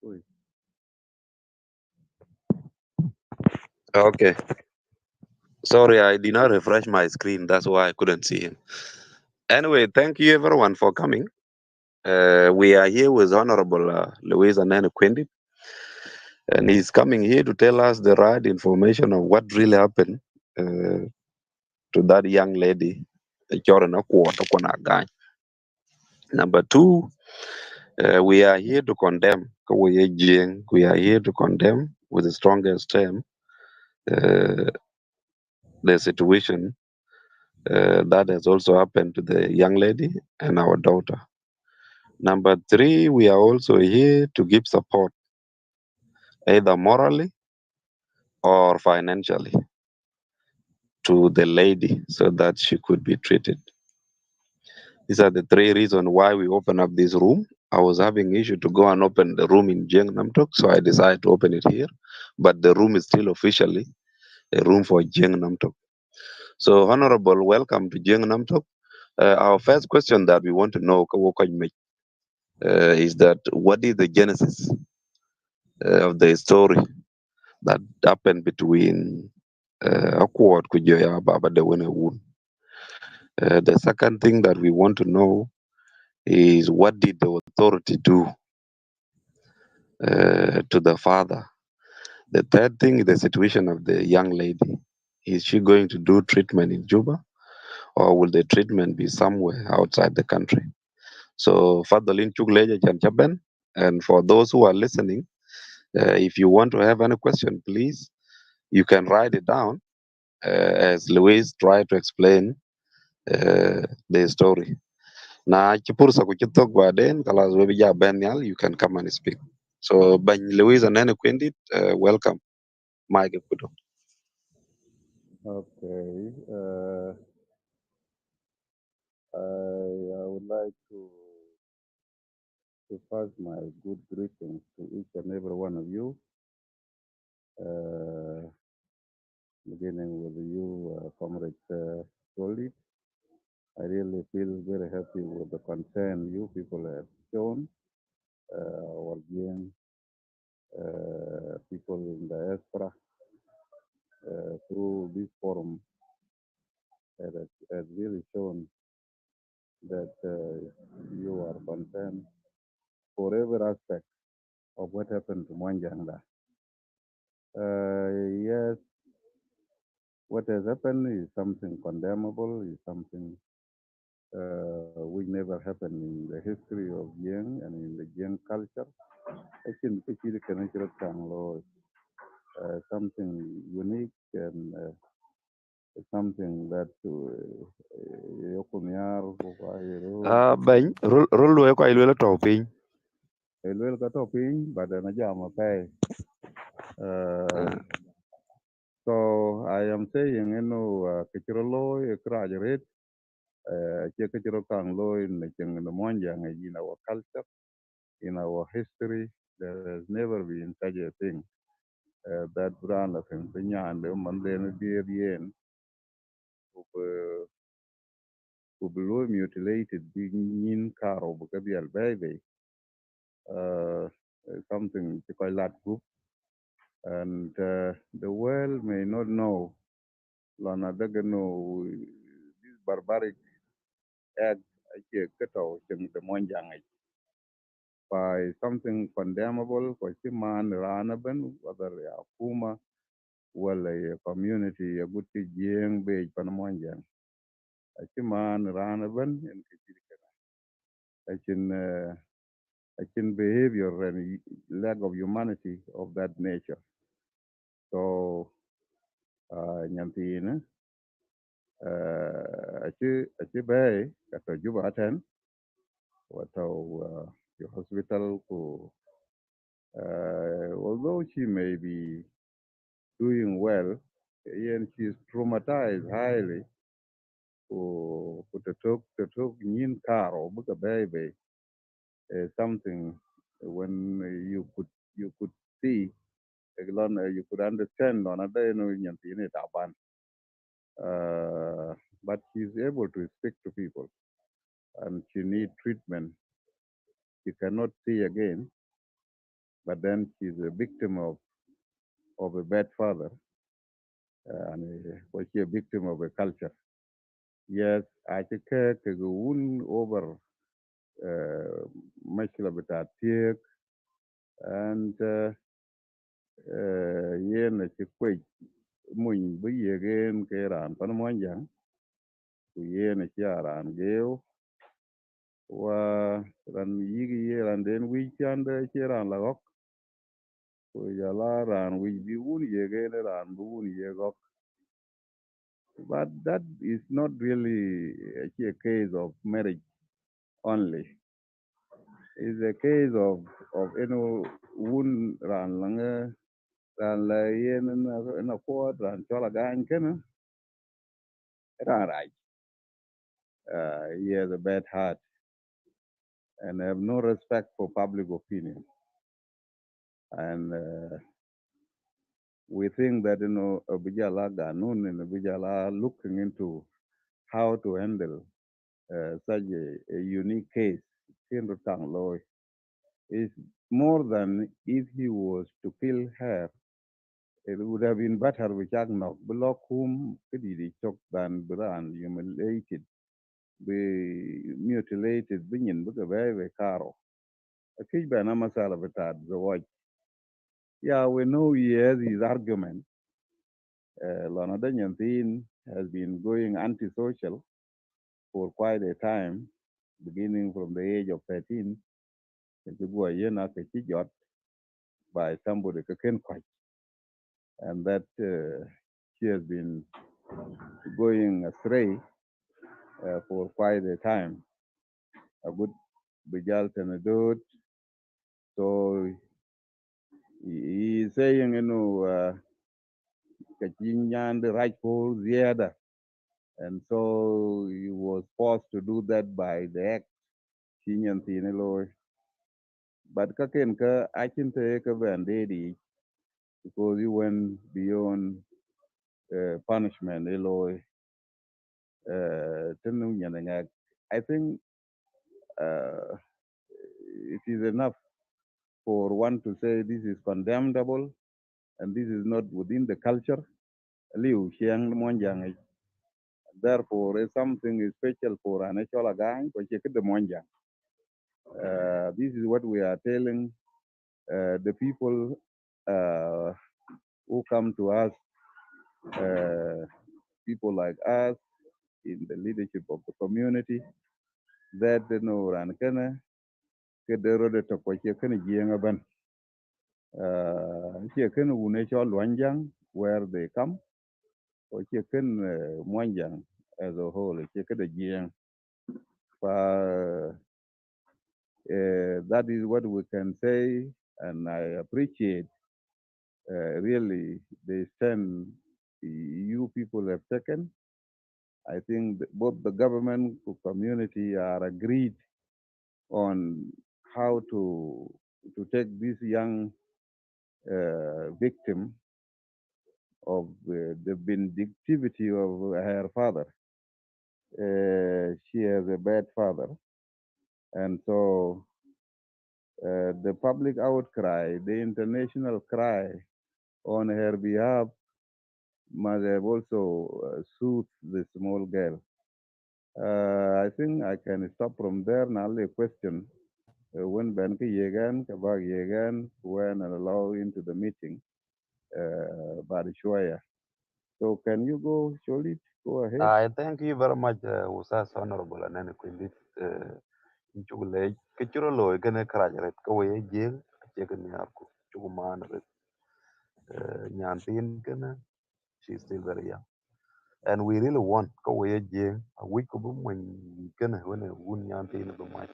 Oi. Okay. Sorry, I did not refresh my screen. That's why I couldn't see him. Anyway, thank you everyone for coming. We are here with Honorable Louise Anene Quindi, and he's coming here to tell us the right information of what really happened uh, to that young lady, Jordan Akuot Agany. Number two, we are here to condemn. Jien. We are here to condemn with the strongest term uh, the situation that has also happened to the young lady and our daughter. Number three, we are also here to give support, either morally or financially, to the lady so that she could be treated. These are the three reasons why we open up this room. I was having issue to go and open the room in Jien Namtok, so I decided to open it here. But the room is still officially a room for Jien Namtok. So, Honorable, welcome to Jien Namtok. Our first question that we want to know is that what is the genesis of the story that happened between Akuot Kujoya Baba Dewene Woon? The second thing that we want to know is what did the authority do to the father? The third thing is the situation of the young lady. Is she going to do treatment in Juba or will the treatment be somewhere outside the country? So, Fadalin Chugleja Janchaben, and for those who are listening, if you want to have any question, please, you can write it down as Louise tried to explain the story. Na ci pursa ku ci tok baden kalas we bija ben yal you can come and speak. So Bany Louise and Nene Quindit, welcome. Mike Kudo. Okay. I would like to pass my good greetings to each and every one of you, uh, beginning with you, Comrade Solid. I really feel very happy with the concern you people have shown, our young people in the diaspora through this forum has really shown that you are concerned for every aspect of what happened to Mwanjanga. Yes, what has happened is something condemnable, is something which never happened in the history of Yang and in the Yang culture. I think it's a natural law, something unique and something that yokunyar Bany, rolo ko ilwela to piny. elwel ka to piny but na jama pay. Uh, Uh, so I am saying, kichirolo ikrajaret, kichiro kang lo in the monjang in our culture, in our history. There has never been such a thing. That brand of him, and the Mandela dear yen, who below mutilated being in caro because the baby, uh, something to call that group. And the world may not know, Lana Dagano, this barbaric act, the Monjang, by something condemnable, for Chiman, Ranaban, whether a Puma, well, a community, a good Jien, Bay, Panamonjang. A Chiman, Ranaban, and I can behavior and lack of humanity of that nature. So, Nyantina, achi bay kata juba aten wato your hospital ko although she may be doing well and she is traumatized highly ko to talk nin karo buka baby something when you could see you could understand on a day no nyantina taban but she's able to speak to people and she need treatment. She cannot see again. but then she's a victim of a bad father, and was she a victim of a culture. Yes, I think the wound over mashkila bita tiek and yen na ci kwej mun bi yegen ke ran pan mon jang ku yen ci aran geo wa ran yigi ran den wi chande ci ran la gok ku ya la ran wi bi wun yegen ran bu wun yegok, but that is not really a case of marriage only. It's a case of wun ran lang ran la yen na ko ran chola gan ken ran right. He has a bad heart and have no respect for public opinion. And we think that Bijala Ganun and Bijala looking into how to handle such a unique case. Kindu Tang Loy is more than if he was to kill her. It would have been better with Jagnok, below whom Kididi chok than Bran humiliated, be mutilated, being very caro. A Kijban Amasala Betad, the watch. Yeah, we know he has his argument. Lana Danyan has been going antisocial for quite a time, beginning from the age of 13. Kujibwa yena kachijot by somebody kaken kwach, and that she has been going astray for quite a time. A good result and a dude. So he is saying, kachinyan the rightful ziada, and so he was forced to do that by the act. Chinyan tinelo, but kaken ka akin te ka bandedi because he went beyond punishment. Eloy, I think uh, it is enough for one to say this is condemnable and this is not within the culture. Liu Xiang Monjang. Therefore, it's something special for an actual gang, which is the Monjang. This is what we are telling the people uh, who come to us, uh, people like us in the leadership of the community, that the no ran kana kedero de to ko che kana jienga ban che kana une cho Luanjang where they come or che kana Monjang as a whole che kada jieng that is what we can say, and I appreciate really the stand you people have taken. I think that both the government and community are agreed on how to take this young victim of the vindictivity of her father. She has a bad father, and so the public outcry, the international cry on her behalf must have also soothed the small girl. I think I can stop from there. Now, the question when Ben Yegan, Kabag Yegan, when and allow into the meeting, Barishwaya. So, can you go, Cholit? Go ahead. I thank you very much, Usas Honorable and then Quindi Chugule, Kichurolo, Gene Karajaret, Kawaye Jien, Chicken Yarku, Chuguman, Nyantin, she's still very young. And we really want Kawaye Jien, a week of them when a wound Nyantin of the mind,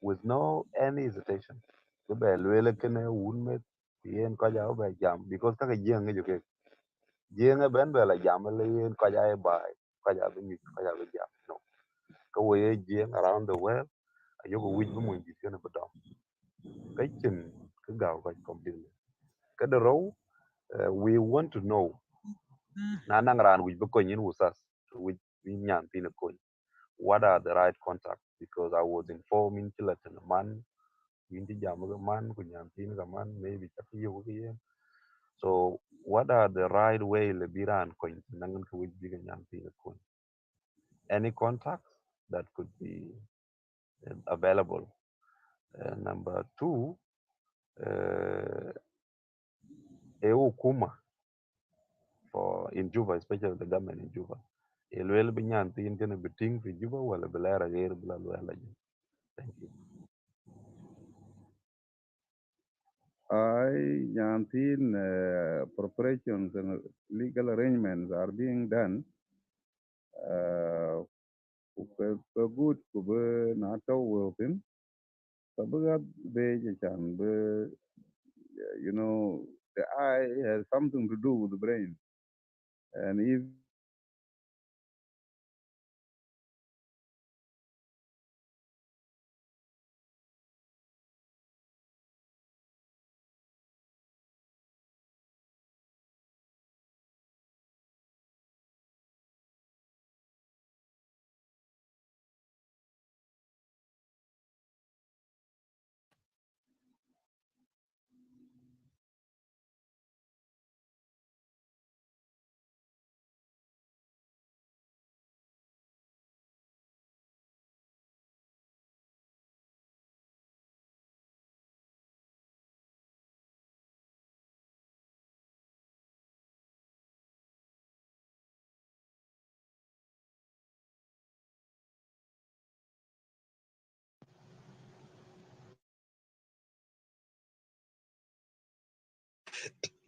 with no any hesitation. The bell, really, can a wound make the end Kaja by jam, because Kaka Jien educate. Jien a ben bella jam, a lay in Kaja by Kaja, Kaja jam. No. Kawaye Jien around the world. Ayoko wij bi mun gis gëna ba dam kay cin ka gaaw ka completely kada raw we want to know na nang ran wij ba ko nyin wusas wij bi nyan tin ko what are the right contacts because I was informing chila man indi jam ga man ku nyantin ga man maybe chak yo ga. So what are the right way le biran ko nangan ku wij biga nyantin ko? Any contacts that could be available. Number two, e hukuma for in Juba, especially the government in Juba. Elwel bi nyantin kene biting fi Juba wala bilera gair bila lwela. Thank you. Until preparations and legal arrangements are being done, uh, good kube nato wilton, kabuga beje chan be, the eye has something to do with the brain, and if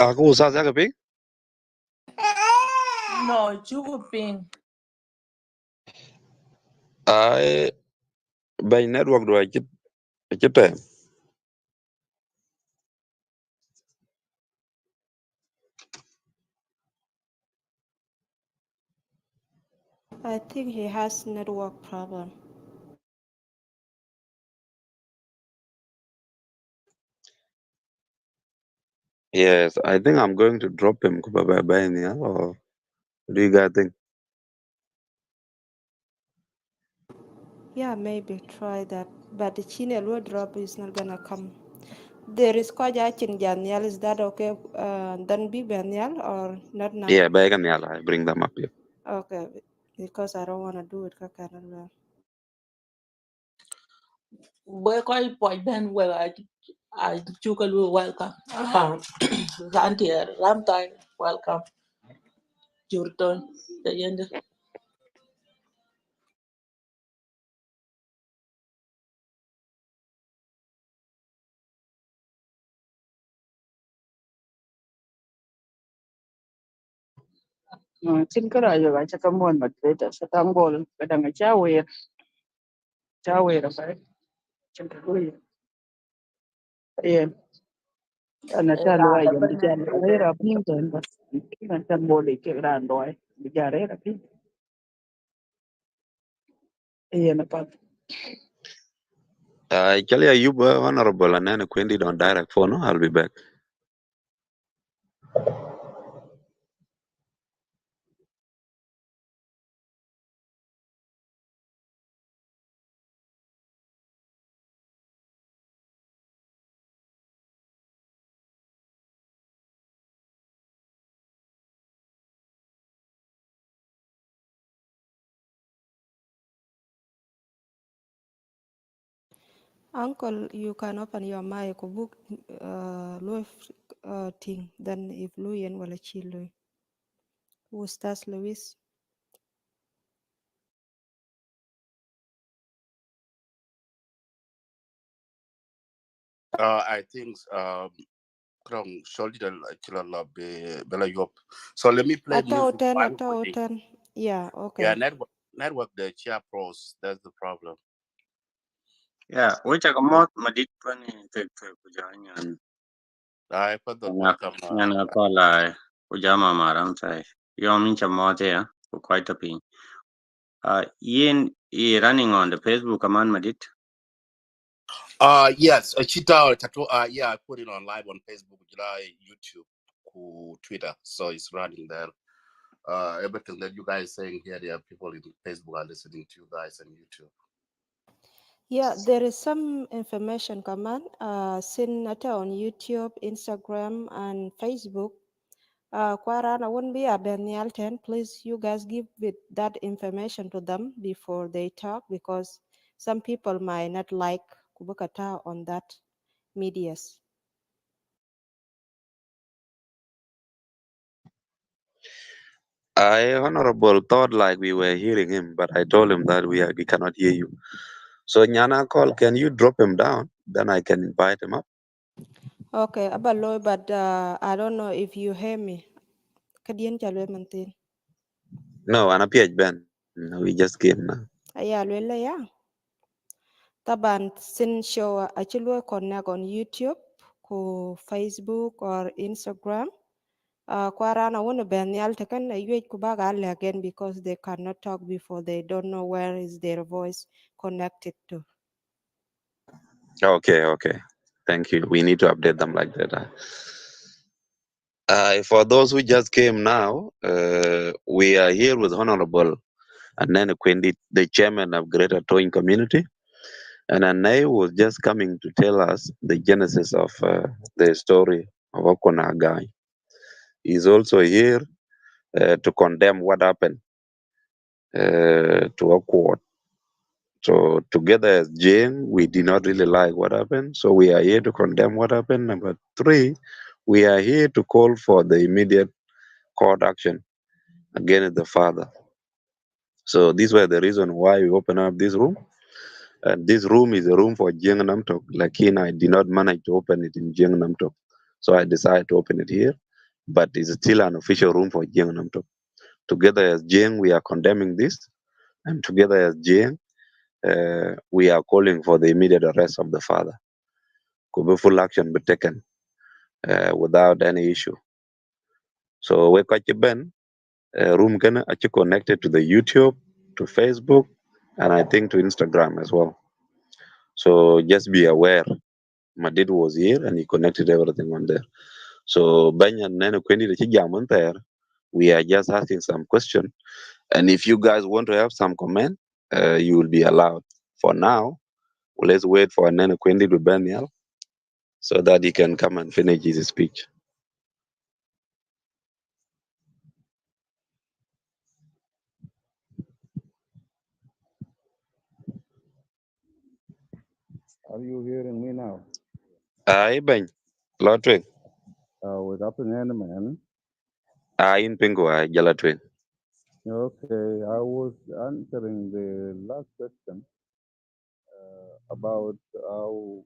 Aku usah saya keping? No, cukup ping. Ay, by network do I keep I think he has network problem. Yes, I think I'm going to drop him by yeah, or what do you guys think? Yeah, maybe try that. But the Chinelo drop is not gonna come. There is Koja Daniel. Is that okay? Then be Daniel or not now? Yeah, by I bring them up here. Okay, because I don't wanna do it. Well. Boy, call point Ben. Well, I took a little welcome. Auntie, Ramtime, welcome. Your turn. The end. Chin ka rayo ga cha kamon ma treta sa tambol kadang chawe ra fa chin ka kuy yen ana cha lo ay yam cha re ra pin ten ba kan tambol ke ran loy bi ja re ra pin yen pa Actually, you honorable and then Quendi on direct phone. I'll be back. Uncle, you can open your mic book thing. Then if Luyan will chill, who starts Louis? I think from shoulder bela yop. So let me play music while we're waiting. Yeah, Yeah, okay. network the chia pros. That's the problem. Yeah, which I come out my dit one take kuja I put the nyan welcome. nyan ko la kuja ma maram sai. Yo min chamo te ya ku quite a pin. Yin running on the Facebook command madit. Yes, a cheetah tattoo. Yeah, I put it on live on Facebook, YouTube, Twitter. So it's running there. Everything that you guys saying here, there are people in Facebook are listening to you guys on YouTube. Yeah, there is some information, Kaman. Seen it on YouTube, Instagram, and Facebook. Kwarana won't be a Benial 10. Please, you guys give that information to them before they talk because some people might not like Kubukata on that medias. I honorable thought like we were hearing him, but I told him that we cannot hear you. So Nyana call, can you drop him down? Then I can invite him up. Okay, Abaloy, but I don't know if you hear me. Kadian chalwe mantin. No, and a PH Ben. No, we just came now. Aya lwela ya. Taban sin show achilwe connect on YouTube, ko Facebook or Instagram. Kwarana wona ben yal taken a yuej kubaga again because they cannot talk before they don't know where is their voice connected to. Okay. Thank you. We need to update them like that. For those who just came now, we are here with Honorable Anene Quendi, the chairman of Greater Tonj Community. And Anene was just coming to tell us the genesis of the story of Akuot Agany. He's also here to condemn what happened to Akuot. So together as Jien, we did not really like what happened. So we are here to condemn what happened. Number three, we are here to call for the immediate court action against the father. So these were the reason why we open up this room. And this room is a room for Jien Namtok. Like I did not manage to open it in Jien Namtok. So I decided to open it here. But it's still an official room for Jien Namtok. Together as Jien, we are condemning this. And together as Jien, we are calling for the immediate arrest of the father. Could be full action be taken without any issue. So we got Ben room can actually connected to the YouTube, to Facebook, and I think to Instagram as well. So just be aware. Madid was here and he connected everything on there. So Banyan Nene Kwendi the Chijaman there, we are just asking some question. And if you guys want to have some comment, you will be allowed. For now, let's wait for Nene Kwendi to Banyal so that he can come and finish his speech. Are you hearing me now? Aye, Ben. Lotwing. With up in hand, man. Aye, in Pingo, aye, Jalatwing. Okay, I was answering the last question about how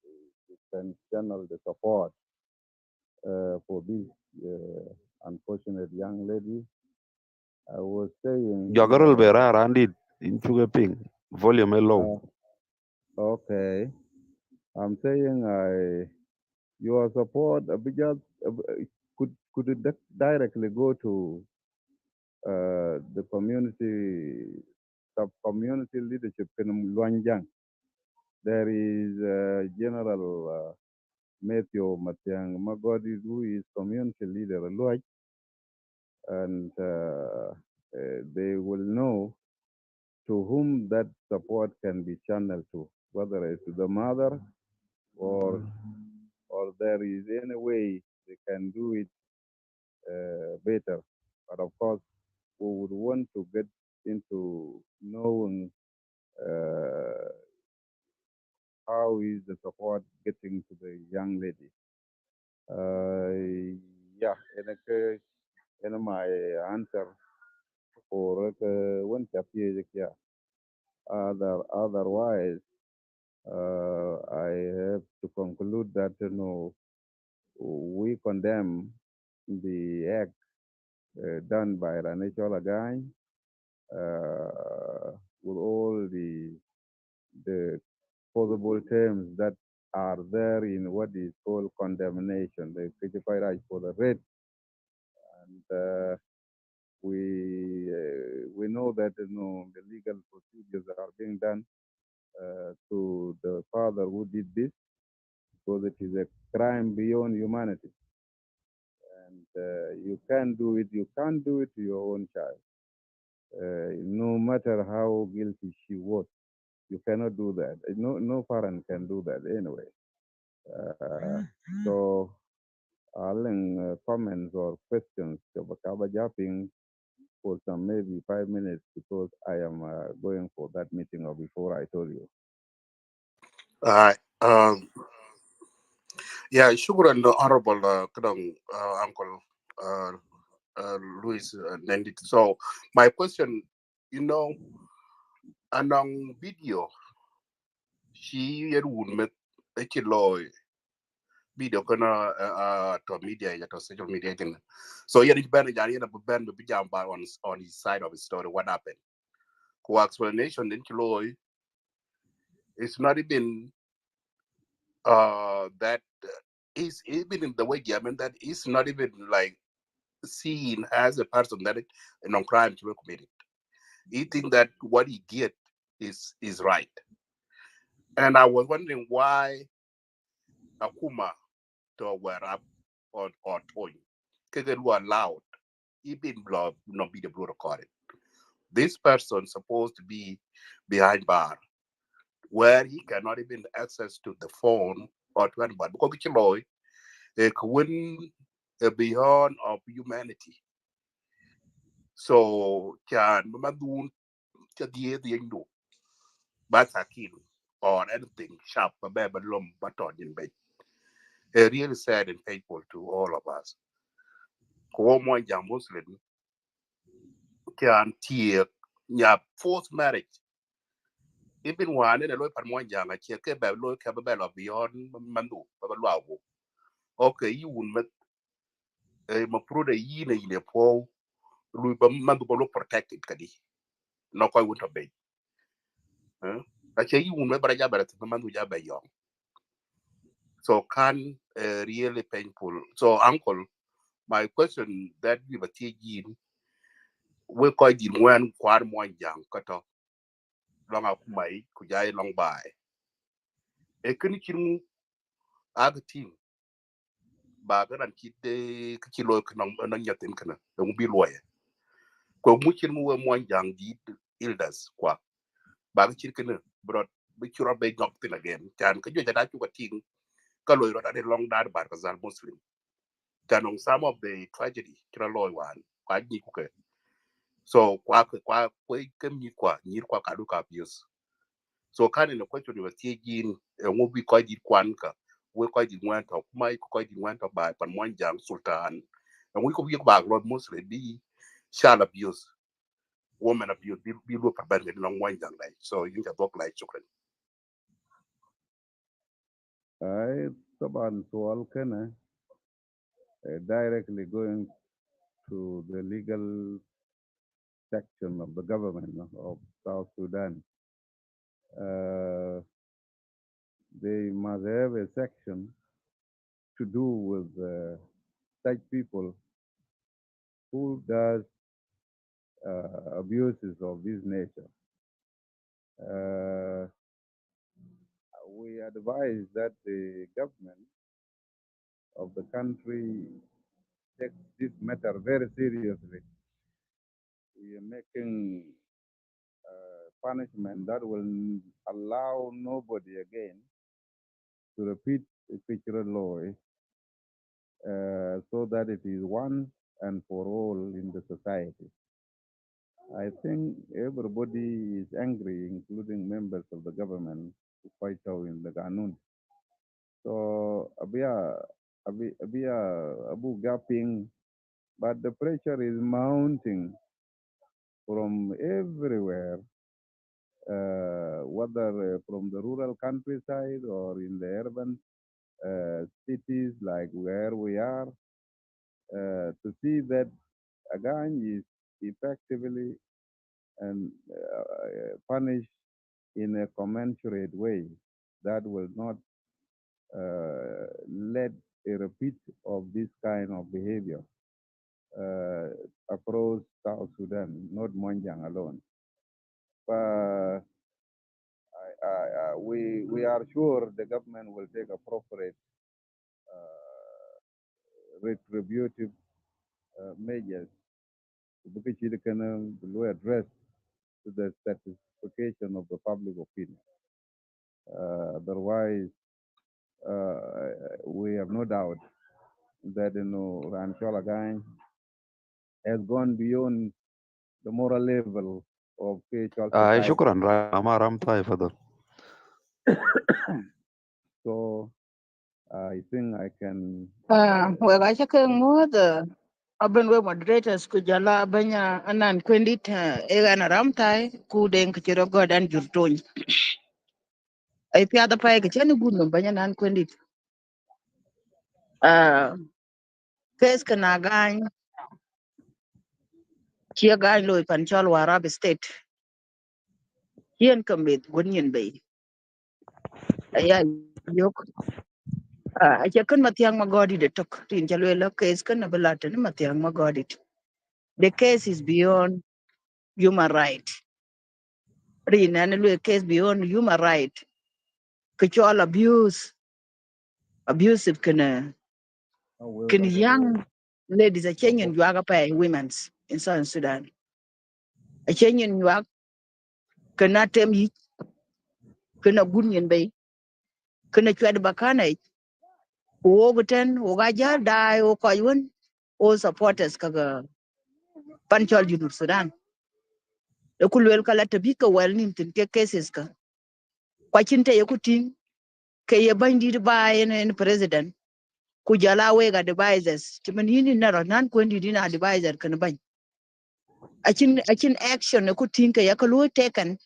we can channel the support for this unfortunate young lady. I was saying, Joggerel Bera Randid in Sugar Ping. Volume low. okay, I'm saying your support just could it directly go to the community sub community leadership in Luanjang. There is General Matthew Matiang Magodi, who is community leader in Luaj, and they will know to whom that support can be channeled to, whether it's to the mother or there is any way they can do it better. But of course, we would want to get into knowing uh, how is the support getting to the young lady. Yeah, in my answer for one chapter, yeah. Otherwise, I have to conclude that we condemn the act done by Ranichola Agany with all the possible terms that are there in what is called condemnation, the critical right for the rape. And we know that the legal procedures are being done to the father who did this because it is a crime beyond humanity. And you can't do it. You can't do it to your own child, no matter how guilty she was. You cannot do that. No parent can do that anyway. So, comments or questions about jumping for some maybe 5 minutes because I am going for that meeting or before I told you. Alright. Yeah, shukran, honorable Uncle uh, Louis Nendit. So, my question, you know, anong video, she would met a kilo video kana to media ya to social media thing. So yeah, it's been jani na ben be jamba on his side of his story what happened. Co explanation in kilo it's not even that is even in the way I mean that is not even like seen as a person that no crime to be committed. He think that what he get is right. And I was wondering why Akuma to wear up on Tonj. Because were allowed. He been blood not be the blue recorded. This person supposed to be behind bar where he cannot even access to the phone or to anybody because it's law it win beyond of humanity. So can madun the indo basakin or anything sharp a baby lum baton in bed. Really sad and painful to all of us. Ko mo young Muslim can tear ya forced marriage. Even one in a low pan one young, I check about low cababella beyond Mandu, Babalu. Okay, you wouldn't met a Mapruda yin in a poor Mandu protected Kadi. No, I wouldn't obey. I say you wouldn't remember a jabber at the Mandu Jabba young. So can really painful. So, uncle, my question that we were taking, we quite in one quad one young cut off long up my kujai long by. A kinikin agatin ba garan kite kilo kanang yatin kana don't be lawyer ko mukin mu mo jang di ildas kwa ba kir kana bro bi kiro be nok tin again tan ka joja da ku tin ka loy ro da long da bar ka zal muslim tan on some of the tragedy kira loy wan kwa ni ku ke so kwa kem ni kwa ni kwa ka du ka abuse so kan in the question was taking ngo bi ko di kwan ka we ko di wan to kuma ko di wan to ba pan mon jang sultan and we ko bi ba lord muslim bi child abuse woman abuse bi lo pa ban no mon jang like so you can talk like chukran I طبعا سؤال كان directly going to the legal section of the government of South Sudan. Uh, they must have a section to do with such people who does abuses of this nature. Uh, we advise that the government of the country takes this matter very seriously. We are making punishment that will allow nobody again to repeat a picture law so that it is once and for all in the society. I think everybody is angry, including members of the government, who fight out in the Ganun. So, abia abu gapping, but the pressure is mounting from everywhere, whether from the rural countryside or in the urban cities like where we are, to see that Agany is effectively and punished in a commensurate way that will not let a repeat of this kind of behavior uh, across South Sudan, not Monjang alone. But we are sure the government will take appropriate retributive measures to address to the clarification of the public opinion. Otherwise, we have no doubt that Ranchola Gang has gone beyond the moral level of spiritual society. شكرا ما رام طيب فضل. So I think I can. We ga cha ke mo the aben we moderators ku jala banya anan kwendit e ga na ram tai ku den ke ro godan jurton ai pia da pai ke chen gun no banya nan kwendit kes kana gan chia gan loy panchol warab state hien kamit gun yin bay aya yok a cha kan matiang magodi de tok tin jalwe la kes kan balata ni matiang magodi. The case is beyond human right. Rin and a case beyond human right. Control abusive can young ladies a change in Yuaga pay women's in Southern Sudan. A change in Yuak cannot tell me can a gunyan bay, can a tread bacana, who overturn, who gaja die, or koyun, or supporters kaga panchol junub Sudan. The Kulwel Kalatabika well in cases ka. Quachinte yakuting, kay a bandit by an president. Kujala wega devices chimen yini naro nan kwendi dina advisor kan ban achin action ku tinka ya kalu taken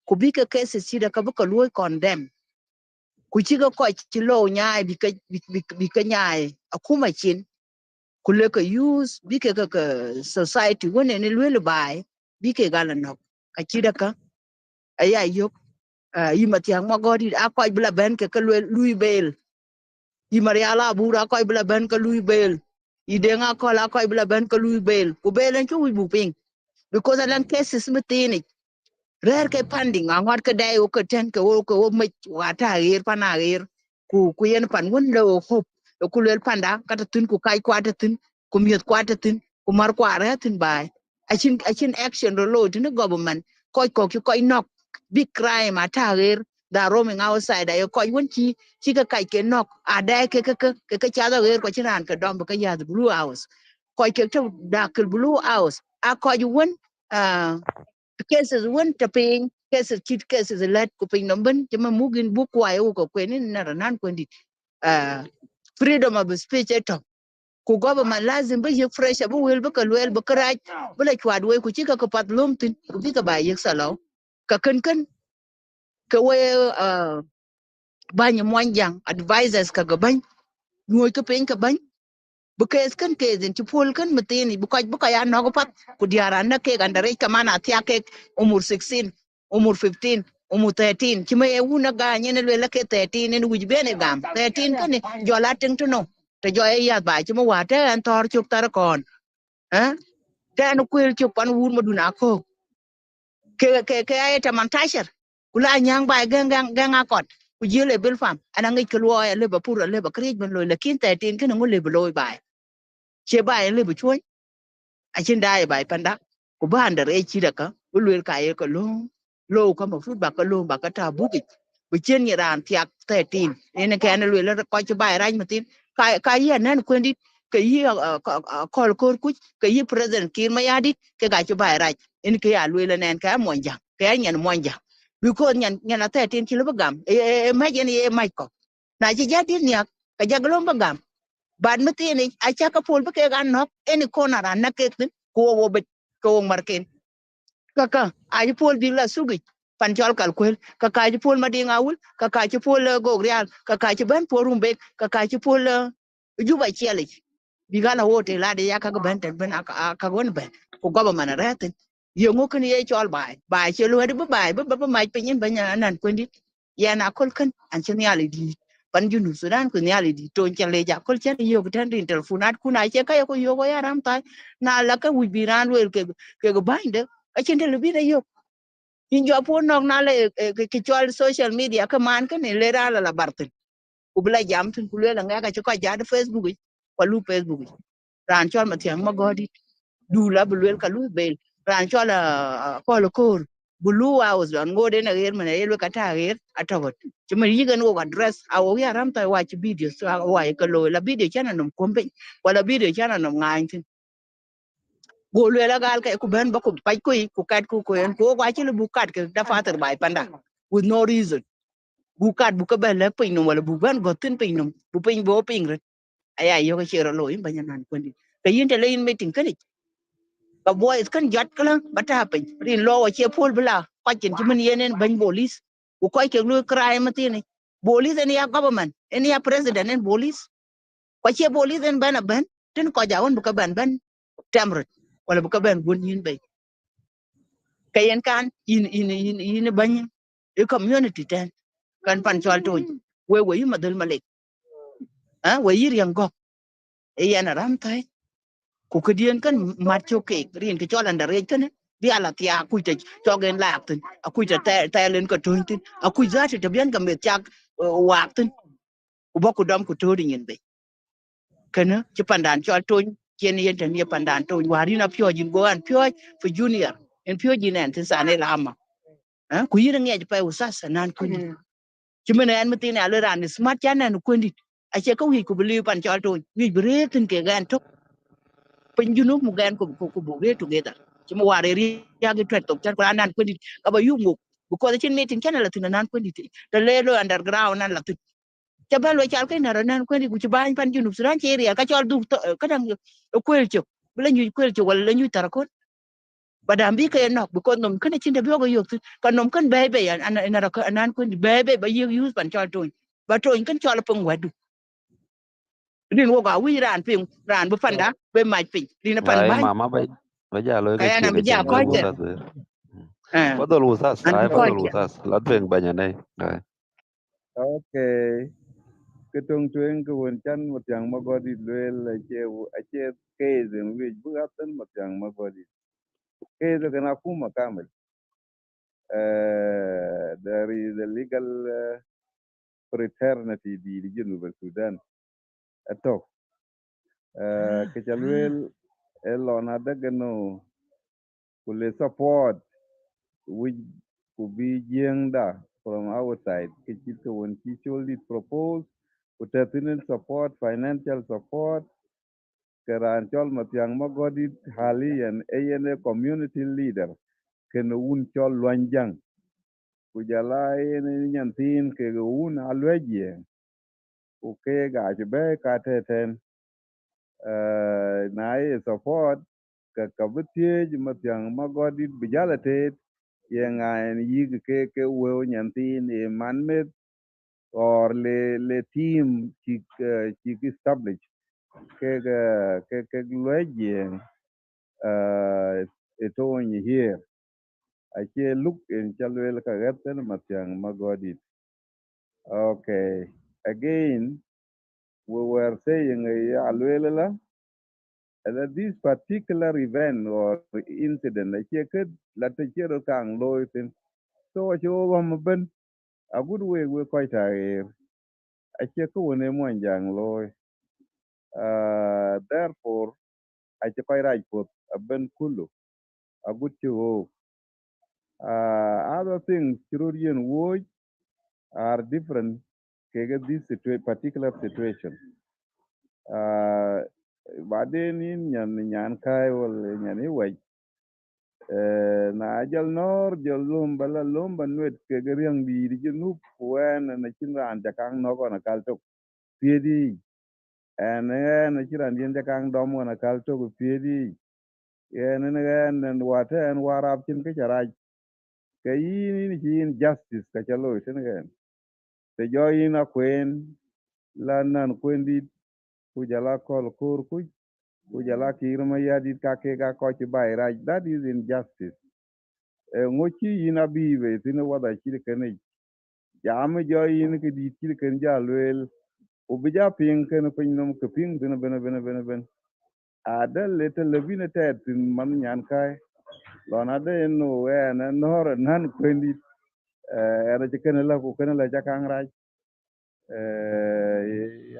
ku bika cases sida ka buka lu condemn ku chiga ko chilo nyaay bika nyaay akuma chin ku le ka use bika ka society wone ne lu bai bika gala no ka chida ka aya yok yimati ang magodi akoy bla ben ka lu bail yi mariala bura koy bla ben ka lui bel yi denga ko la koy bla ben ka lui bel ku belen chu bu ping because alan cases mitini rare ke panding angot ka dai o ka ten ka o me wata yer pana yer ku yen pan won lo hop ku lel panda ka tin ku kai kwata tin ku miet kwata tin ku mar kwara tin bai achin action lo tin government koy nok big crime ata da roaming outside ayo ko won chi ka kai ke nok ada ke cha da ger ko chiran ka dom ka ya blue house ko ke to da ke blue house a ko won uh cases won ta pin cases let ko pin nomben te ma mugin bu ko ayo ko kwen na nan ko ndi uh freedom of speech eto ku government lazim ba ye fresh bu wel ba ka wel ba kraj bula chwad we ku chi ka ko pat lum tin ku bi ka ba ye salo ka kan ka we banya mwanjang advisors ka gaban ñoy ka pen ka ban bu kes kan kezen ci pol kan meteni bu ko ya no pat ku diara na ke gandare ka mana tiya ke umur 16 umur 15 umur 13 ci may wuna ga ñene le ke 13 en wuj bene gam 13 kan ni jola ting to no te joye ya ba ci mo wate an tor ci tar kon eh tan ku ci pan wur maduna ko ke ay taman tashar kula nyang ba gang akot ku jele bil fam ana ngi ko ya le ba pura le ba kri ben lo lakin ta tin ken ngol le lo ba che ba le bu choi a chin dai ba panda ku ba ndar e chi da ka bu le ka ye ko lo ka ma fut ba ka lo ba ka ta bu ki bu chen ni ran tiak ta tin ene ka ne le ko che ba ra ma tin ka ye nan ko ndi ke yi ko ku ke yi president kir ma ya dit ke ga che ba ra en ke ya le nen ka mo nja ke nyen mo nja because nyan ata tin kilo bagam ma jen ye mai ko na ji jadi nya ka jaglom bagam bad mati ni acha ka pol ba ke gan nok eni kona ran na ke tin ko wo bet ko marken kaka aji pol bi la sugi pan jol kal kwel kaka aji pol madi ngawul kaka aji pol go real kaka aji ben porum be kaka aji pol juba chele bi gala wote la de ya ka ben ten ben aka gon ben ko goba mana retin yo ngo kan ye chol bai chelo hadi ba mai pinyin banya nan kwendi ya na kol kan an chen ya le di pan junu sudan ko ya le di ton chele ja kol chen yo tan din telefonat kuna che ka ko yo go ya ram tai na la ka wi biran wel ke go bande a chen tele bi de yo in jo po nok na le ke chol social media ka man ka ne le ra la bartin ku bla jam tin ku le la nga ka ko ja de facebook ko lu facebook ran chol ma tiang ma godi du la bu wel ka lu bel ran chol ko lo kor blue house on go den air man elo kata air atawat chuma yigan wo address awo ya ram ta watch video so wa ka lo la video chana nom kombe wala video chana nom ngain go le la gal ka ku ben ba ku pai ku kat ku en ko wa chi lu bukat ke da fatar bai panda with no reason bukat bu ka ben le pin nom wala bu ben go tin pin nom bu pin bo pin ret aya yo ka chero lo in banyan ko ndi ka yin te le in meeting kan ka boys kan jat kala bata pin rin lo wa che pol bla ka chin chi man yenen ban police ku ko ke lu crime tini police ni ya government ni ya president en police ko che police en bana ban tin ko jawon bu ka ban tamrut wala bu ka ban gun yin bay kayen kan in ban e community ten kan pan chol to we madul malik we yir yang go e yana ram tai ku kedien kan macho ke rin ke cholan da re kan bi ala tia ku te chogen la tin aku te te len ko tun tin aku za te bien ka me chak wa tin ku boku dam ku to rin be kana ci pandan chol to chen yen tan ye pandan to wari na pyo jin go an pyo fu junior en pyo jin en tin sa ne lama ku yir nge pa usas nan ku ni ci mena en mtin ala ran smart chana no ku ndi a che ko wi ku beli pan chol to wi bre tin ke gan to pin junub mu gan ko bu re together ci mo ware ri ya ge twet tok chan ko nan ko dit ka ba yu mu bu ko ci meeting chana la tin nan ko dit te le lo underground nan la tin ca ba lo chal kai na nan ko dit ku ci ban pan junub sudan ci ri ka chol du ka dang ko el ci bla ñu ko el ci wala ñu tar ko ba dam bi ka nok bu ko nom kan ci de bi ko yok ka nom kan be be an ra ka nan ko be be ba yu use pan chol to ba to kan chol pung wadu rin wo ga wi ran bu panda be mai pin rin pan Ay ban mama ba ja lo ka kaya na chien mi ja chien ko guru te busas ver. eh Fadol busas, an ay ko fadol te busas. La tuen banya nay. Ay. Okay. Ketong tueng ke wencan matiang magodi luel ache case in which bugatan matiang magodi. Case kana kuma kamil. There is a legal fraternity di Junub Sudan. Atok. Kechalwel elona dagano kule support which could be jengda from outside. Kechito when Kicholi propose kutatin support, financial support, keran chol matiang magodit halian ANA community leader ken un chol luanjang kujala ene nyantin ke un alweje ku ke ga be ka teten na e support ka betie matiang magodit bijalate ye ngaen yig ke we nyantin e manmet or le team chi establish ke lweje Tonj here. Ache look in Chalwell Kagatan Matiang Magodit. Okay. Again, we were saying Alwela that this particular event or incident, Ache could Latachero Kang Loitin. So Ache Overmaben, a good way we're quite a Ache Kuanemonjang Loy. Therefore, Ache quite right for a Ben Kulu, a good to other things, Chirudian Wood are different kega this particular situation. Baden in nyan kai wal nyan iwai na ajal nor jol lum bala lum banwet kega riang di jenu wen na chinran jakang no na kalto piedi and na chiran dien jakang dom na kalto piedi en en wata en warap chin ke charaj kayin ni chin justice ka chalo iten te joyin a kwen lan nan kwendi kujala kol kur kujala kirma yadit kake ga kochi bai raj. That is injustice. Ngochi yina biwe tine wada chiri kene jam joyin ke di chiri ken jalwel ubija ping ken pinyom ke ping bina ada lete lebine tet man nyan kai lona de no na nor nan kwendi era chikene la ku kene la jakang raj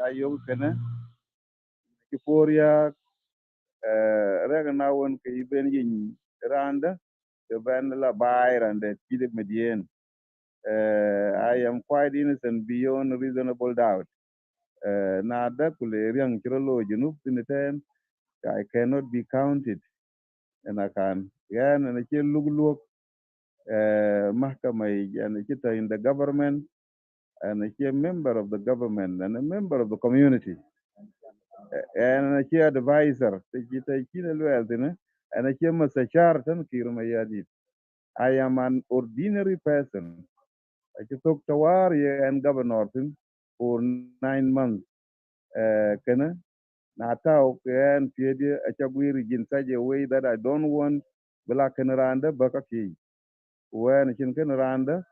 ayong kene kiporia rega na won ke iben yin randa the band la buyer and the kid median. I am quite innocent beyond reasonable doubt. Na da kule riang chirolo junub tiniten, I cannot be counted, and I can. Yeah, and I can look mahkama and kita in the government, and I a member of the government and a member of the community, and I advisor. Kita kina luel tina, and I masachar tan kirumayadi. I am an ordinary person. I took Tawari and governor for 9 months. Kana Natao and Pedia Achagwiri in such a way that I don't want Black and Randa Bakaki. When Chin Randa,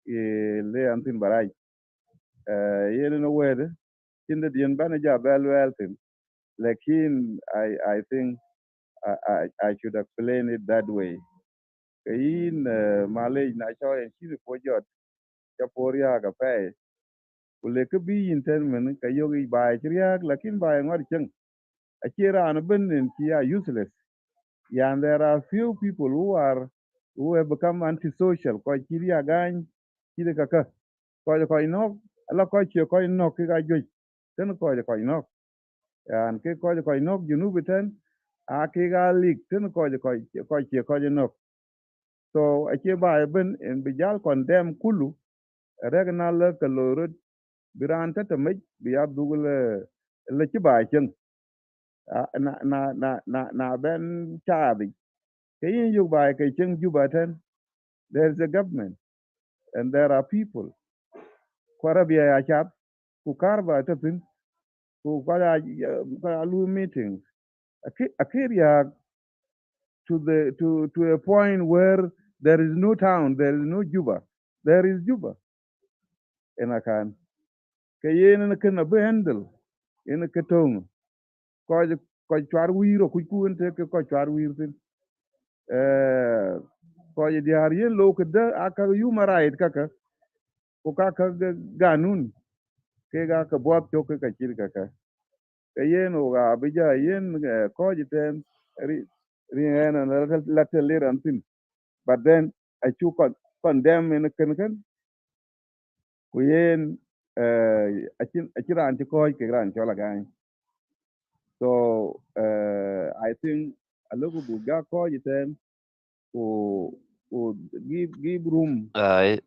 lay antin barai. Yen in a word, Chin the Dian Banaja Belwelton. Like him, I think I should explain it that way. In Malay, Nacho and Chile Pojot, Chaporia Gapai. Kule ke bi internment ka yogi bai kriak lakin bai ngor cheng akira an ben in kia useless. Yeah, and there are few people who have become antisocial ko kiria gan kire kaka ko inok ala ko chi ko inok ki ga joi ten ko inok and ke ko inok junu biten a ki ga lik ten ko chi ko inok so ake bai ben in bijal condemn kulu regna la kalorot biran ta mai biya dugul le ci ba chen na ben chabi kayin yu ba kai chen jubatan there's a government and there are people kwarabiya ya chap ku karba ta tin ku kwara lu meetings akiria to a point where there is no town, there is no Juba, there is Juba in a can kayin na kana be handle in a katong ko chwar wiro ku kun te ko chwar wir tin ko ye diar yen lo ke da aka human right kaka ko kaka ganun ke ga ka bot to ke ka chir kaka ke yen o ga bija yen ko jiten ri ri ena la te liran tin but then I chu condemn in kan ku yen akira anti ko ke gran chola gan so I think a logo buga ko jiten who give room uh,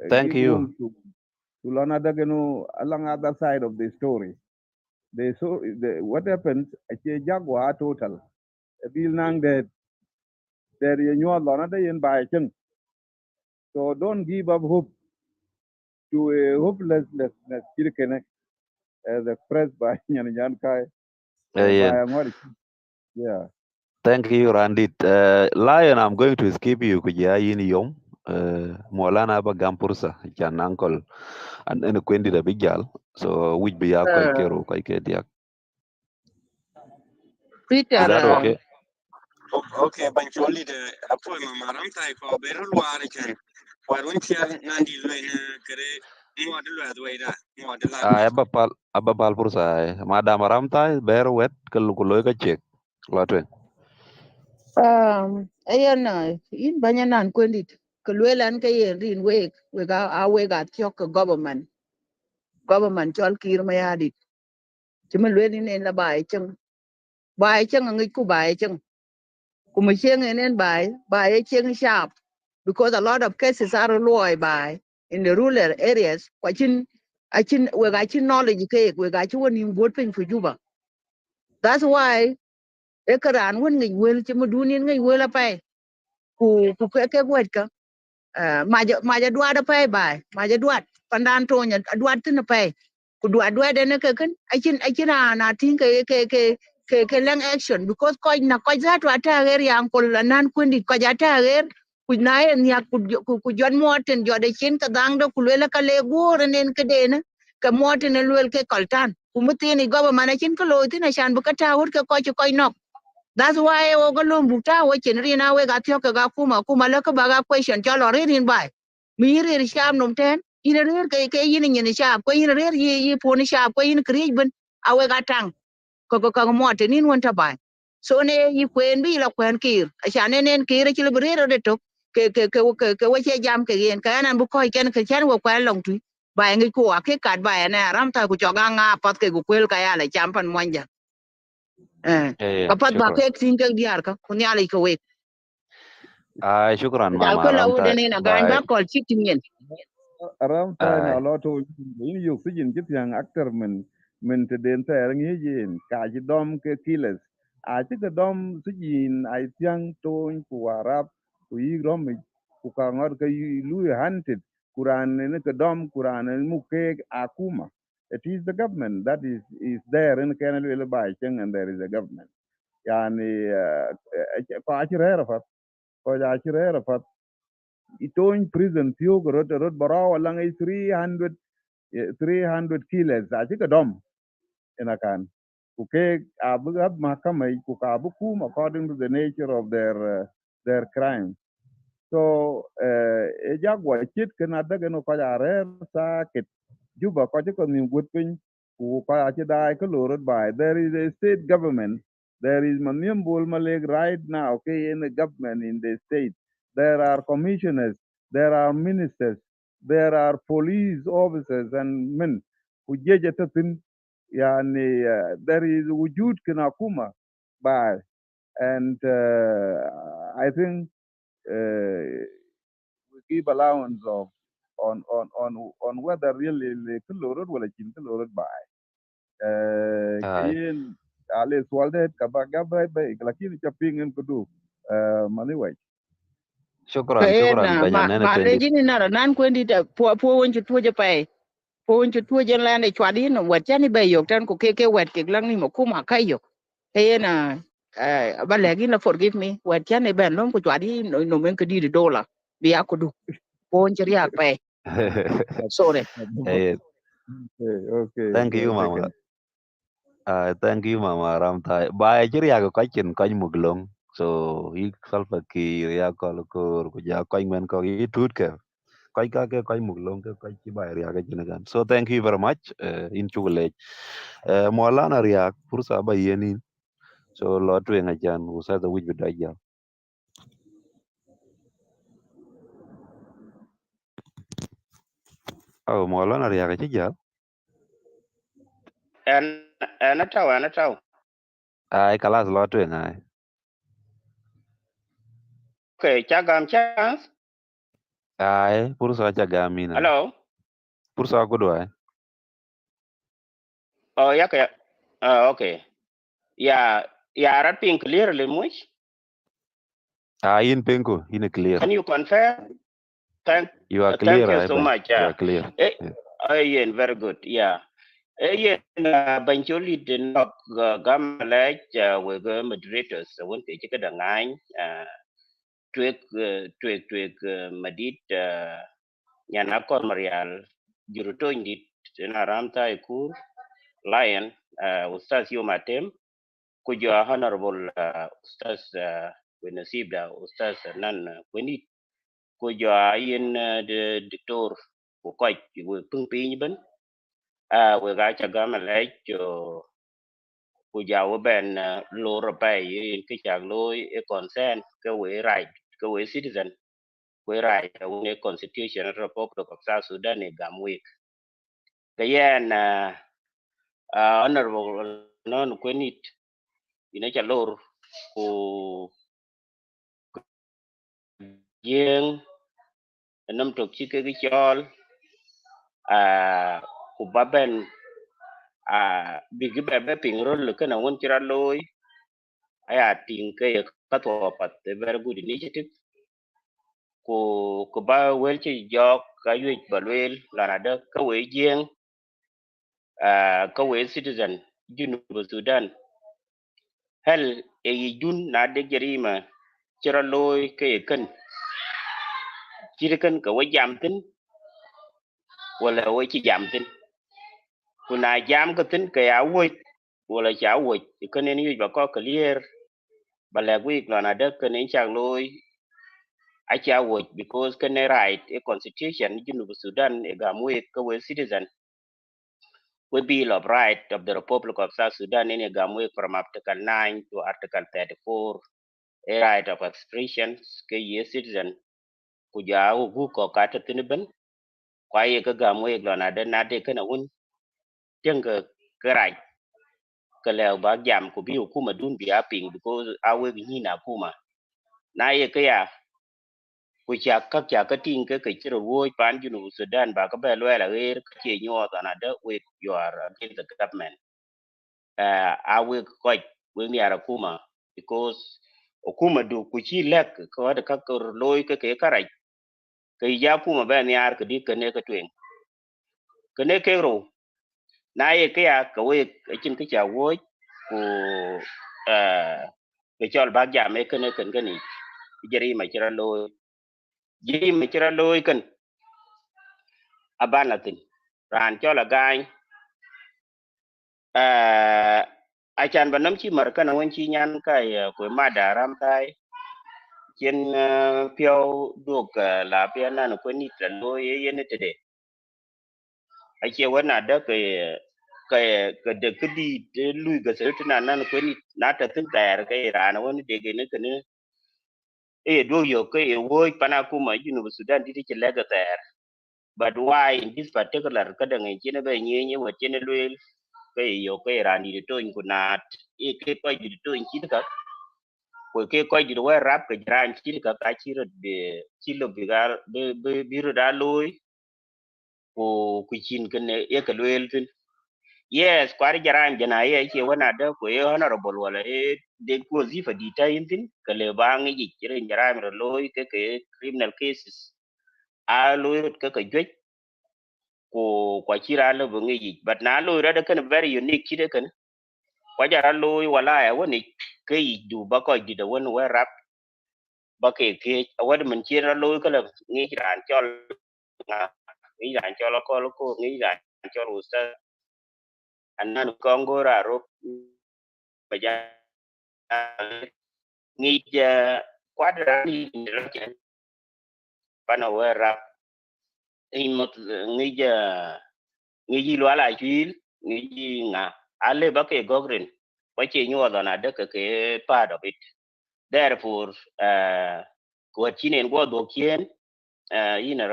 Thank give you. room to learn along other side of the story. What happens? A jaguar total. A bill nang that there is no another in by cheng. So don't give up hope to a hopelessness. As expressed by Nyan Kai Ian. by Angwari. Yeah. Thank you, Randit. Lion, I'm going to skip you. Kuja yini yom. Molana ba gampursa. Chan uncle. And then kwendi da bijal. So which be ya koi Uh, kero koi ke diak. Is Peter, that okay? Okay, bancholi de apoy mamaram tai ko beru luare ken. Warun chia nandi luena kere mo de lua duida mo de lat pin. Aba pal pursa. Madam Ramtai bear wet kalukuloi ka check. Lotwe. ayan in banyanan kwendit kulwelan kay rin we ga awe ga tiok government chol kir mayadit chimelweni ne la bai cheng ngi ku bai cheng kuma cheng enen bai cheng sharp because a lot of cases are loy by in the rural areas kwachin achin we ga chin knowledge ke we ga chi woni bot pin for juba that's why ekaran won ngi wel chimudunin ngi wel pa ku ke wet ka maja duada pay bay maja duat pandan tonya duat tin pay ku duat de ne ke kan achin na tin ke lang action because ko za to ata ger yang kol nan kundi ko jata ger ku na en ya ku jon moten jode chin ka dang do ku le ka le gor nen ke de ne ka moten lel ke kaltan ku mutini goba mana chin ko lo tin shan bu ka ta wur ke ko nok. That's why we go lom buta we chen ri na we ga thio ka kuma la ka baga question cho lo rin bai. Mi ri sham nom ten ina ri ke yin ni sha ko ina ri yi po ni sha ko ina kri ben a we ga tang ko mo te nin won ta bai. so ne yi kwen bi la kwen kir a cha nen kir chi le bre de to ke we che jam ke yen ka nan bu ko ken ke chen wo kwen long tu ba ngi ko a ke kat ba na ram ta ku cho ga nga pat ke ku kwel ka ya le cham pan monja ka pat ba Shukran. ke tin ke diar ka ku nya le ko we Shukran dal Mama ko la u de Ramtai. ne na gan Bye. ba ko chi tin yen Aram tay na lo to in yu sijin jit yang actor men te den ta er ngi yin ka ji dom ke kiles a ti ke dom sijin ai tiang to ku warap ku yi rom ku ka ngor ke lu hunted kuran ne ke dom kuran mu ke akuma. It is the government that is there in Canada will buy and there is a government. Yani ko a ci rera fat ko a ci rera fat itoin prison tiyo go rot barawa lang ay 300 kilos a ci ka dom ina kan ku ke abu ab mahkama ku ka abu kum according to the nature of their crime. So e jagwa chit kana daga no ko ja rer sa ket juba ko ko nim gut pin ku ko a ci dai ko lorot by there is a state government. There is Maniam Bulmaleg right now, okay, in the government in the state. There are commissioners, there are ministers, there are police officers and men. Kujejetatin, yani, there is wujud kinakuma by, and I think we give allowance of on whether really the kalorot will achieve kalorot by. Kayin ale swalde kabaga by lakini chaping kudu maniway. ke Shukran na Banyanene ma le Kwendit. ji ni na nan kwen di ta po won chu tu je pai po won chu tu je la ne chwa di no wat cha ni be yo tan ko ke wet ke lang ni mo ku ma kai yo ke na ba le gi na forgive me wat cha ne ben lom ko chwa di no men ke di $, bi ya ko du po won chi ya pai sorry Eh, Okay, Thank you, Mama. taken. Thank you, Mama Ramtai. Bye. Chiri ya ko chin ko muglong. So he salpa ki ya ko ko ja ko men ko i tut ke. Ko muglong ke ko chi ba ya ga jina gan. So thank you very much. In chugule. Maulana Riak pursa ba yenin. So lo tu nga jan usa the wich bidaya. Oh, Maulana Riak chi ja. Ana tau. Ai kalas lo tu nga. Okay, chagam chance. Ai pursa cha gamina. Hello. Pursa ko do ai. Oh, yeah, okay. Okay. Yeah, rapping clearly much. In penko in clear. Can you confirm? You are Thank clear, you I so ben. much. You Yeah. are clear. Eh, Yeah. yeah, very good. Yeah. Yeah, eventually did not gam like we go moderators. I want to check the line. Tweak madit yana kon marial juruto indit na ramta ikur lion ustaz yumatem kujo honorable ustaz wenasibda ustaz nan kwenit kujo ayen de dictor ko koy we pung piny ben we ga cha gam like ku jawo ben lo ro pa yin ki chak lo e consent ke we right ke we citizen we right we constitution republic of south sudan e gam we ke yen honorable non kwenit ina cha lor ku jeng nam tok chi ke gi chol ku baben bi gi be ping rol ke na won chira loy aya ting ke ka to pat very good initiative ko ba wel ci jok ka yuj balwel lana da ka we jeng ka we citizen junu Sudan hel e yi jun na de jarima cira loy ke ye kan ciri kan ka we jamtin wala we ci jamtin kuna jam ka tin ka ya woj wala cha woj ka ne yuj ba ko clear bala wi lana da ka ne cha loy a cha woj because ka ne right e constitution junu Sudan e ga we ka we citizen with Bill of Rights of the Republic of South Sudan in a Gamwe from Article 9 to Article 34, a right of expression, ke citizen, kuja ugu ko kata tiniben, kwa ye ka Gamwe glona de nade kana un, tenga karai, kale ba jam ko bi hukuma dun bi aping because awe ni na kuma. Na ye kaya kucha kakcha kating ke chiro wo pan junu Sudan ba ka ba lwela ger ke nyo na de with your against the government. I will quite when we are kuma because okuma do kuchi lek ko da ka loy ke karai ke ya kuma ba ni ar ke di ke ne ka twen ke ne ke ro na ye ke ya ka we chin ke cha wo ko ke chol ba ja me ke ne ken ni jeri ma chira loy jeri ma chira loy ken abanatin ran chol gain achan banam chi mar kana wan chi nyan kai ko ma daram kai chen piao duk la pia na ko ni tra lo ye ye ne tede a che wana da ke de kidi de lui ga se tna na ko ni na ta tin ter ke ra na woni de ge ne ke ne e do yo ke e wo pana ku ma jinu Sudan di ke lega ter but why in this particular ka da ngi ne be nye wa chen lu ke yo ke ra ni to in kunat e ke ko di to in chi ka ko ke ko di wa rap ke ran chi ka chi ro de chi lo bigar be ro da loy ko ku chin ken e ka loyel tin yes kwari jaran jana ye che wana da ko e honorable wala e de ko zifa di ta yintin ka le bangi ji kire jaran ro loy ke criminal cases a loy rut ka jwe ko kwa chira lo bungi ji but na loy ra da kan very unique chide kan kwa jara loy wala ya woni ke yi du ba ko di da won wa rap ba ke wad man chira loy kala ngi ran chol nga ngi ran chol ko ngi ran chol usta anan kongo ra ro ba ja ngi kwadra ni ro chen pana wa rap in mot ngi ji lo ala chil ngi ji nga ale ba ke gogrin kwa che nyu da na de ke part of it therefore ko chinen go do kien ina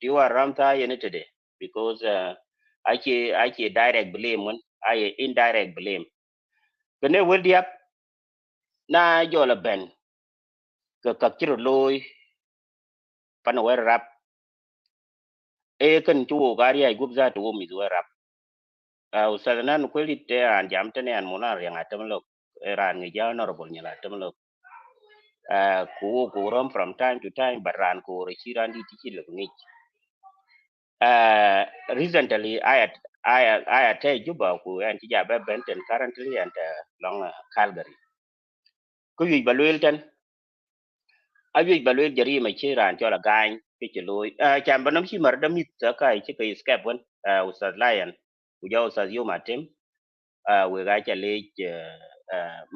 diwa ramta yene today because ake direct blame one I indirect blame kene wel diak na jola ben ka kiro loy pan wer rap e kan tuwo gari ay gubza to mi wer rap usana no kweli te an jam tane an mona yang atam lo ran ngi ja honorable nyala atam lo ku rom from time to time baran ko reshiran di tikil ngi recently I attend Juba ku an ti ja Benton currently and long Calgary ku yu balwel tan ayu balwel jari ma chiran chola gain ke loy chan banam shi mar damit ta kai chi kai scap won ustad lion ku ja ustad yo matem we ga cha le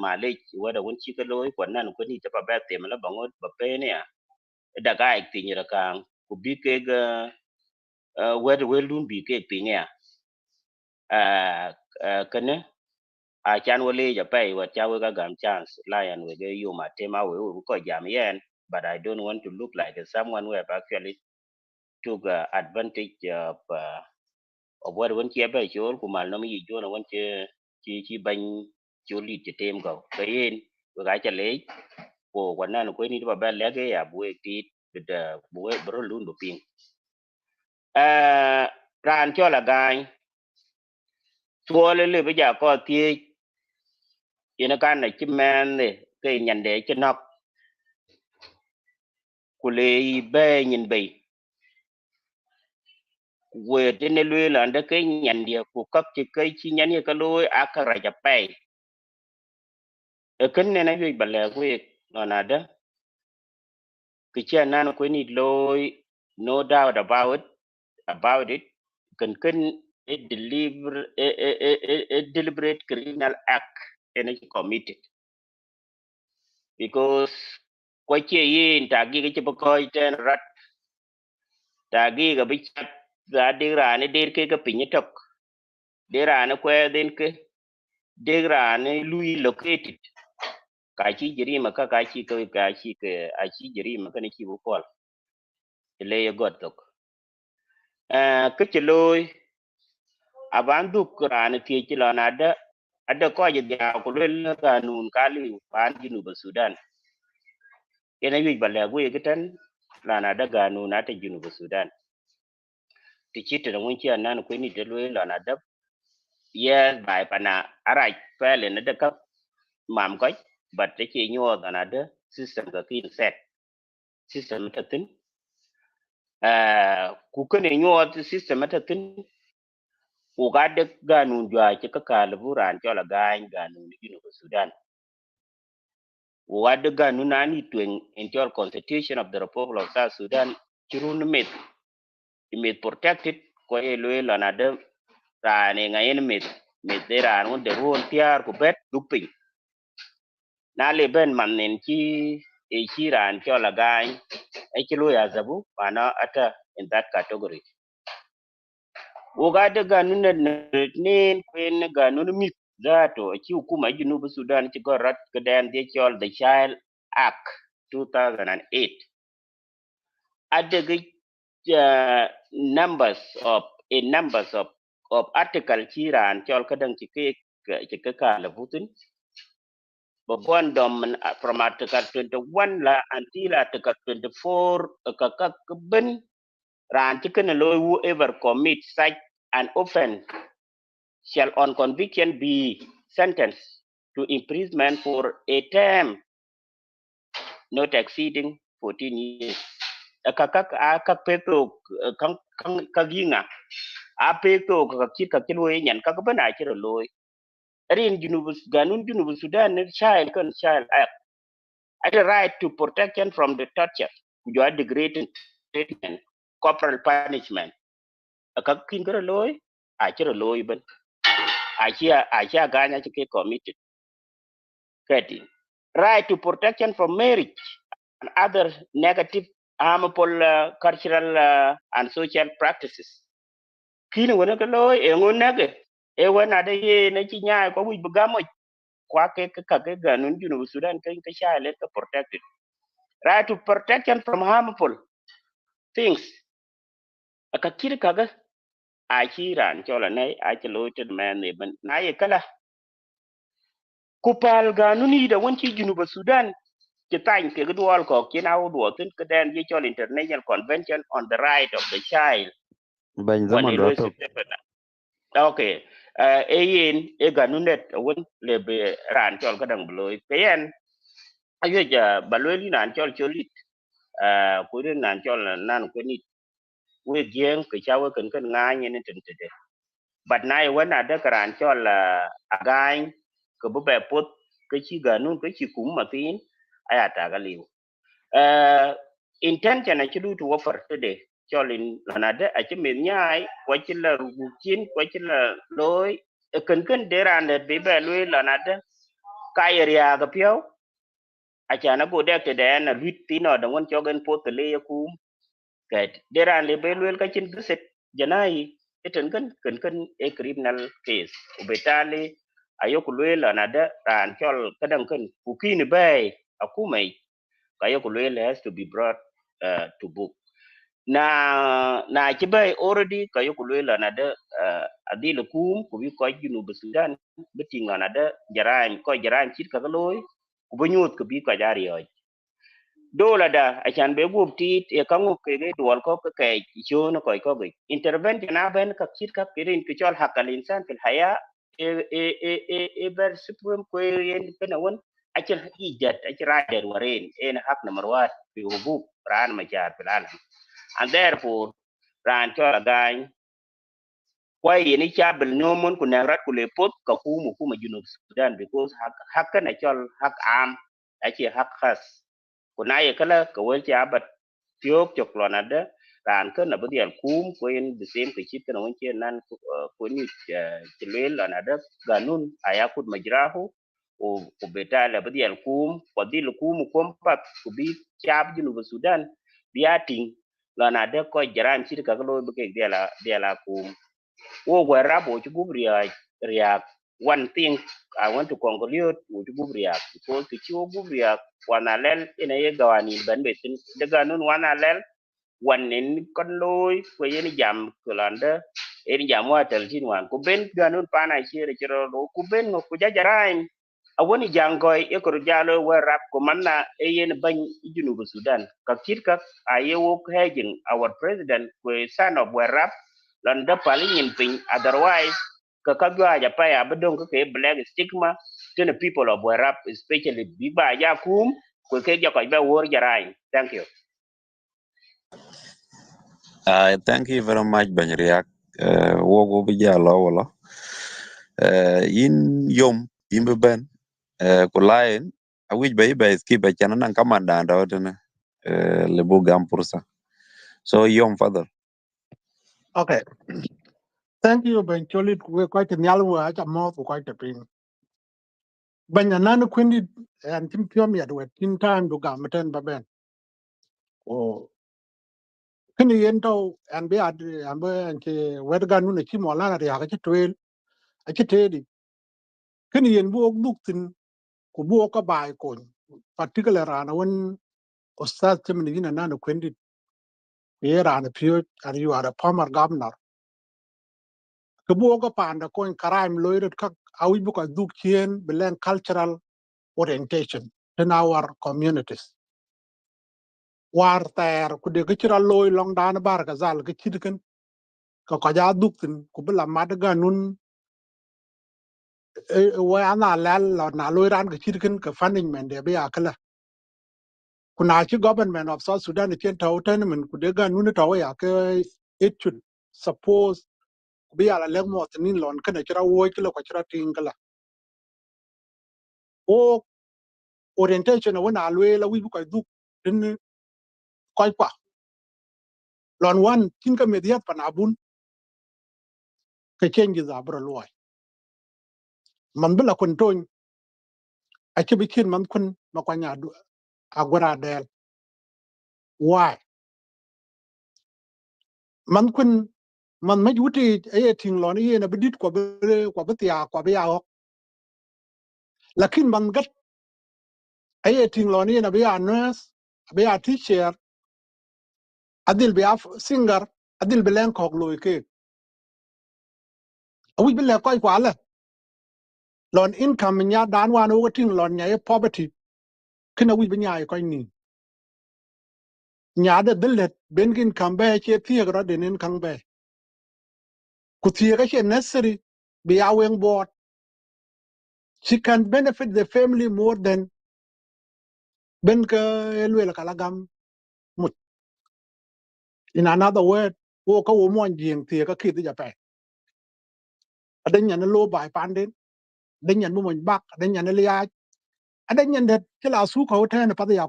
ma le wada won chi ka loy ko nan ko ni ta pa ba tem la bangot ba pe ne ya da ga ek tin ra kan ku bi ke ga wada we lun bi ke pin ya kana a chan wale ja pai wa cha we ga gam chance lion we ga yo matem a we ko jam yen but I don't want to look like someone who have actually took advantage of what one chia bay chol kumal no mi jo na one chi ban choli che tem go kayen we ga cha le ko wana no ko ni ba ba le ge ya bu ti da bu bro lu ndo ping ran chola gai suole le be ja ko ti ina kan na chi men ne ke nyande che nok kule be nyin be we tene lwe la nda ke nyandia ku kap che kai chi nyani ka loy akara ja pai e ken ne na yui bale ku no na da ke cha nan ko ni loy no doubt about it can a a deliberate criminal act and it committed because kwa che yin ta gi ke ko ten rat ta gi ga bi chat za de ra ne de ke ga pin tok dera na kwe den ke dera ne lui located ka chi jirima ka chi a chi jirima ka ne chi bu pol le ye god tok ke chi loy abandu qur'an ti chi la na da ada ko je ya ko le ka nun ka li pan jinu ba Sudan ena yu ba le gu ye tan la na da ga nun ata jinu ba Sudan ti chi te mun chi anan ko ni de le la na da yes bai pana ara pele na da ka mam ko but te chi nyo da na da system ka kin set system ta tin ku ka ne nyo system ta tin ku ga de ga nun jwa chi ka ka le buran cho la ga nun jinu ba Sudan what the Ganunani to ensure constitution of the Republic of South Sudan, Chirun made protected, Coelho and Adam, running a enemy, made there and the whole PR Kubet, looping. Nali Ben Man and Chi, a Chira and Chola Gang, a Chilu Azabu, Pana Ata in that category. Uga the Ganun name, Queen Ganun that or Chukuma Junubu Sudan, Chigorat, Gadan, the Chol, the Child Act 2008. At the numbers of article chira and chol kadang chike la butin but one dom from article 21 la until article 24 ben ran chicken loy whoever commit such an offense shall on conviction be sentenced to imprisonment for a term not exceeding 14 years akak peto kaginga ape to ka kilwe nyan ka bana kira loy rin junubus ganun junubus Sudan ne child act had a right to protection from the torture you are degrading treatment corporal punishment ka kin kira loy a kira loy ban a kia ganya ke committed kati right to protection from marriage and other negative harmful cultural and social practices kini wona ka loy e ngonage e wona de ye na ci nyaay ko wi bugamo kwa ke ganun junu Sudan ke shale ka protected right to protection from harmful things aka kiri kaga a kiran chola nay a ci loy te man ne ban na ye kala kupal ganuni da wanci junu Sudan ci tan ke gudwal ko ki na wudo tin ka den ye chol international convention on the right of the child Ben wane zaman loy rato. september. Okay. Yin e ganunet won le be ran chol kadang bloy ken ayo ja baloi nan chol cholit ko rin nan chol nan ko ni we gien ke chawe kan nga ni tin tede but na e wana da ran chol again ko bu be pot ke chi ganun ke chi kum matin aya ta ga liu intention a chi du to offer today cholin lanade a chi min nyai ko chi la rukin ko chi la loy kan deran de be be loy lanade ka area ga pio a cha na go de te de na lit tino da won chogen pot le ku ket deran le be loy ka chin giset janai eten kan e criminal case ubetali ayoku loy lanade ran chol kadang kan ku kini bay akumai kayoku loy has to be brought to book na chibai already kayo kulwela na da adil kum ku bi ko ginu Sudan bitinga na da jaran chit ka loy ku bunyut ku bi ka jari yo dola da achan be gup tit e kangu ke ge dwal ko ke cho no ko ge intervention na ben ka chit ka pirin ku chol hakal insan fil haya e ber supreme ko yen kana won achan ijat achra der waren en hak number 1 fi hubub ran ma jar fil alam and therefore ran cho la gan kwa yini chabel nomon ku nagrat ku le pot ka kuma junub Sudan because hak na chol hak am achi hak khas kuna ye kala ka wel chabat tiok choklona de ran ka na badial ku en the same ke chit na wonche nan ko ni chelel na da ganun ayakut majrahu o betala badial ko dil pat ku bi chab junub Sudan biating lana de ko jaran chit ka lo be ke diala kum wo gwa rabo to gubria react. One thing I want to conclude with gubria because the chiwo gubria wana lel ina ye gawani ban betin daga nun wana lel wanen kon loy ko yen jam kulanda en jam wa tel tin wan ko ben ganun pana chere chero ko ben ko jajarain awoni jangoy e ko jalo wa rap ko manna e yen ban junu Sudan ka kirka ayewo hejin our president ko son of wa rap landa palin pin otherwise ka kagwa ja pa ya bedon ko ke black stigma to the people of wa rap especially biba ya kum ko ke ja ko be wor jarain. Thank you. Thank you very much, Banyariak. Wogo bijala wala. In yom imbe ben kulain awij bai bai skip a chana nan kamanda anda watene lebu gam pursa. So yom father. Okay. Thank you, Ben Cholit. We're quite in Yalwa, at a mouth, quite a pin. Ben Yanan Quindi and Tim Piom yet with in time to Gamaten Baben. Oh, can you enter and be at Amber and Wedgan Chimolana, the Hakachi a chitedi. Can you walk booked in Kubuoka by coin, particular on one or start in and Nana Quindi here on a pure and you are a former governor. Kubuoka Panda coin Karaim Lloyd Kak, how we book a Duke Jien, Belen cultural orientation in our communities. War there could the cultural law long down a bar gazal, get chicken, Kakaja Dukton, Kubila Madaga Nun, Wayana Lal or Naloiran chicken, funding men, there be akala. Kunachi government of South Sudan, the Chenta tenement, could they go Nunitaway, it should suppose be a legmo at Ninlon, Kanachara, Wakila, Kachara Tingala. Oh, orientation of one alwela, we could do in Koipa. Lon one, Tinka Mediat Panabun. Ka changes abro loy man bula kun ton a ci bikin man kun makwanya agwara del why man kun man ma juti e ting lon ye na bidit ko be tia ko be ya lakin man gat e ting lon ye na be ya nurse be ya teacher adil be ya singer adil be len ko loy ke awi be le ko ala lon income nya dan wan wo ting lon nya e poverty kina wi be nya e ko ni nya da dilet bengin kambe che tiegro denin kangbe Kutiega necessary be awing board. She can benefit the family more than Benka Elwell Kalagam Mut. In another word, Woka Woman Jing Tiega Kid Japan. A then yan low by Pandin, then yan woman back, then yan Eliaj, and then yan that Kila Suka Hotel and Padia.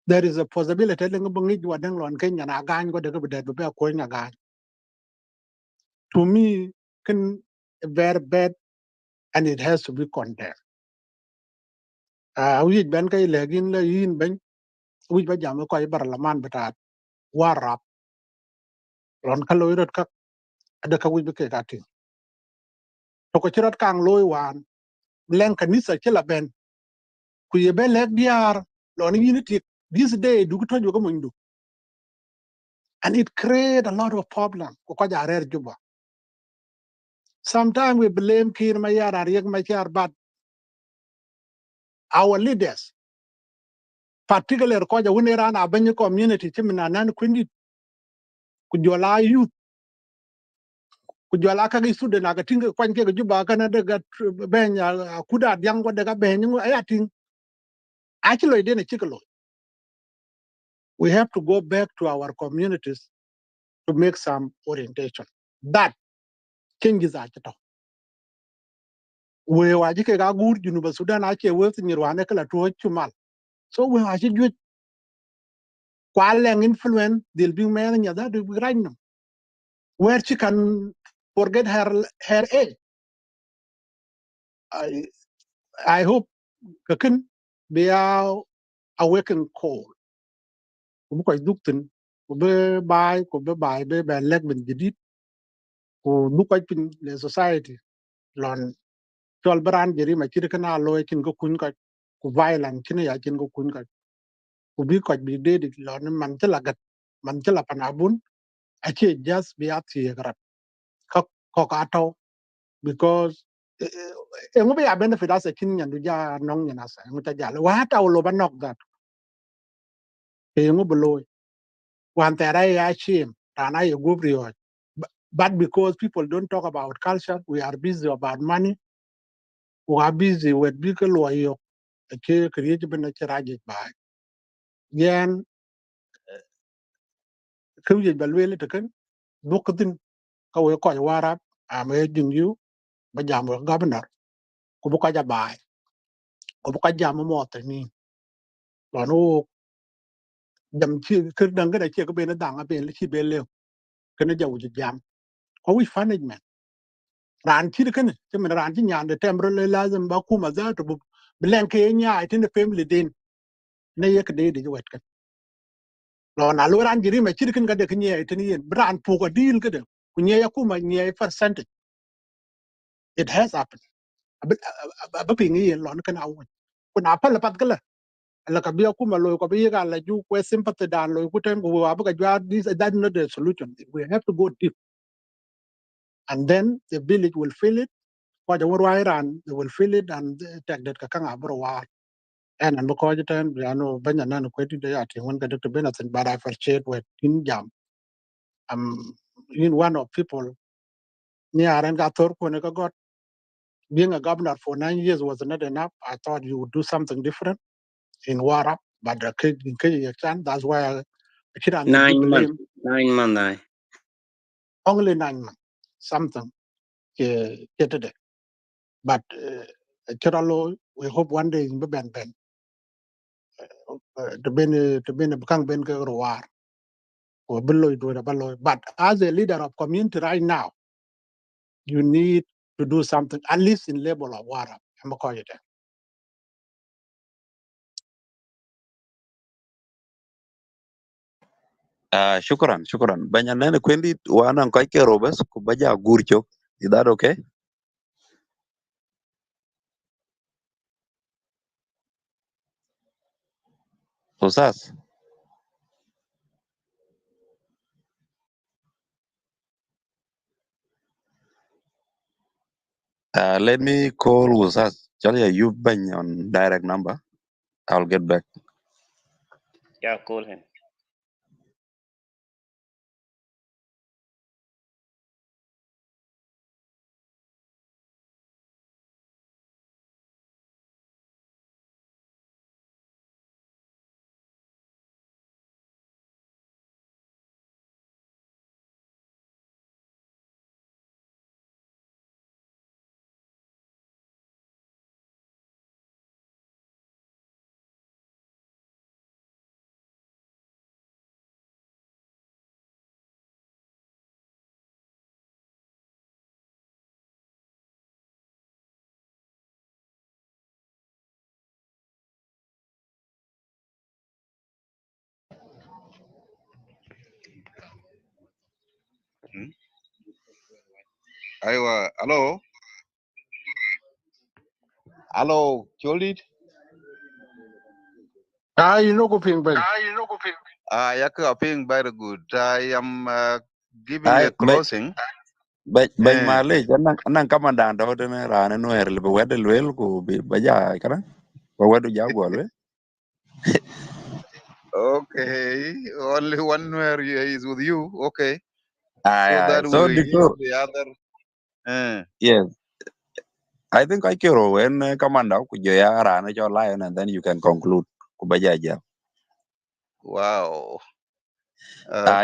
There is a possibility that Bungit Wadanglon Kenya and Agan got the dead be a coin again. To me, can very bad and it has to be condemned. We Ben Kay Legin in Ben, which by Jamako Barlaman, but warap lon ka loy rot ka ada ka wi be ke gati to ko chirat kang loy wan len kanisa chela ben ku ye be lek diar lon unity this day du to jo ko mundu and it create a lot of problem ko ko jarer juba sometimes we blame kir mayar ariek machar but our leaders particularly ko ja woni rana banyi community chimina nan kwindi ku jola youth ku jola ka gi sude na ga tinga kwanke ga juba kana daga benya kuda diango daga benyu ayating actually didn't chikalo. We have to go back to our communities to make some orientation. That changes are chito. We wajike ga gur Junuba Sudan ache we nyirwane kala tuwa chumal. So we waji ju kwaleng influence they'll be man nyada do right now. Where she can forget her age. I hope kakin be a awaken call. Kubuko duktin kube bai be leg ben jidit ku du ko pin le society lon tol brand jeri ma ci kana lo kin ko kun ko ku violent kin ya kin ko kun ko ku bi ko bi de lon man ci lagat man ci la panabun ake just be at here ko ka to because ngo be a benefit as a kin nyandu ja nong nyana sa ngo ta ja wa ta lo ba nok that ngo below one tera ya shame rana ye gubri ho but because people don't talk about culture we are busy about money we are busy with big lo yo ke create ben na chiraje ba yen ku ye balwele te kan dukatin ka we ko warap am e jingyu ba jam governor ku bu ka ja ba ku bu ka jam mo te ni lo jam chi ke dang ga che ko be na dang a be le chi be le ke na jawu jam ko wi management ran chi ke ne che men ran chi nyan de temro le lazim ba ku ma za to bu blen ke nya ai tin family din ne ye ke de de wet ke lo na lo ran jiri ma chi ke ga de ke nya ai tin yen bran pu ko deal ke de ku nya ya ku ma nya percentage it has happened ba ping yen lo na awu ku na pa la pat ke la ka biya kuma lo ko bi ga la ju ko sympathy dan lo ku ten ko wa ba ga this that not the solution we have to go deep and then the village will feel it ko ja wor wa iran they will feel it and take that ka nga bro wa and ko ja ten ya no banya nan ko ti ya ti won ga to be nothing but I appreciate with in jam in one of people ni aran ga tor ko ne ka got being a governor for 9 years was not enough I thought you would do something different in Warap but the kid in Kyrgyzstan that's why I can't blame 9 months. only 9 months, something today. But Chiralo, we hope one day in Ben Ben to be become Ben Roar or Beloy to the Baloy. But as a leader of community right now, you need to do something at least in level of water. I'm call it. Shukran. Banyanene kwendi wana nkaike robes kubaja gurcho. Is that okay? Usas. Let me call Usas. Charlie, you bang on direct number. I'll get back. Yeah, call him. Aywa, hello, Cholit. You know, go ping Ben. Yaka ping very good. I am giving a I closing. bany Eh, male anang kamandanda hodene rane no erle be wede lwel ku baja kana ba wedu jagwalwe. okay, only one where is with you. Okay, so Aye. that So we give Dictor, the other. yes, I think I kiro when commander ku joya rane jo lion and then you can conclude ku baja ja. Wow.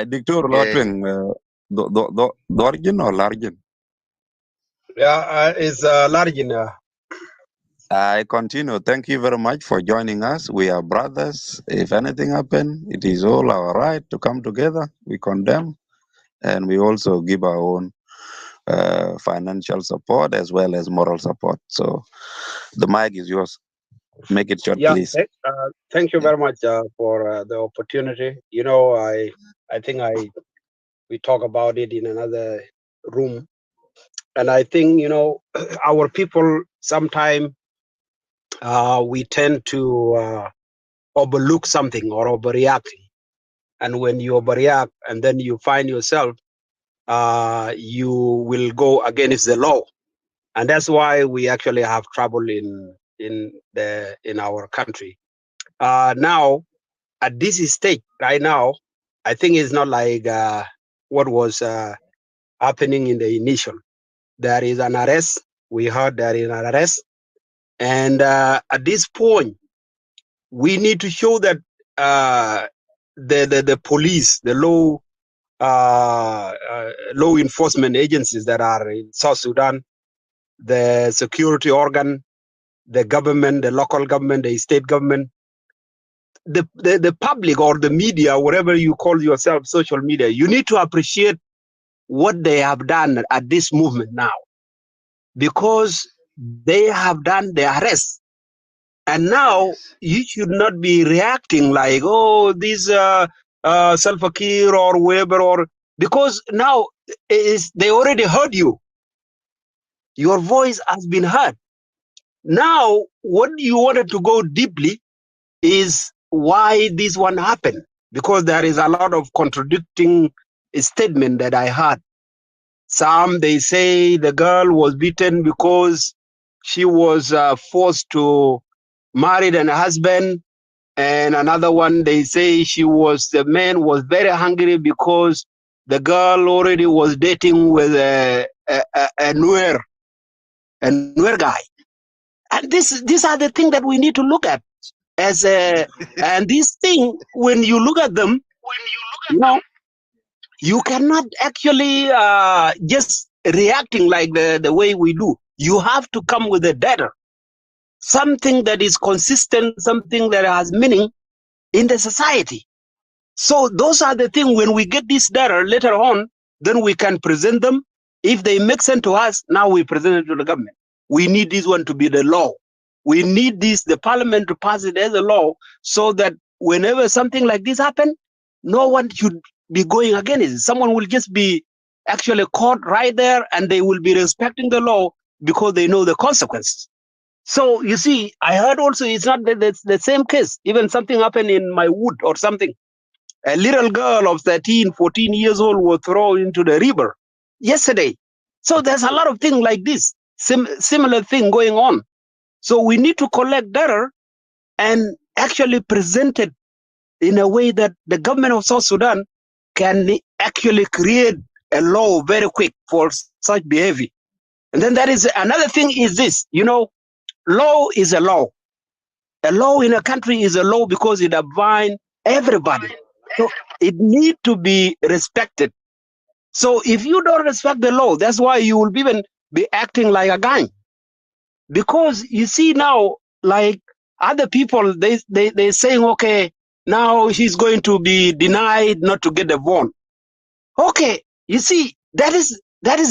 Dictor Okay. lotwing dorjin or largin. Yeah, it's large in I continue. Thank you very much for joining us. We are brothers. If anything happen, it is all our right to come together. We condemn and we also give our own financial support as well as moral support. So the mic is yours. Make it short, yeah. please. Thank you very much for the opportunity. You know, I think we talk about it in another room. And I think, our people sometimes we tend to overlook something or overreact. And when you overreact and then you find yourself, you will go against the law. And that's why we actually have trouble in our country. Now, at this stage, right now, I think it's not like what was happening in the initial. There is an arrest. We heard there is an arrest. And at this point, we need to show that the police, the law enforcement agencies that are in South Sudan, the security organ, the government, the local government, the state government, the public or the media, whatever you call yourself, social media, you need to appreciate what they have done at this movement now, because they have done the arrest. And now you should not be reacting like, oh, this Salva Kiir or whoever, or because now they already heard you. Your voice has been heard. Now, what you wanted to go deeply is why this one happened, because there is a lot of contradicting statement that I heard. Some, they say the girl was beaten because she was forced to marry an husband. And another one, they say the man was very hungry because the girl already was dating with a Nuer guy. And these are the things that we need to look at and this thing, when you look at them, you cannot actually just reacting like the way we do. You have to come with a data, something that is consistent, something that has meaning in the society. So those are the things. When we get this data later on, then we can present them. If they make sense to us, now we present it to the government. We need this one to be the law. We need the parliament to pass it as a law, so that whenever something like this happen, no one should be going against it. Someone will just be actually caught right there, and they will be respecting the law because they know the consequences. So you see, I heard also it's not the same case. Even something happened in my wood or something. A little girl of 13, 14 years old was thrown into the river yesterday. So there's a lot of things like this, similar thing going on. So we need to collect data and actually present it in a way that the government of South Sudan can actually create a law very quick for such behavior. And then there is another thing is this, law is a law. A law in a country is a law because it binds everybody. So it needs to be respected. So if you don't respect the law, that's why you will even be acting like a gang. Because you see now, like other people, they're saying, okay, now she's going to be denied not to get the bond. Okay, you see, that is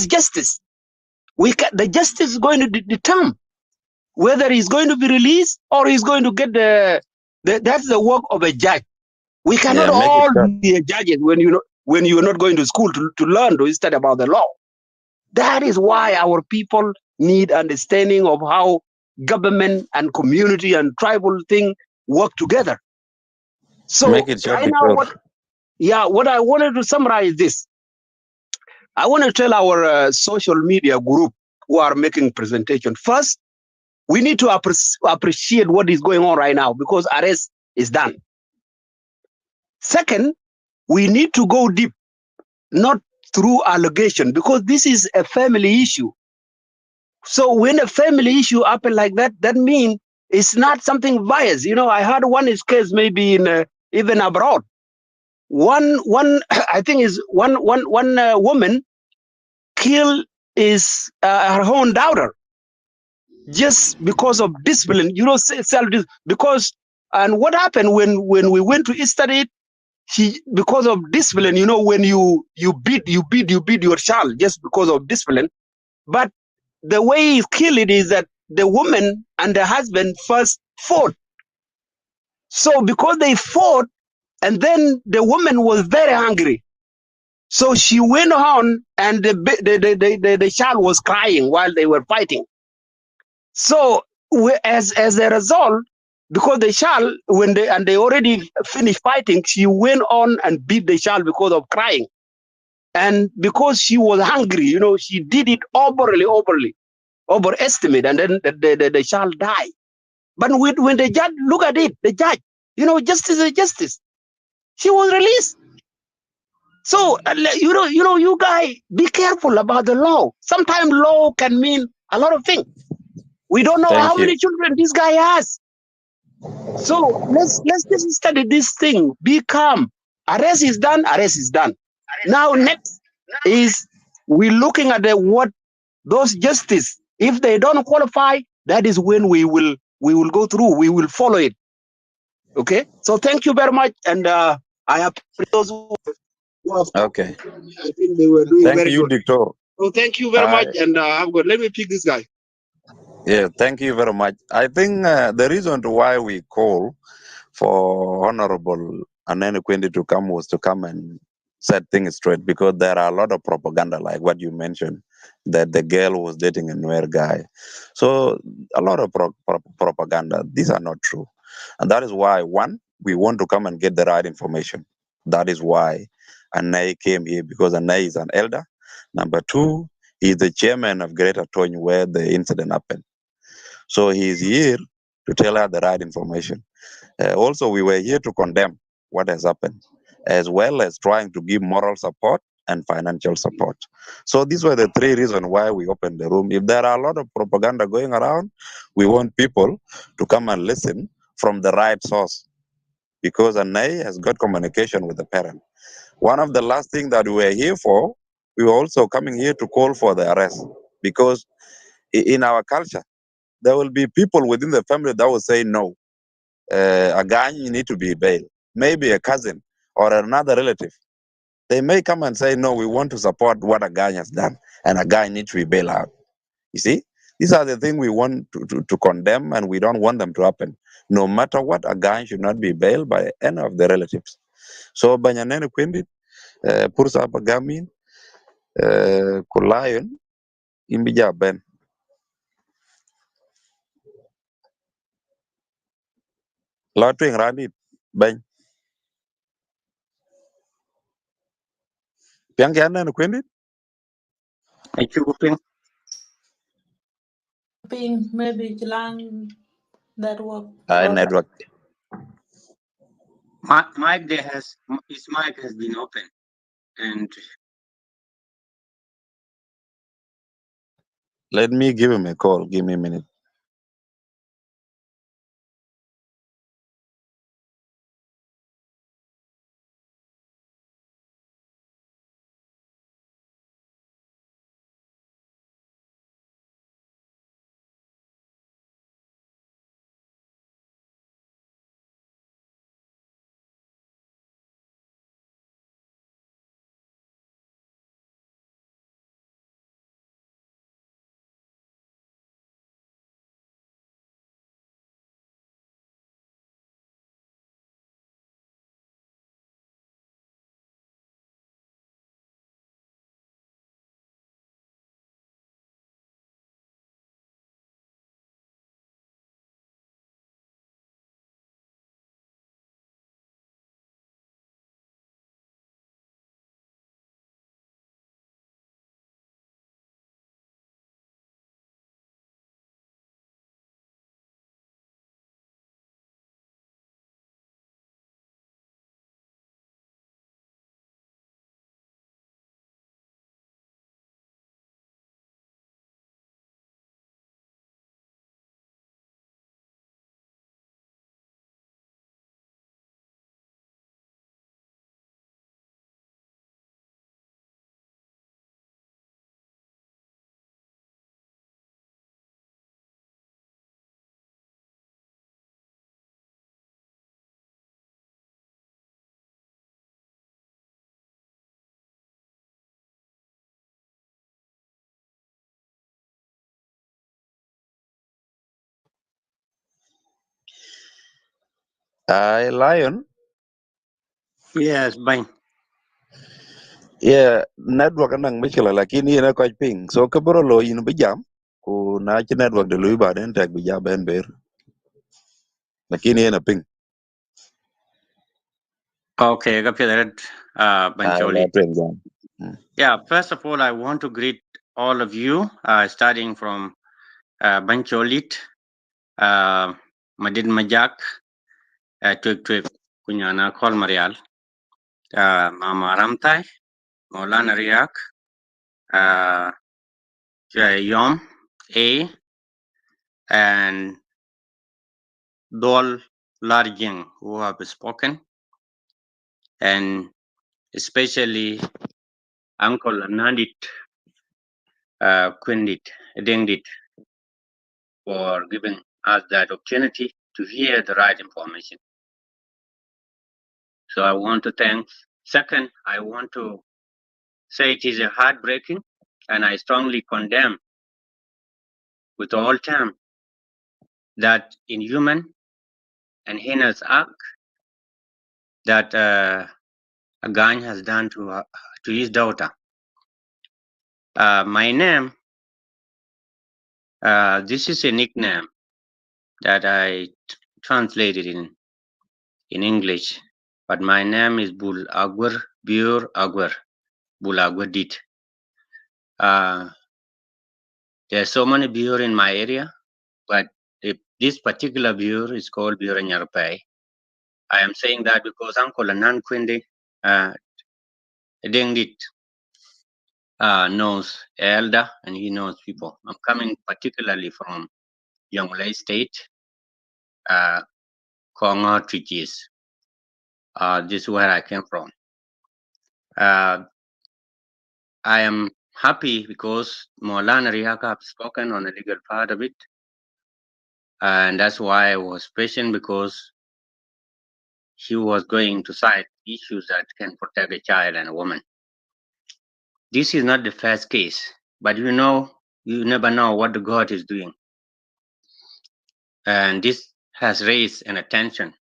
justice. The justice is going to determine whether he's going to be released or he's going to get that's the work of a judge. We cannot Yeah, make it all short. be judges when you're not going to school to learn to study about the law. That is why our people need understanding of how government and community and tribal thing work together. So Make it short, right now, Dictor. what I wanted to summarize this. I want to tell our social media group who are making presentation. First, we need to appreciate what is going on right now because arrest is done. Second, we need to go deep, not through allegation, because this is a family issue. So when a family issue happen like that, that means it's not something biased. I heard one case maybe in even abroad. One I think is one woman killed her own daughter just because of discipline. Self because. And what happened when we went to study it? Because of discipline, when you beat your child just because of discipline. But the way he killed it is that the woman and the husband first fought. So because they fought, and then the woman was very angry. So she went on, and the child was crying while they were fighting. So as a result, because the child, when they already finished fighting, she went on and beat the child because of crying. And because she was hungry, she did it overestimate, and then the child died. But when the judge look at it, the judge, justice is justice. She was released. So you guys be careful about the law. Sometimes law can mean a lot of things. We don't know how Thank you. many children this guy has. So let's just study this thing. Be calm. Arrest is done. Arrest is done. Now next is we looking at what those justice. If they don't qualify, that is when we will go through. We will follow it. Okay. So thank you very much, and I have those who have Okay. I think they were doing Thank very you, good. Doctor. So thank you very much, and I'm good. Let me pick this guy. Yeah, thank you very much. I think the reason to why we call for Honorable Anene Quindi to come was to come and set things straight, because there are a lot of propaganda, like what you mentioned, that the girl was dating a Nuer guy. So a lot of propaganda. These are not true. And that is why, one, we want to come and get the right information. That is why Anay came here, because Anay is an elder. Number two, he's the chairman of Greater Tonj, where the incident happened. So he is here to tell us the right information. Also, we were here to condemn what has happened, as well as trying to give moral support and financial support. So these were the three reasons why we opened the room. If there are a lot of propaganda going around, we want people to come and listen from the right source, because Anay has got communication with the parent. One of the last things that we were here for, we were also coming here to call for the arrest, because in our culture, there will be people within the family that will say no. A guy, you need to be bailed. Maybe a cousin or another relative. They may come and say, no, we want to support what a guy has done, and a guy needs to be bailed out. You see, these are the things we want to condemn, and we don't want them to happen. No matter what, a guy should not be bailed by any of the relatives. So, Banyanene Quindi, Pursa Pagamin, Kulayon, Imbija Ben. Lotwing Ranit, Ben. Piangyana Quindi? Ping maybe Chilang network problem. Network. His mic has been open, and Let me give him a call. Give me a minute. Lion, yes, Bang. Yeah, network anang mishkila lakini ina ko ping. So kaburo lo yin bijam ku na chi network de lui ba den tag bijam ben ber. Lakini ina ping. Okay, Gapiaret, Ai la Bancholi. twen jam. Mm. Yeah, first of all, I want to greet all of you, starting from Bancholit, Madid Majak, Twig Twig, Kunyana Kol Marial, Mama Ramtai, Maulana Riak, uh, Yom, A, and Dol Larjing, who have spoken, and especially Uncle Nandit, Quindit, Dengdit, for giving us that opportunity to hear the right information. So I want to thank. Second, I want to say it is a heartbreaking, and I strongly condemn with all terms that inhuman and heinous act that Agany has done to his daughter. My name, this is a nickname that I translated in English, but my name is Bul Agwer Bur Agwer. Bul Agwer Dit. There are so many Bur in my area, but this particular Bur is called Bur Nyarpai. I am saying that because Uncle Anan Quindi Dengdit knows elder and he knows people. I'm coming particularly from Jonglei State, Kongo Trichis. This is where I came from. I am happy because Maulana Rihaka have spoken on the legal part of it. And that's why I was patient, because he was going to cite issues that can protect a child and a woman. This is not the first case, but you never know what the God is doing. And this has raised an attention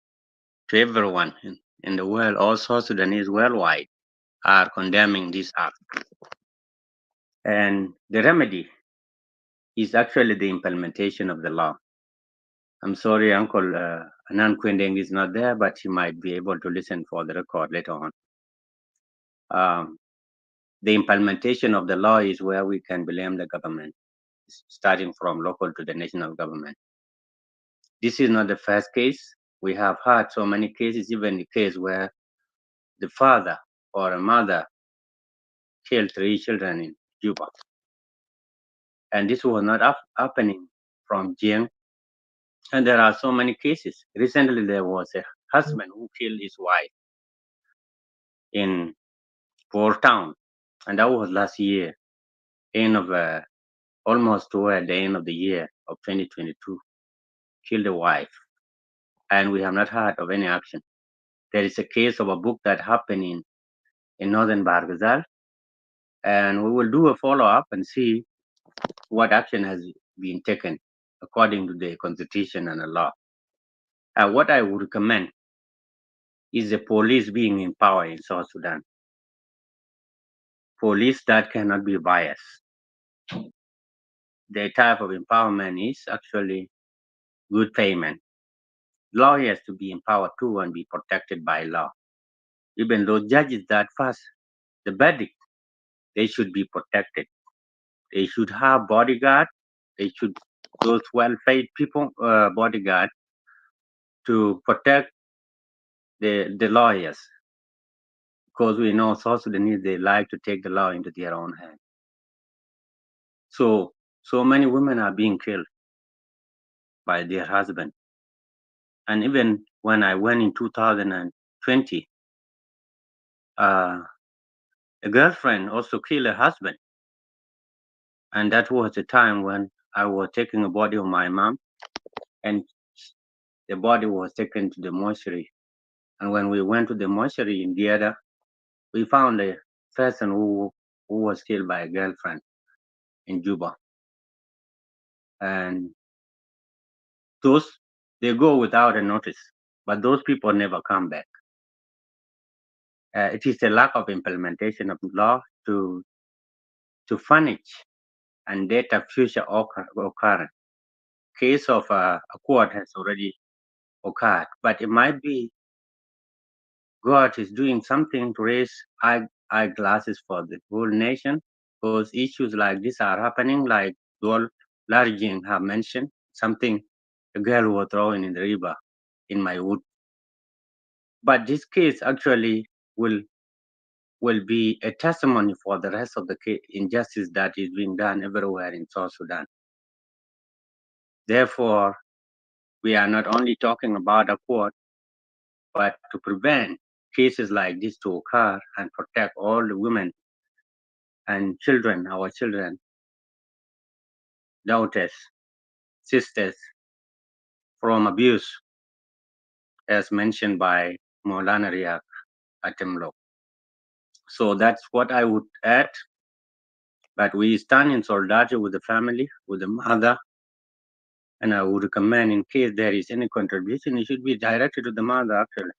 to everyone in the world. Also, Sudanese worldwide are condemning this act. And the remedy is actually the implementation of the law. I'm sorry, Uncle Anan Kwendeng is not there, but he might be able to listen for the record later on. The implementation of the law is where we can blame the government, starting from local to the national government. This is not the first case. We have had so many cases, even the case where the father or a mother killed 3 children in Juba. And this was not happening from Jien. And there are so many cases. Recently, there was a husband who killed his wife in Port Town, and that was last year, end of almost toward the end of the year of 2022. Killed a wife, and we have not heard of any action. There is a case of a book that happened in northern Bargazal, and we will do a follow up and see what action has been taken according to the constitution and the law. What I would recommend is the police being empowered in South Sudan. Police that cannot be biased. The type of empowerment is actually good payment. Lawyers to be empowered too and be protected by law. Even those judges that pass the verdict, they should be protected. They should have bodyguard. Those well-paid people, bodyguard, to protect the lawyers, because we know South Sudanese, they like to take the law into their own hands. So many women are being killed by their husband. And even when I went in 2020, a girlfriend also killed her husband. And that was the time when I was taking a body of my mom, and the body was taken to the mortuary. And when we went to the mortuary in Diada, we found a person who was killed by a girlfriend in Juba. And they go without a notice, but those people never come back. It is a lack of implementation of law to punish and data future occurrence. Case of Akuot has already occurred, but it might be God is doing something to raise eyeglasses for the whole nation, because issues like this are happening, like Dol Larjing have mentioned, something a girl was thrown in the river in my wood. But this case actually will be a testimony for the rest of the injustice that is being done everywhere in South Sudan. Therefore, we are not only talking about a court, but to prevent cases like this to occur and protect all the women and children, our children, daughters, sisters, from abuse, as mentioned by Maulana Riak Atemlo. So that's what I would add. But we stand in solidarity with the family, with the mother, and I would recommend, in case there is any contribution, it should be directed to the mother, actually.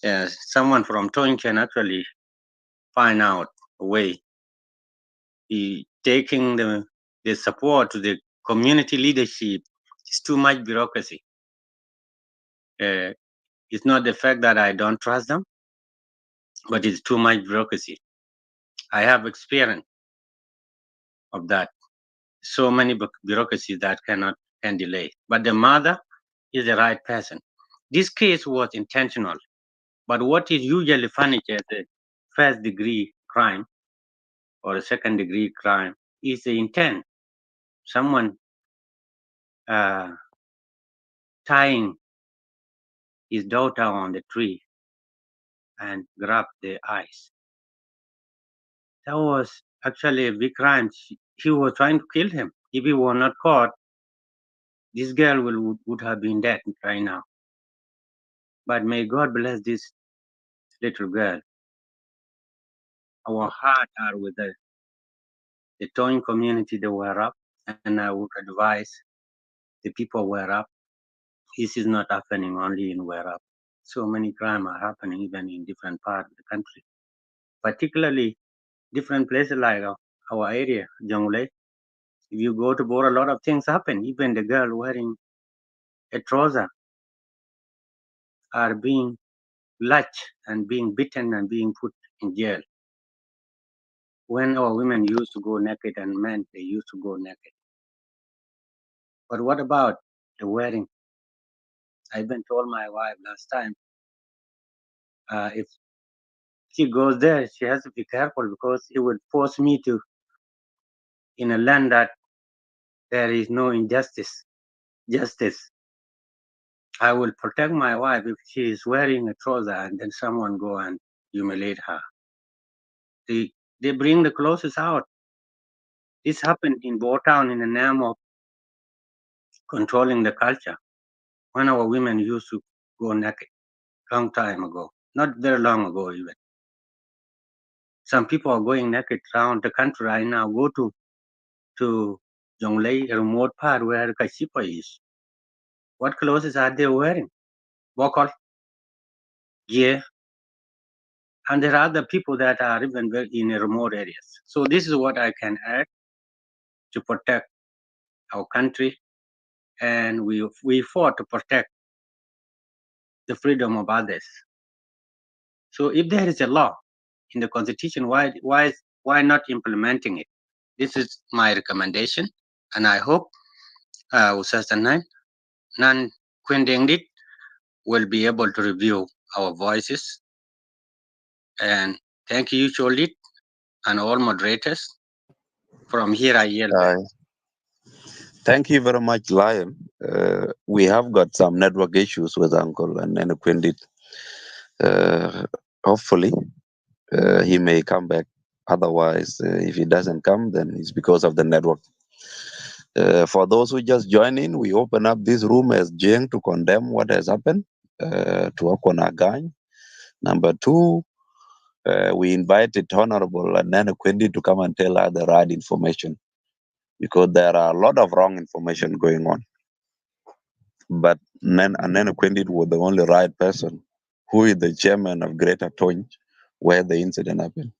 Yes, someone from Tonj can actually find out a way. Taking the support to the community leadership is too much bureaucracy. It's not the fact that I don't trust them, but it's too much bureaucracy. I have experience of that. So many bureaucracies that can delay. But the mother is the right person. This case was intentional, but what is usually punished as a first degree crime or a second degree crime is the intent. Someone tying his daughter on the tree and grab the eyes. That was actually a big crime. He was trying to kill him. If he were not caught, this girl would have been dead right now. But may God bless this little girl. Our heart are with the Tonj community. They were up, and I would advise the people were up. This is not happening only in Werap. So many crimes are happening even in different parts of the country, particularly different places like our area, Jonglei. If you go to Bor, a lot of things happen. Even the girl wearing a trouser are being latched and being beaten and being put in jail. When our women used to go naked and men, they used to go naked. But what about the wearing? I even told my wife last time, if she goes there, she has to be careful because it would force me to, in a land that there is no justice. I will protect my wife if she is wearing a trouser and then someone go and humiliate her. They bring the clothes out. This happened in Botown in the name of controlling the culture. When our women used to go naked, long time ago, not very long ago even. Some people are going naked around the country right now. Go to Jonglei, a remote part where Kashipa is. What clothes are they wearing? Bokol, yeah, and there are other people that are even in remote areas. So this is what I can add to protect our country, and we fought to protect the freedom of others. So if there is a law in the constitution, why not implementing it? This is my recommendation, and I hope Ustaz Nan Kwendengdit will be able to review our voices. And thank you, Cholit, and all moderators. From here, I yield back. Thank you very much, Lion. We have got some network issues with Uncle and then Quindit. Hopefully, he may come back. Otherwise, if he doesn't come, then it's because of the network. For those who just join in, we open up this room as Jien to condemn what has happened to Akuot Agany. Number two, we invited Honorable Nana Quindi to come and tell us the right information, because there are a lot of wrong information going on. But Nana Quindi was the only right person who is the chairman of Greater Tonj, where the incident happened.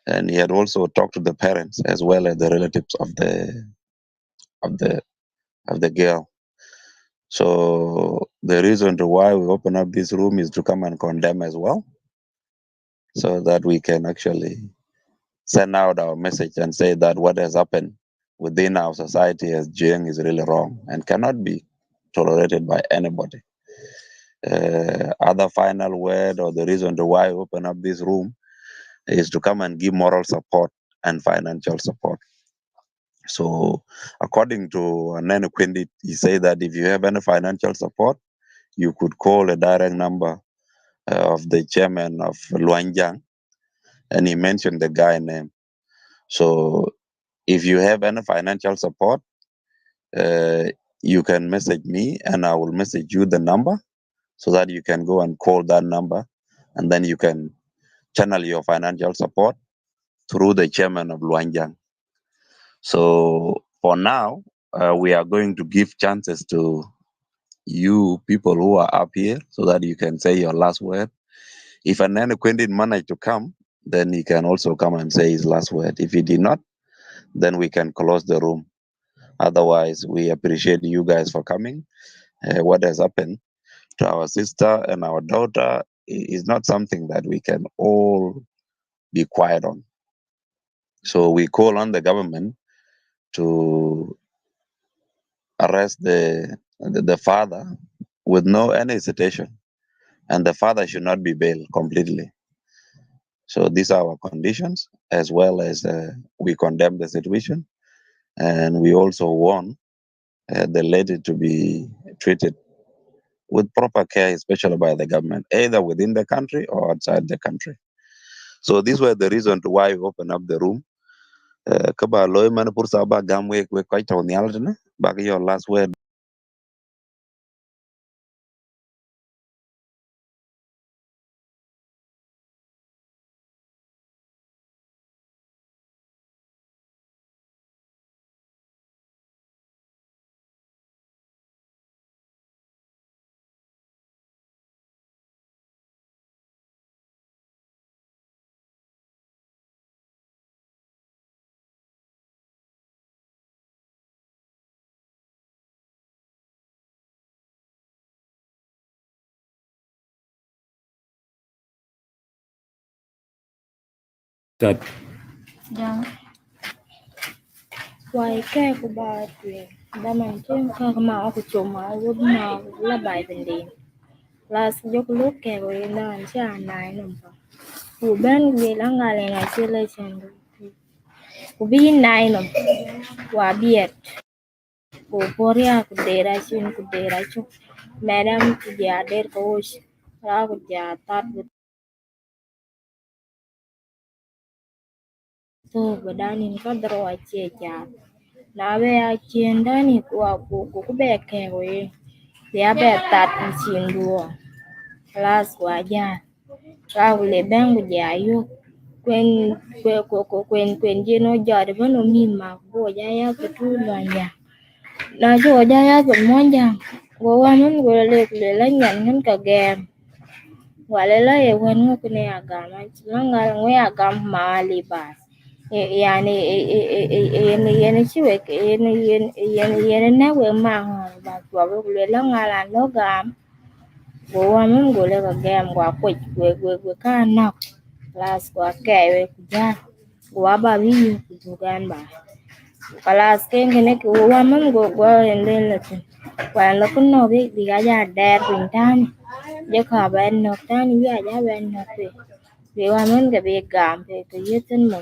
And he had also talked to the parents as well as the relatives of the girl. So the reason to why we open up this room is to come and condemn as well, so that we can actually send out our message and say that what has happened within our society as Jien is really wrong and cannot be tolerated by anybody. Other final word or the reason to why we open up this room is to come and give moral support and financial support. So according to Nene Quindi, he said that if you have any financial support, you could call a direct number of the chairman of Luanjiang, and he mentioned the guy name. So if you have any financial support, you can message me and I will message you the number so that you can go and call that number, and then you can channel your financial support through the chairman of Luanjiang. So for now, we are going to give chances to you people who are up here so that you can say your last word. If Anana Quindin managed to come, then he can also come and say his last word. If he did not, then we can close the room. Otherwise, we appreciate you guys for coming. What has happened to our sister and our daughter is not something that we can all be quiet on. So we call on the government to arrest the father with no any hesitation, and the father should not be bailed completely. So these are our conditions, as well as we condemn the situation, and we also want the lady to be treated with proper care, especially by the government, either within the country or outside the country. So these were the reasons why we opened up the room. Kaba loy man pursa ba gamwe we quite on the alternate. Back your last word. That Dạ, quay cái của bà truyền đã mang trên cái mạo của chỗ mạo của mạo là bài tình điện là dốc lúc kẻ của yên đó anh cha này nằm vào của bên về là ngày xưa lấy chân của bên này nằm qua biệt của Korea của đề ra chung madam của gia đề của là của gia tát của tôi và đàn có đòi chia chả nawe achiendani kwa kubeke we yabe tat mchinduo class waja kawle bengu jayu kwen jeno jode bano mima bo jaya ketu lanya na jo jaya ke monja go wamun go le lanyan ngan ka gem wale la e wen ngo kene agama langa ngwe agam mali ba yani yani chiwe yani na we ma ba kwa we la ngala no gam go wa mun go le ga gam gwa kwe ka na class gwa ke we ja gwa ba bi ku gan ba class ken kene ku wa mun go gwa len la tin kwa la kun no bi ga ja der pin tan je ka ben no tan ya ja ben no pe we wa mun ga be gam pe ke yeten mo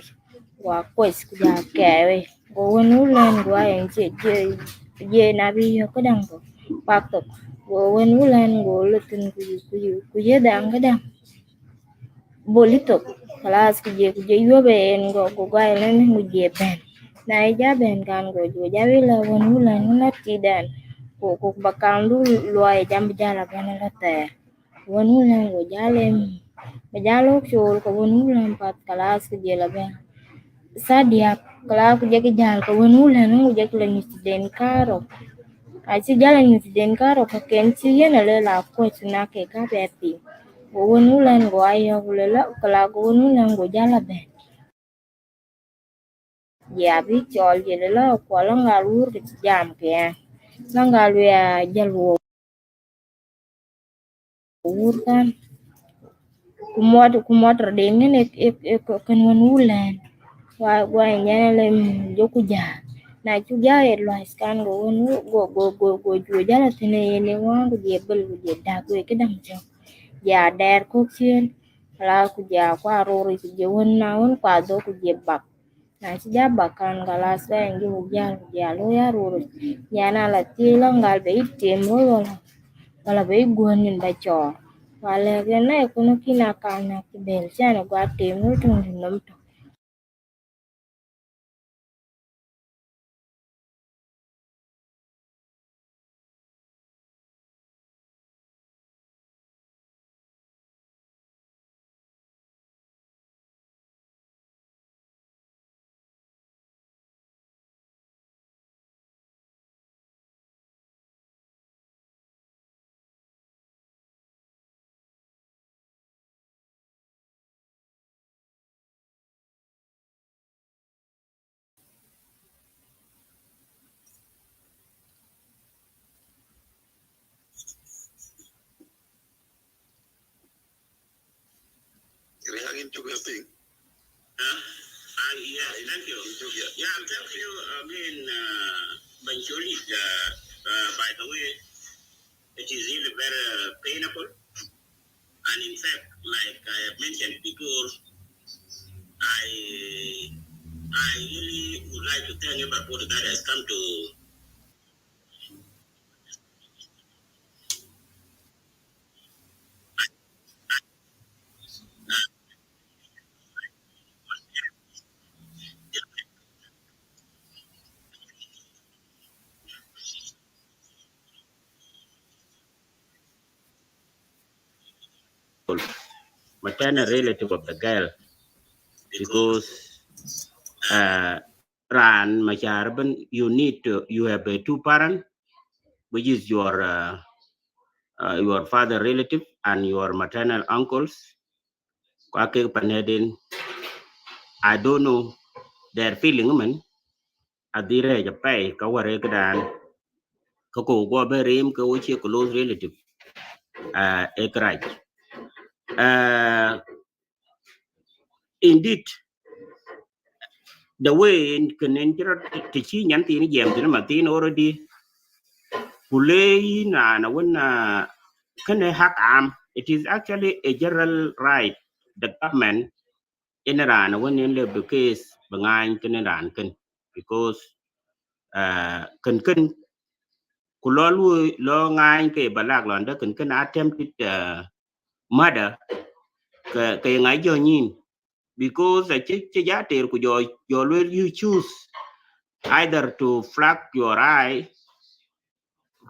wa pues ya kẹo go wonu len gwa en je na bi yo ko dang ko pak to go wonu len go lutin ku ye dang ga dang bolito class ku je yo be en go gwa len mu je ben na ja ben kan go jo ja wi la wonu len na ti dan ko bakang lu loy jam jala ben la te wonu len go ja lem ba ja lo chul ko wonu len pat class ku je la ben Sadia kala ku jeki jal ko wonu len ku jeki la nyuti den karo a ci jala nyuti den karo ka ken ci yena le la ko na ke ka beti won ulen go ayo kulela kala go won ulen go jala be ya bi chol jelela ko la ngalur ke jam ke la ngalu ya jalwo urkan kumot dingin kan won ulen wa nyane le joku ja na chu ja e lo scan go won go ju jala tene ne wa go je bel go je da go ke dam jo ya der ko chen la ku ja kwa ro ri je won na won kwa do ku je bak na chi ja bakan gala sa ngi mu ja lo ya ro ri ya na la ti lo ngal be tem ro wala be gwonin ba cho wala ge na ko no kina ka na ki bel cha na gwa tem ro tung nom to Yeah, thank you. Yeah, thank you again, Bancholi. By the way, it is really very painful. And in fact, like I have mentioned before, I I really would like to thank everybody that has come to. Maternal relative of the girl, because ran macharban you need to you have a two parent, which is your father relative and your maternal uncles. Kwake panedin, I don't know their feeling man. Adire japai kaware kedan kako go berim ko uchi close relative ekraj. Indeed, the way in Kenentira Tichi Yanti Jam Martin already Kulei na when can hack arm. It is actually a general right. The government in Iran when in the case behind can Iran can because can kulolu lo ngai ke balag londa can attempted murder ke ngai jo nyin because the chijater ku your will you choose either to flag your eye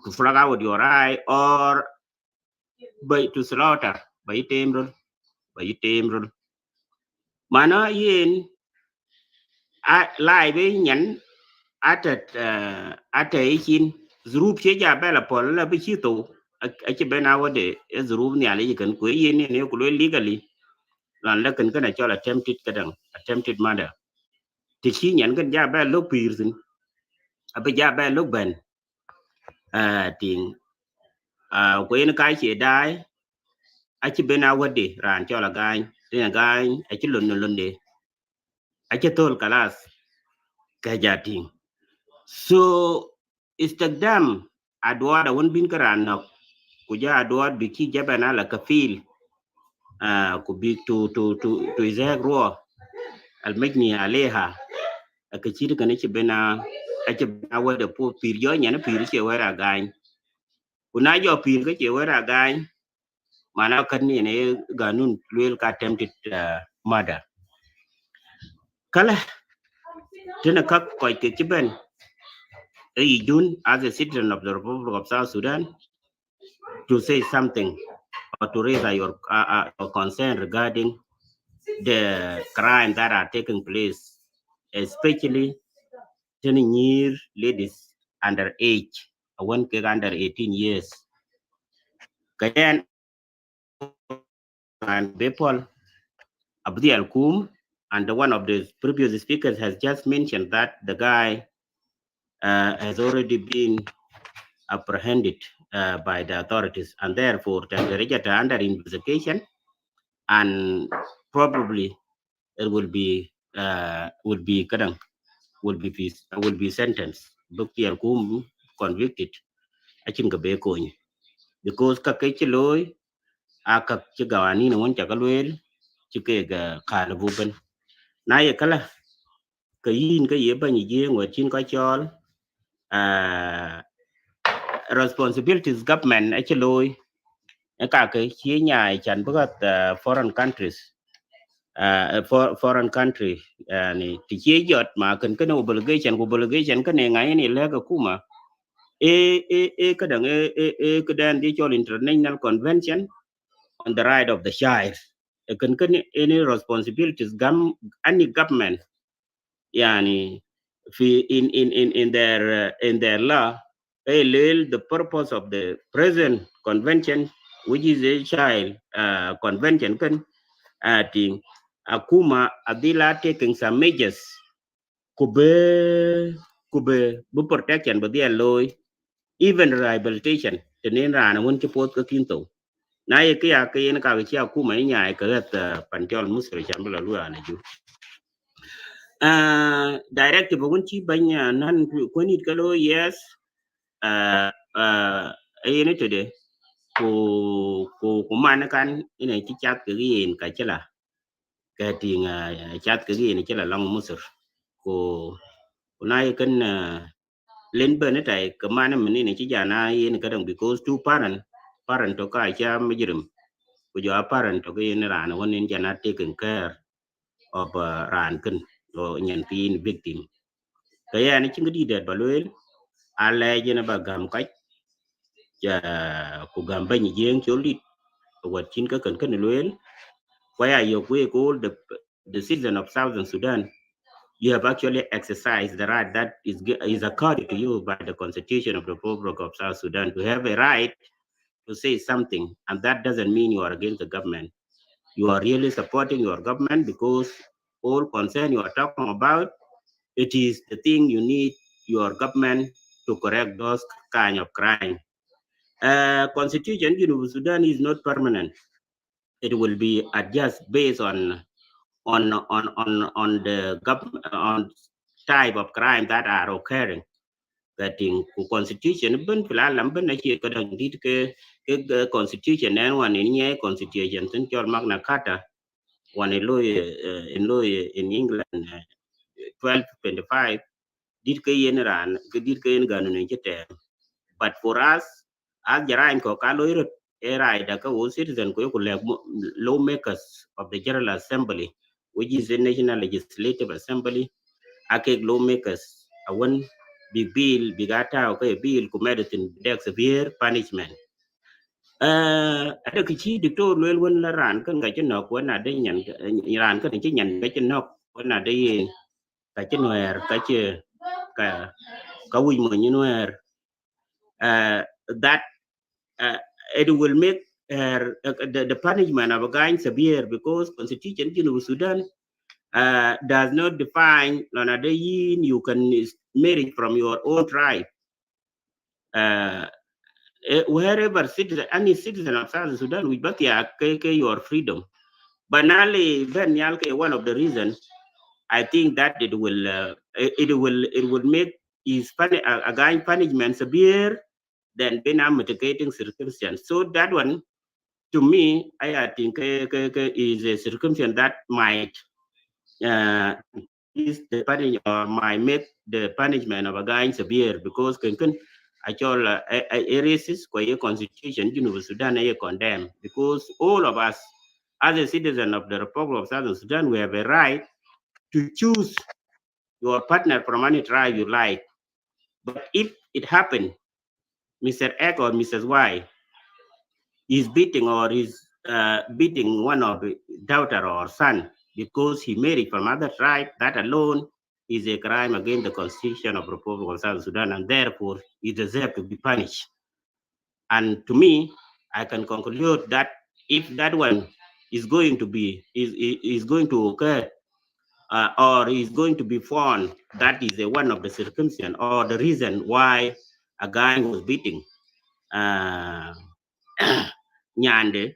to flag out your eye or by to slaughter by temrul mana yin a lai be nyan at ikin zrup che ja bela pol la bi chito a che bena wade zrup ni ale kan ko yin ne ko legally lan la kan kana chola attempted murder ti chi nyan kan ja ba lo pirzin abi ja ba lo ben ting ko yin kai che dai a che bena wade ran chola gain tin gain a che lon de a che tol kalas ka ja ting so istikdam adwa da won bin karan na kuja adwa biki jabana la kafil ku bi to izag ro al majni aleha akachiri kana ci bena ake bena wada po pir yo nyana pir ce wara gain kuna jo pir ga ce wara gain mana kan ne ganun luel ka attempted murder kala tana kak ko ke ci ben ay jun as a citizen of the Republic of South Sudan to say something or to raise your concern regarding the crime that are taking place, especially turning year ladies under age, one kid under 18 years. Kayan and Bepol Abdi Al Kum, and one of the previous speakers has just mentioned that the guy has already been apprehended by the authorities, and therefore the register under investigation, and probably it will be sentenced. Bukti Al Kum convicted. I think because kakechiloy akak chigawani na won chakalwel chike ga kalabuban na ye kala kayin ka ye banyi je ngwachin ka chol responsibilities government achiloy ka ke chinya chan bugat foreign countries for foreign country ni ti jot ma kan kan obligation kan ngai ni le ka kuma kadang kadan di chol international convention on the right of the child. Any responsibilities any government yani in their law the purpose of the present convention, which is a child convention kan thing akuma adila taking some measures kube protection but their law even rehabilitation tenen rana won support ka kinto na ye kya ke yen ka chi akuma nya ka panchol musre chambla lu ana ju directive won chi banya nan ko ni kalo yes yen today ko man kan ina chi chat ke yen ka chela ka ting chat ke yen chela long musur ko na ye kan len ben tai ka man ni ni chi jana yen ka dang because two parent to ka cha mijirim ko jo parent to yen ran won in jana taking care of ran kan o nyen pin victim ka ya ni chingi de balwel ala jena ba gam ka ja ku gam ban yen cholit wat chin ka kan lwel kwa ya yo ko the citizen of Southern Sudan. You have actually exercised the right that is accorded to you by the Constitution of the Republic of South Sudan to have a right to say something, and that doesn't mean you are against the government. You are really supporting your government because all concern you are talking about, it is the thing you need your government to correct those kind of crime. Constitution of Sudan is not permanent. It will be adjusted based on the on type of crime that are occurring. That in constitution ben filalam ben na ke kadang dit ke constitution and one in ye constitution tin chol magna carta one in in England 1225 dit ke yen ran ke dit ke yen ganu ne jete. But for us as jarain ko ka loy era da ka wo citizen ko lawmakers of the General Assembly, which is the National Legislative Assembly, ake lawmakers one big bill bigata okay bill ku medicine dex severe punishment ada kichi dictor lwel won la ran kan ga chin ko na de nyan ran kan chi nyan ga chin nok ko na de ka chin wer ka che ka wi mo nyin wer that it will make the punishment of a guy severe because constitution of Sudan does not define you can marry from your own tribe. Wherever citizen, any citizen of South Sudan, we but your freedom. But now, one of the reasons I think that it will make his again punishment severe than being a mitigating circumstance. So that one, to me, I think is a circumstance that might is the punishment or might make the punishment of a guy severe because can actual areas kwa constitution Sudan condemn because all of us as a citizen of the Republic of Southern Sudan we have a right to choose your partner from any tribe you like. But if it happened, Mr. X or Mrs. Y is beating or is beating one of the daughter or son because he married from other tribe, that alone is a crime against the Constitution of the Republic of South Sudan, and therefore he deserves to be punished. And to me, I can conclude that if that one is going to be is going to occur, or is going to be found that is one of the circumstances or the reason why a guy was beating uh, Nyande,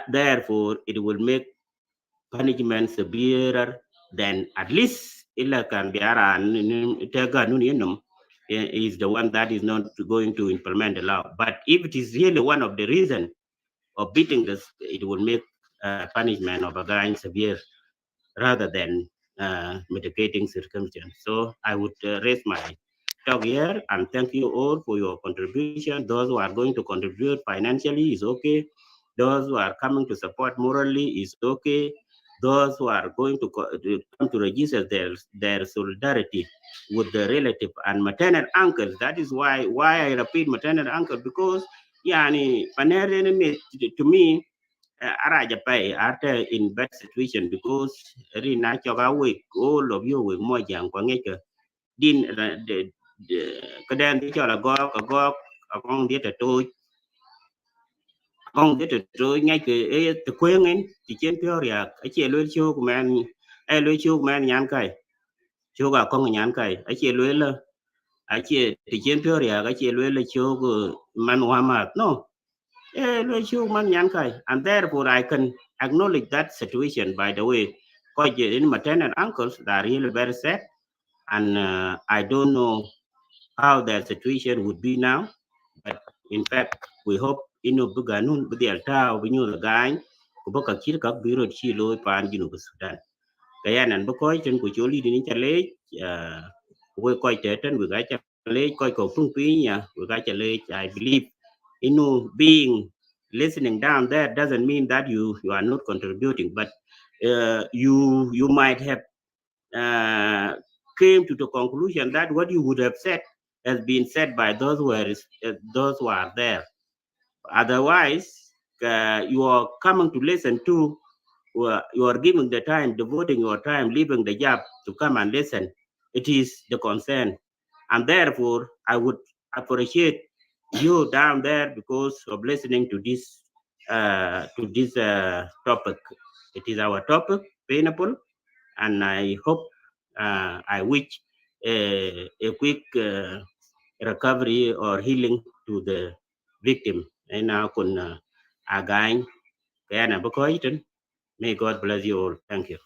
therefore it will make punishment severer than at least illa can be is the one that is not going to implement the law. But if it is really one of the reasons of beating this, it will make punishment of a guy severe rather than mitigating circumstance. So I would raise my talk here and thank you all for your contribution. Those who are going to contribute financially is okay. Those who are coming to support morally is okay. Those who are going to come to register their solidarity with the relative and maternal uncles. That is why I repeat maternal uncle, because yani to me araja pay are in bad situation, because rina choga week all of you with more jam kwangeka din the kadan di chola go akong dia to kong dia to ngay ke te kwengen ti chen pyo ya ache lo chu man ai lo chu man nyan kai chu ga kong nyan kai ache lo la ache ti chen pyo ya ache lo la chu man wa ma no and therefore I can acknowledge that situation. By the way, because in maternal uncles they are really very sad, and I don't know how their situation would be now. But in fact, we hope buganun budi alta obinyo the guy kuboka kirka biro chilo pan jinu Sudan. Kaya nan bokoy chen ku choli din chale we koy teten we ga chale koy ko tung pinya we ga chale. I believe being listening down there doesn't mean that you are not contributing, but you might have came to the conclusion that what you would have said has been said by those who are there. Otherwise, you are coming to listen to, you are giving the time, devoting your time, leaving the job to come and listen. It is the concern, and therefore I would appreciate you down there because of listening to this topic. It is our topic, painful, and I hope I wish a quick recovery or healing to the victim. And now kun again, kaya na may God bless you all. Thank you.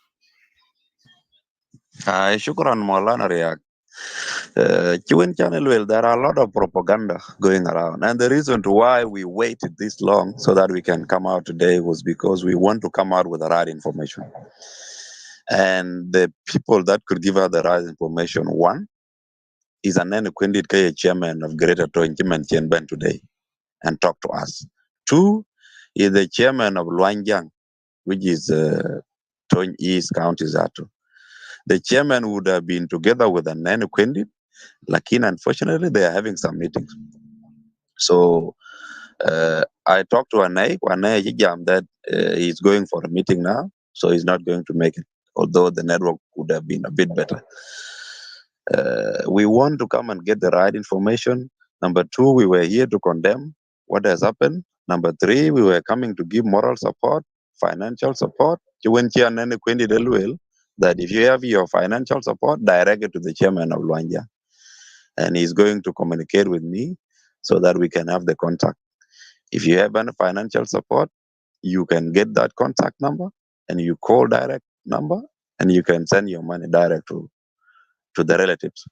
Shukran Maulana Riak. Chiwen Channel, well, there are a lot of propaganda going around. And the reason to why we waited this long so that we can come out today was because we want to come out with the right information. And the people that could give us the right information, one, is an unacquainted chairman of Greater Tonj Chien Ben today and talk to us. Two, is the chairman of Luanjiang, which is Tonj East County Zato. The chairman would have been together with an unacquainted, Lakin, unfortunately, they are having some meetings. So I talked to Anay Jam that he's going for a meeting now, so he's not going to make it, although the network would have been a bit better. We want to come and get the right information. Number two, we were here to condemn what has happened. Number three, we were coming to give moral support, financial support. That if you have your financial support, direct it to the chairman of Luanja. And he's going to communicate with me so that we can have the contact. If you have any financial support, you can get that contact number and you call direct number and you can send your money direct to the relatives.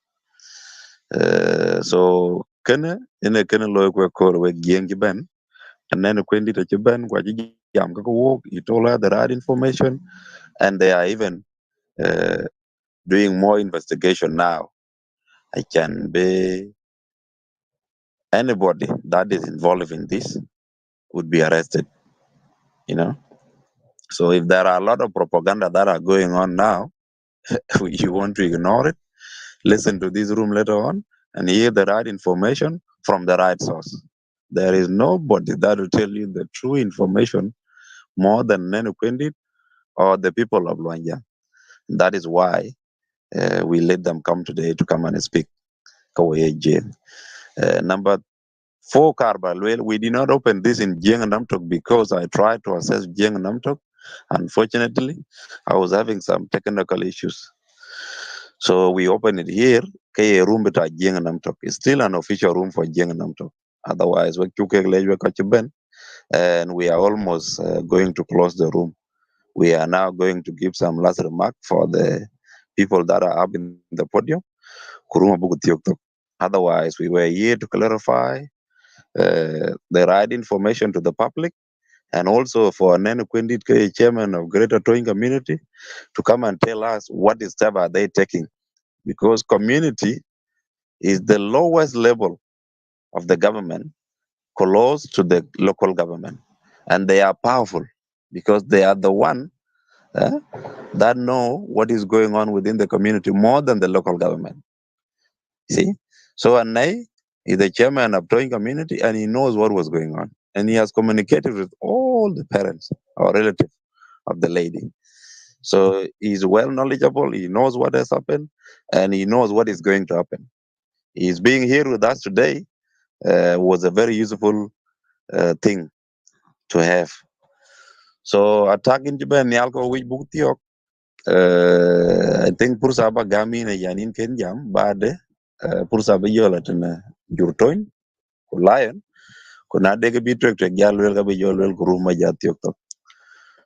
So kana ina kana loy ko call we Jien ben and then kwendi to ben kwa jam ka work, you told her the right information, and they are even doing more investigation now. I can be anybody that is involved in this would be arrested, you know. So if there are a lot of propaganda that are going on now, you want to ignore it, listen to this room later on and hear the right information from the right source. There is nobody that will tell you the true information more than Nenu Kwendit or the people of Luanja. That is why we let them come today to come and speak. Number 4, Karbalwel, we did not open this in Jien and Namtok because I tried to assess Jien and Namtok Unfortunately, I was having some technical issues. So we open it here. Kay room beta Jien Namtok. It's still an official room for Jien Namtok. Otherwise, we and we are almost going to close the room. We are now going to give some last remark for the people that are up in the podium. Kuruma buku tiok tok. Otherwise, we were here to clarify the right information to the public, and also for Nene Kwindit, chairman of Greater Tonj community, to come and tell us what step are they taking, because community is the lowest level of the government, close to the local government, and they are powerful because they are the one uh, that know what is going on within the community more than the local government. See, so Anai is the chairman of Tonj community, and he knows what was going on, and he has communicated with all the parents or relatives of the lady. So he's well knowledgeable. He knows what has happened, and he knows what is going to happen. He's being here with us today was a very useful thing to have. So attacking Japan Nyalko which book tiok. I think Pursa ba gami na yanin ken jam bade Pursa ba yola tena jurtoin ku lion ku na dege bi trek trek gal wel ga ba yol wel ku ruma ja tiok tok.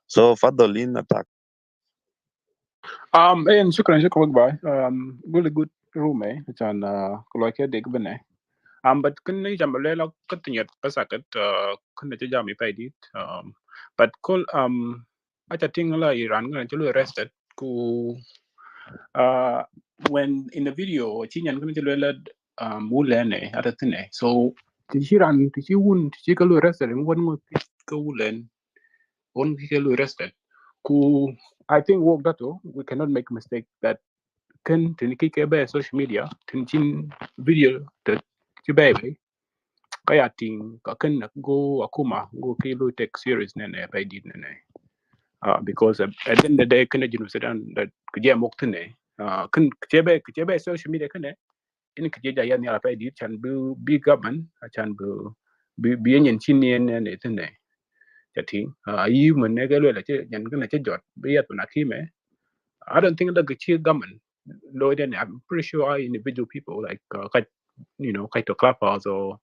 So fadolin attack. And shukran bye. Really good room it's on like dig bene. But can you jam lela katinyat pasakat kun na jam ipa edit. But call acha tingala Iran gonna chulu arrested ku when in the video chinyan gonna chulu lela mulene atatine. So tishiran tishun tishikalu arrested and one more go wulen one kikalu arrested. Ku I think work that we cannot make a mistake that can tiniki kebe social media tinchin video that baby kaya ting ka kan go akuma go kilo take serious nene by did nene because at the end of the day kan jinu sedan that kje moktene kan kjebe social media kan in kje ja yan ya by did chan bu big government chan bu bi yen chin ne tene chati yi mun ne ga le che yan kan che jot bi ya na kime I don't think that the government Lloyd and I'm pretty sure are individual people like Kaito Clappers or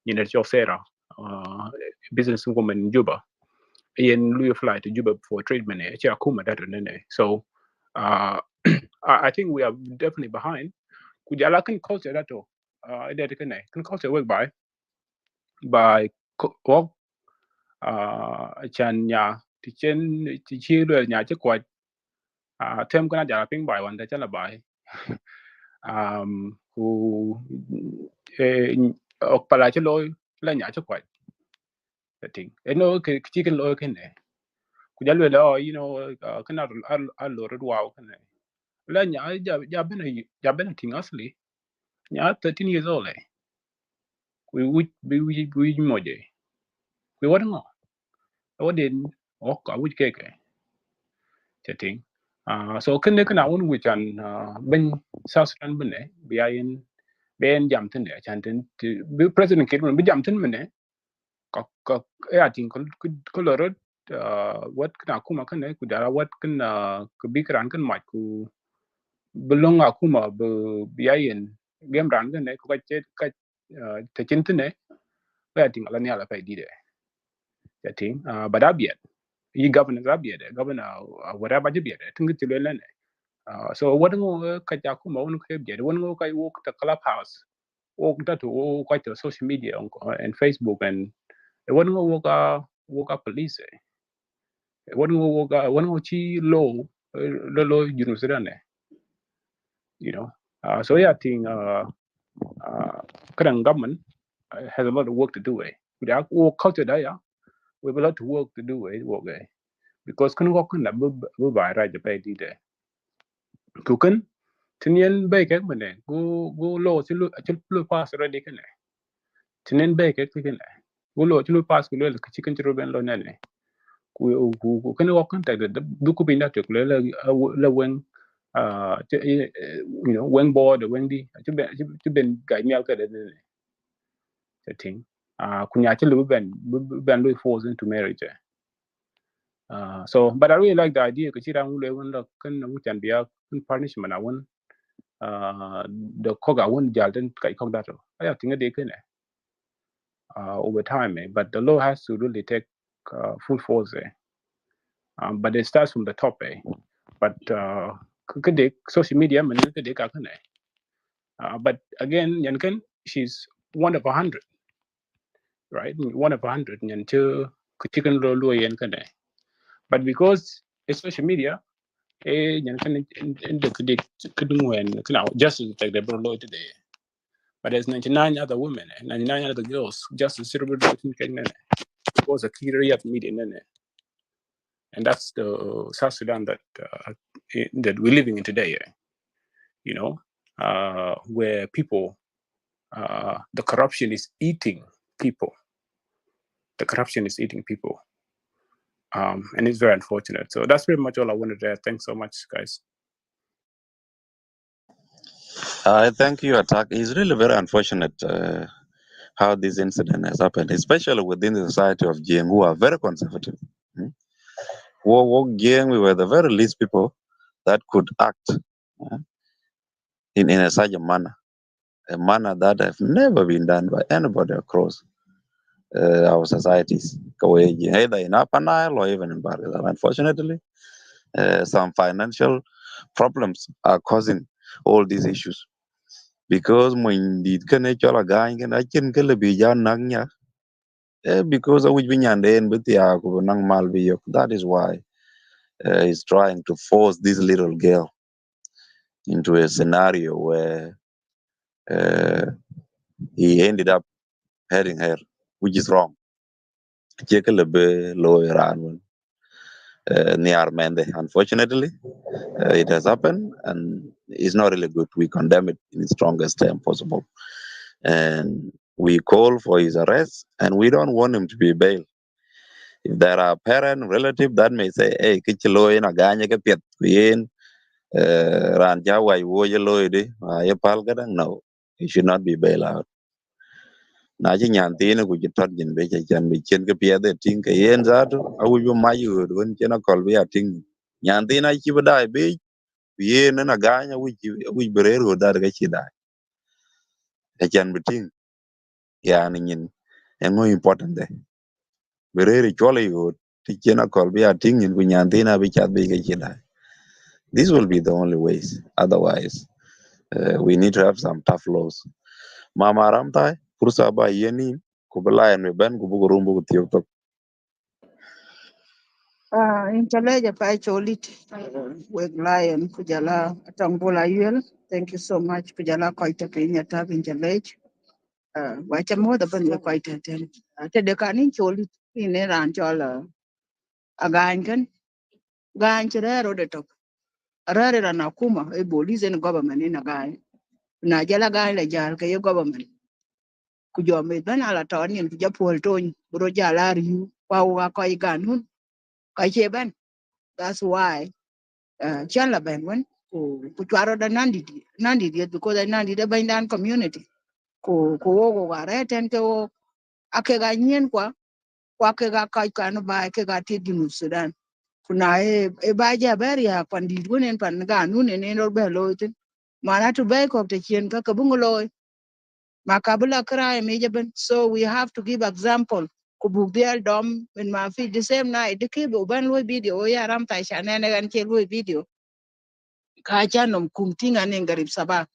Job Sarah, businesswoman in Juba. In Louis fly to Juba for treatment. So I think we are definitely behind. Kujala can culture that too. Can culture work by walk chan ya teaching nya quite term kana jala ping by one that by who pala cho lôi la nhà cho quậy the thing no cái chỉ cần lôi cái này cứ giáo là cái nào lôi rồi wow cái này la nhà ja bên thing asli nhà 13 years old we mo je we what ngo what did cả we cái thing so cái này cái nào cũng we can bên South Sudan bên này bên jam tin ne chan tin president kid bên jam tin ne ko I think ko lorot wat kana kuma kan ne ku dara wat kan ku bikran kan mat ku belong akuma be biayen game ran kan ne ko ka te chin tin ne I think la ne ala pa di de I think but abiet yi governor abiet governor whatever abiet tin ki le ne so what ngo ka ja kuma won ko biet won ngo ka walk the clubhouse walk that to quite the social media and Facebook and one woka police one chi law the law so yeah I think current government has a lot of work to do we have work culture there yeah we have a lot of work to do work because kan work na bu ba ra je pe di de ku kan tinien be ke mane go law chi lu pass ra de kan tinien be ke kan go law chi lu pass ku le chi kan ro ben lo ne ku kan work kan ta du ku bin da te le wen wen board wen di ci ben gay mial ka de the thing kunya ci lu ben lu force into marriage So but I really like the idea because chira ngule won kan can be a punishment I won the koga won jalden kai kog that I think they can over time but the law has to really take full force but it starts from the top but social media man but again yankan she's one of 100 right one of 100 and chicken lo yankan but because it's social media yankan in the kudung when just like the bro today but there's 99 other women 99 other girls just to celebrate it was a clear media and that's the South Sudan that that we're living in today where people the corruption is eating people. The corruption is eating people. And it's very unfortunate. So that's pretty much all I wanted to add. Thanks so much, guys. I thank you, Attack. It's really very unfortunate how this incident has happened, especially within the society of Jien, who are very conservative. Mm. Jien, we were the very least people that could act in such a manner that have never been done by anybody across our societies, either in Upper Nile or even in Bargazel. Unfortunately, some financial problems are causing all these issues. Because when the chola gang and I can kill a bijan nangya, because of which binyande but nang malbi that is why he's trying to force this little girl into a scenario where he ended up hurting her, which is wrong. Unfortunately, it has happened and it's not really good. We condemn it in the strongest term possible. And we call for his arrest and we don't want him to be bailed. If there are parent, relative that may say, hey, kichilo in a ganya kapiat kuyen, ranja wa iwo loy de, ayapal gadang, no, he should not be bailed out. Na chi nyanti ne ku jitot jin be cha chan be chen kapiat de ting ka yen zato, awu yo mayu dun chena kolbi ating. Nyanti na chi badai be, yen na ganya which berer that ka chi dai. Ka chan be ting, ya ni nyin, and more important de. Berer chola yo, ti chena kolbi ating in ku nyanti na be chat be ka chi dai. This will be the only ways. Otherwise, we need to have some tough laws. Mama Ramtai, Pursa ba yeni, kubala and ben kubuku rumbu kutiok. Inchaleja pa cholit with lion kujala atangbula yuel. Thank you so much kujala koita pinya tab inchalej. Wacha mo da ban koita ten. Te dekanin cholit ine ran chola agan kan gan chere de tok. Arare rana kuma e police and government in a guy. Na jala guy la jal ke government. Kujo me ban ala tawni en kuja pol ton bro jala riu wa wa ko iganun ka cheban. That's why chala ben wen ku chwaro da nandi dia because nandi da ban dan community ko wo ga reten ke wo ake ga nyen kwa ke ga kai kan ba ke ga ti dinu Sudan kuna ba ja beria pandi wonen pan ga nu ne no be lo tin mana to be ko te chien ka bungulo makabula kra me jaben so we have to give example ku bug dia dom when ma fi the same night de ke bo ban lo video ya ram ta sha ne gan ke lo video ka cha nom kum tinga ne garib saba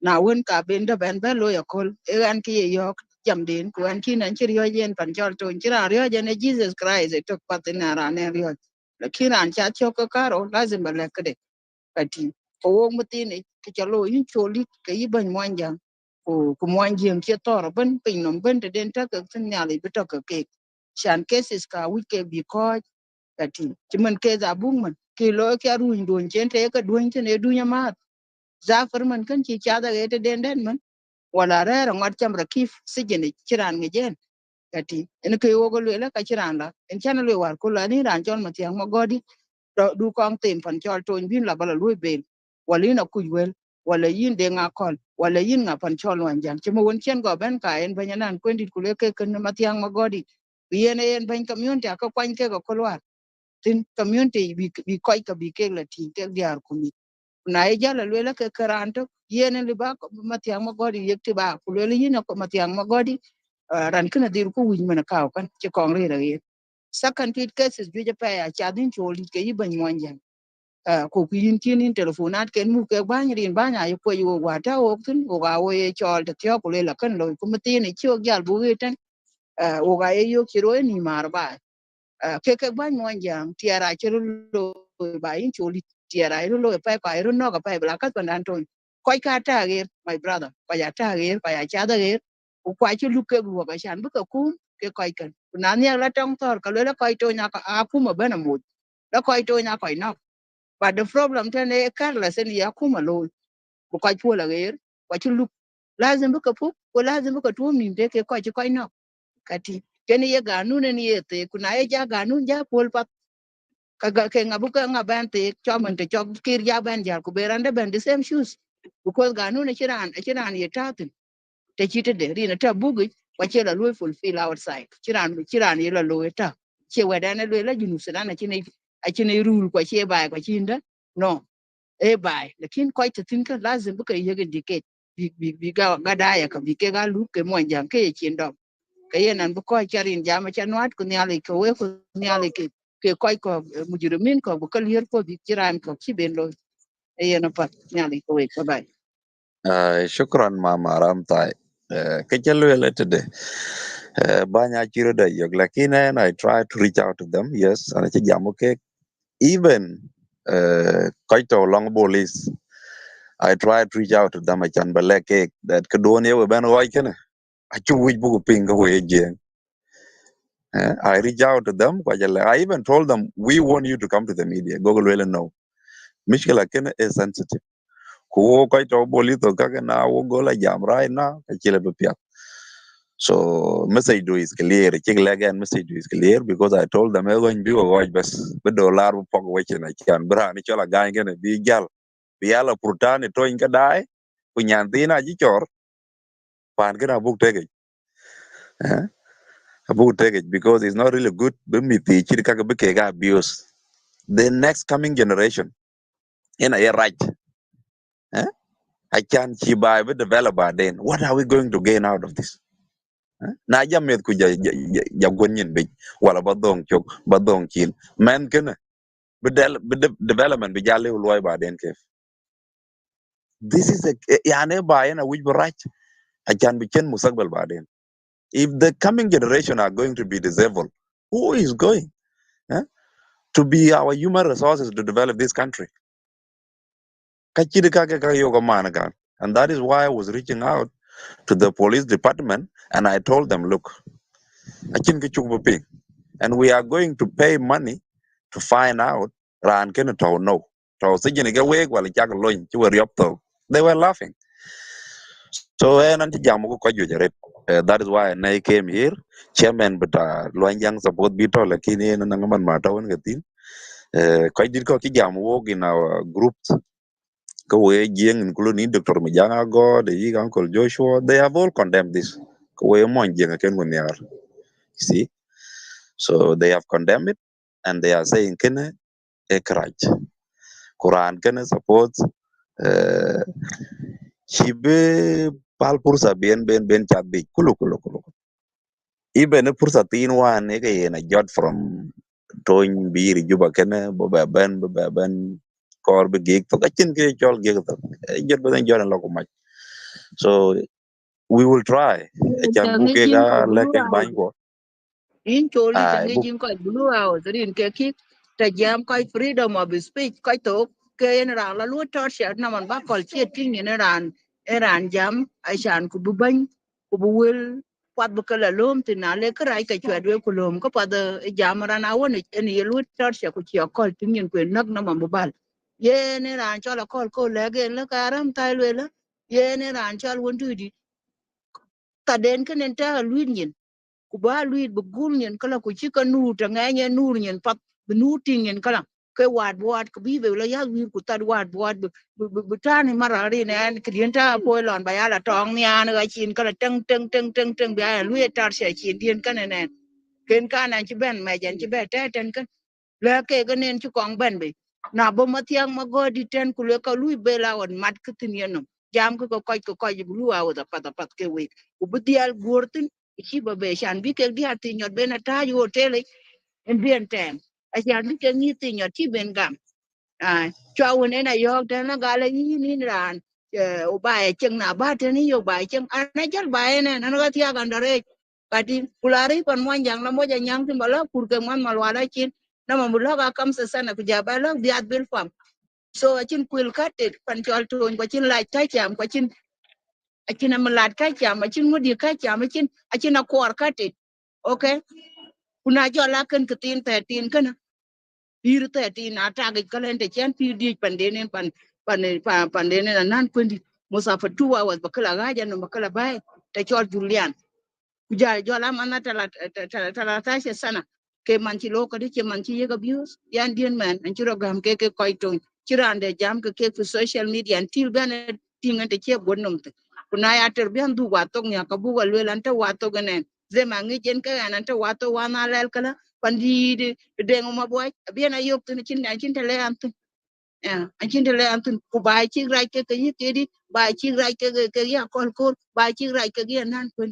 na won ka ben da ben be lo ya kol e an ki ye yok jam den ku an ki nan chi ryo yen pan chol to chi ra ryo je ne Jesus Christ e tok pat na ra ne ryo lakin an cha chok ka karo lazim ba le kede kati ko wo mutini ki chalo yin choli ke yi ban mwanja ku mwanjeng che tor ban pin nom ban de den ta ka tin ya le bito ka ke shan cases ka wi ke bi ko kati chimen ke za bung man ki lo ke ru ndon chen te ka duin te ne dunya ma za far man kan chi cha da te den den man wala ra ra ngat cham ra kif sijene chiran nge jen kati en ke wo go le ka chiran la en chan le war ko la ni ran chon ma tiang ma godi du kong tem pan chol ton bin la bala lui ben wala na ku wel wala yin de nga kol wala yin nga pan chol wan jan chimo won chen go ben ka en banyanan ko ndit ku le ke ken ma tiang ma godi yen ban community ka kwan ke go kolwa tin community bi koi ka bi ke la tin ke diar ku mi na e jala le la ke karanto yene li ba matiang ma godi yekti ba ku le yina ko matiang ma godi ran kana dir ku win mana ka kan ci kong re second kid cases bi je pa ya cha din choli ke yi ban monjan ko ku yin kin in telefonat ken mu ke ban rin ban ya ko yo wa ta o tin o ga o ye chol ta tyo ko le la kan lo ku mati ne chyo gal bu tan o ga ye yo kiro ni mar ba ke ban monjan tiara chiro lo ba in choli tiara ro lo pa ka ro no ka pa bla ka pan anton ko ka ta ge my brother ko ya ta ge ko ya cha da ge ku kwa chi lu ke bu ba shan bu ka ku ke ko kan na ne la tong tor ka le la ko to nya ka a ku ma bana mu la ko to nya ko no. But the problem then e karla sen ya kuma lo ko ka chula ger ko chulu lazim bu ka pu ko lazim bu ka tu min de ke ko no kati ken ye ganu ne ye te kuna e ja ganu ja pol pa ka ke ngabu ka ngaban te cho man te cho kir ja ban ja ku berande ben the same shoes because ganu ne chiran ye tatin te chite de ri na ta bugi ko chela lo fulfill outside chiran ye la lo ta che wedane lo la junu sudan a chine rule ko che ba ko chinda no e bai lakin ko ta tin ka lazim buka yege dike bi ga daya ka bi ke ga lu ke mo jang ke chin do ke yenan bu ko charin jama chanwat ku nyale ko we ku nyale ko mujrimin ko bu kal yer ko bi kiran ko ki ben lo e yena pat nyale ko we ka bai Shukran Mama Ramtai. Kechalwele today. Banya chiro da yok lakini and I try to reach out to them. Yes, and it's jam okay. Even kaito long bolis. I try to reach out to them. I can balake that kadone we ban wai kana. Achu wij buku pinga we jeng. I reach out to them. I even told them we want you to come to the media. Google will know. Mishkela kena is sensitive. Ko kaito bolito kaka na wo gola jam right now. Kachile bepiat. So message do is clear. Check again message do is clear because I told them going be watch best be dollar pok weche na chan bra ni chola gang gene bi gal bi ala purtani to inga dai kunyantina ji chor pan gena book take eh a book take it because it's not really good be miti chiri kaka be kega abuse the next coming generation in a right eh I can chi by be develop then what are we going to gain out of this na jamet ku ja gonyin be wala badong chok badong kin men kena development be jale loy ba den ke this is a yani ba yana which right I can be chen musakbal ba den if the coming generation are going to be disabled who is going eh, to be our human resources to develop this country kachiri ka yoga managa and that is why I was reaching out to the police department and I told them look achin ke chukbo ping and we are going to pay money to find out ran ken to no to sigin ga we wala jak loin ci wër yop to they were laughing so and jam ko jere that is why I came here chairman but loanjang support bito lakini na ngaman mata won gatin ko dir ko ki jam wo in our group ko we jeng including Dr. Mujanga God the uncle Joshua they have all condemned this ko we mon jeng ken gon yar see so they have condemned it and they are saying ken e krach Quran ken support chibe pal pursa ben chat bi kulu even a pursa tin wan ne ke na jot from Tonj bir juba ken bo ba ben kor be gig to kachin ke chol gig to jot ben jot lo ko so we will try e chan bu tangi ke chin ga ko le blue ke ban house ko in choli ai tangi bu chin ko blue house rin ke ki ta jam ko freedom of speech ko to ke en ra la lu to sha na man ba kol che tin ni ran jam ai shan ku bu ban ku bu wel kwat bu kala lom tin na le krai ka chwa we ku lom ko pa de jam ran a won en ye lu to sha ku chi ko tin ni ku nak na man bu bal ye ne ran cho la kol ko le ge le ka ram tai le la ye ne ran cho won tu di ka den ken en ta lu ku ba luit bu gum nyen kala ku ci ka nu ta nga nye nur nyen pat bu nu ting nyen kala ke wat ku bi be la ya wir ku tad wat bu tani mara ri ne an krienta po lon ba ya la tong ni an ga chin kala teng ba luit tar she chin dien kan ne ken kan an ci ben me jan ci be te ten kan le ke ga nen chu kong ben be na bo ma tiang ma go di ten ku le ka lui be la on mat ka tin yenum jam ko lu awo da pat ke we ku bu dial gortin chi ba be shan bi ke dia ti nyot be na ta yu hotel en bien tem a shan bi ke ni ti nyot chi ben gam à cho nên này yo ta nó gà lấy ni ran o bài chân na ba te ni yo bài chân anh ấy chắc bài này nó có thia gần đó kati kulari pan mo yang la mo ja nyang tin bala kur ke man malwala chin na ma mulo ga kam sa sana ku ja bala biat bil fam so achin kwil katet pan chol ton ko chin lai ta cham ko chin achin am lat ka cham achin ngodi ka cham achin a kor katet okay kuna jo la ken tin te tin kana pir te tin ata ga kalen te chen pir di pan denen pan denen nan kwendi musa for 2 hours bakala ga ja no bakala bai te chol julian kuja jola mana tala tashe sana ke manchi lo kadi che manchi ye abuse yan dien man an chiro gam ke koito chirande jam ke social media until bana tinga te che bonnom te kuna ya ter bian du wa tok nya ka bu wa le lan ta wa to gane ze mangi jen ka an ta wa to wa na lel kala pandi de ngoma boy bian ayok te chin te le ant an chin te le ant ku bai chi rai ke yi te di bai chi rai ke ya kol bai chi rai ke ya nan ko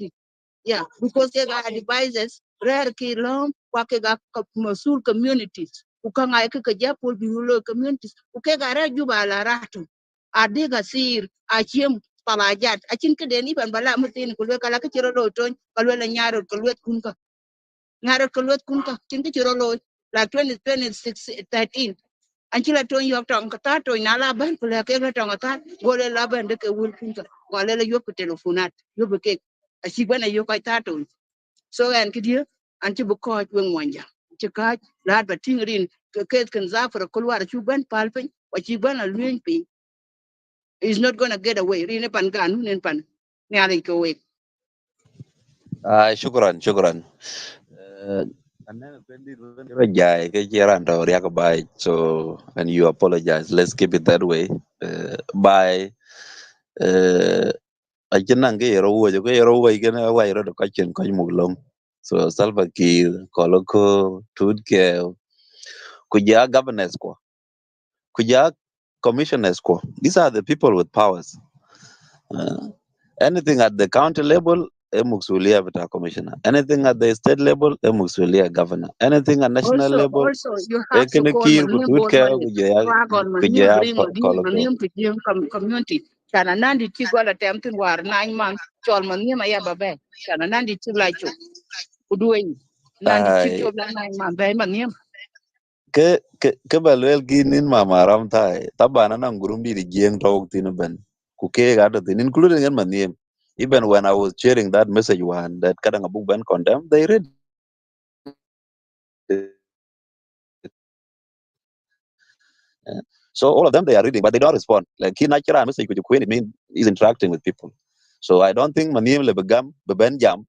yeah, because they got devices, rare ki long, wake got masul communities. Ukanga eke kajapul bihulo communities. Uke gara juba la ratu. Adiga sir, achiem palajat. Achin ke deni ban bala mutin kulwe kala ke chiro lo ton, kalwe la nyaro kulwe kunka. Nyaro kulwe kunka, chin ke chiro lo. Like 2026, 13. Anchila ton yok tong kata to inala ban kule ke la tong kata gole la ban de ke wul kunka. Gole la yok telefonat, yok ke. Asigwana yok ay tato so and kidia anti buko wen wanja ti ka lad ba tingrin ke kan za for kulwar chu ban palpen wa chi ban a luen pi is not going to get away rin pan kan nen pan nyali ko we Shukran. Uh, and then when the jai ke chiran to ria ka bai, so and you apologize. Let's keep it that way. Bye. Uh, I can nange yero wo jo ke yero wo igena wa yero ka chen ko muglom. So Salva Kiir, Koloko, Tudke, kuja governors ko, kuja commissioners ko. These are the people with powers. Uh, Anything at the county level, Muxulia Vita Commissioner. Anything at the state level, Muxulia Governor. Anything at national level, also you have to call Ekenekir, manim board Kututka, money drag on manim Kujaya bring Koloko. manim to jim community kana nandi ti gola tempting war 9 months chol manim aya babe kana nandi ti la chu uduen nandi ti Ai, to la 9 months bay manim ke balwel ginin mama ram tai. Tabana na ngurumbi di jeng talk tinaban. Kuke gata tin, including in maniem. Even when I was sharing that message one that kadang abu ban condemn, they read so all of them they are reading, but they don't respond. Like kinachira message with Queen, it means he's interacting with people. So I don't think maniem le begam beben jam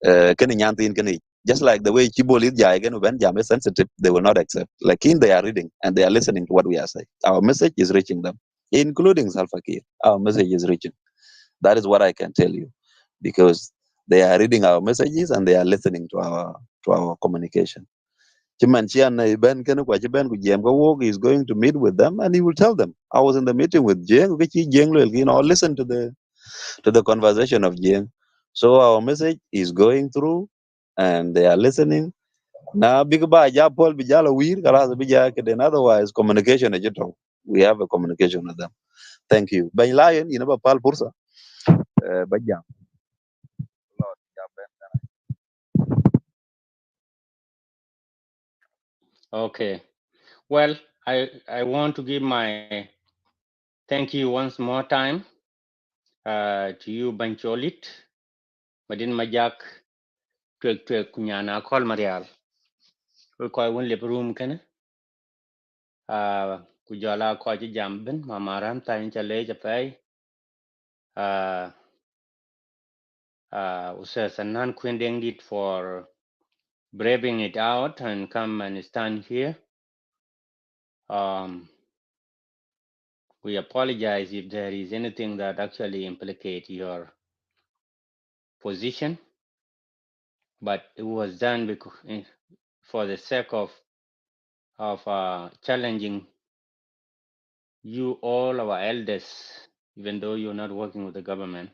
kani nyantin kani. Just like the way Chibo lead again when jam is sensitive, they will not accept. Like they are reading and they are listening to what we are saying. Our message is reaching them, including Salva Kiir. Our message is reaching. That is what I can tell you, because they are reading our messages and they are listening to our communication. Chimanchian Ben Kenu Ben Jiem is going to meet with them and he will tell them. I was in the meeting with Jeng, which listen to the conversation of Jeng. So our message is going through and they are listening. Now big ba ja Paul bijala wir kala bija keden otherwise communication agito. We have a communication with them. Thank you. Ben Lion, you know Paul Pursa. Bajam. Okay. Well, I want to give my thank you once more time to you, Bancholit, Madin Majak, Twek Kunyana, Call Marial. We call one lip room, can Kujala Kwaji Jambin, Mamaram, Tain Chale Japay, Usas and Nan Quinding it for braving it out and come and stand here. Um, we apologize if there is anything that actually implicate your position, but it was done because, for the sake of of challenging you, all our elders, even though you're not working with the government,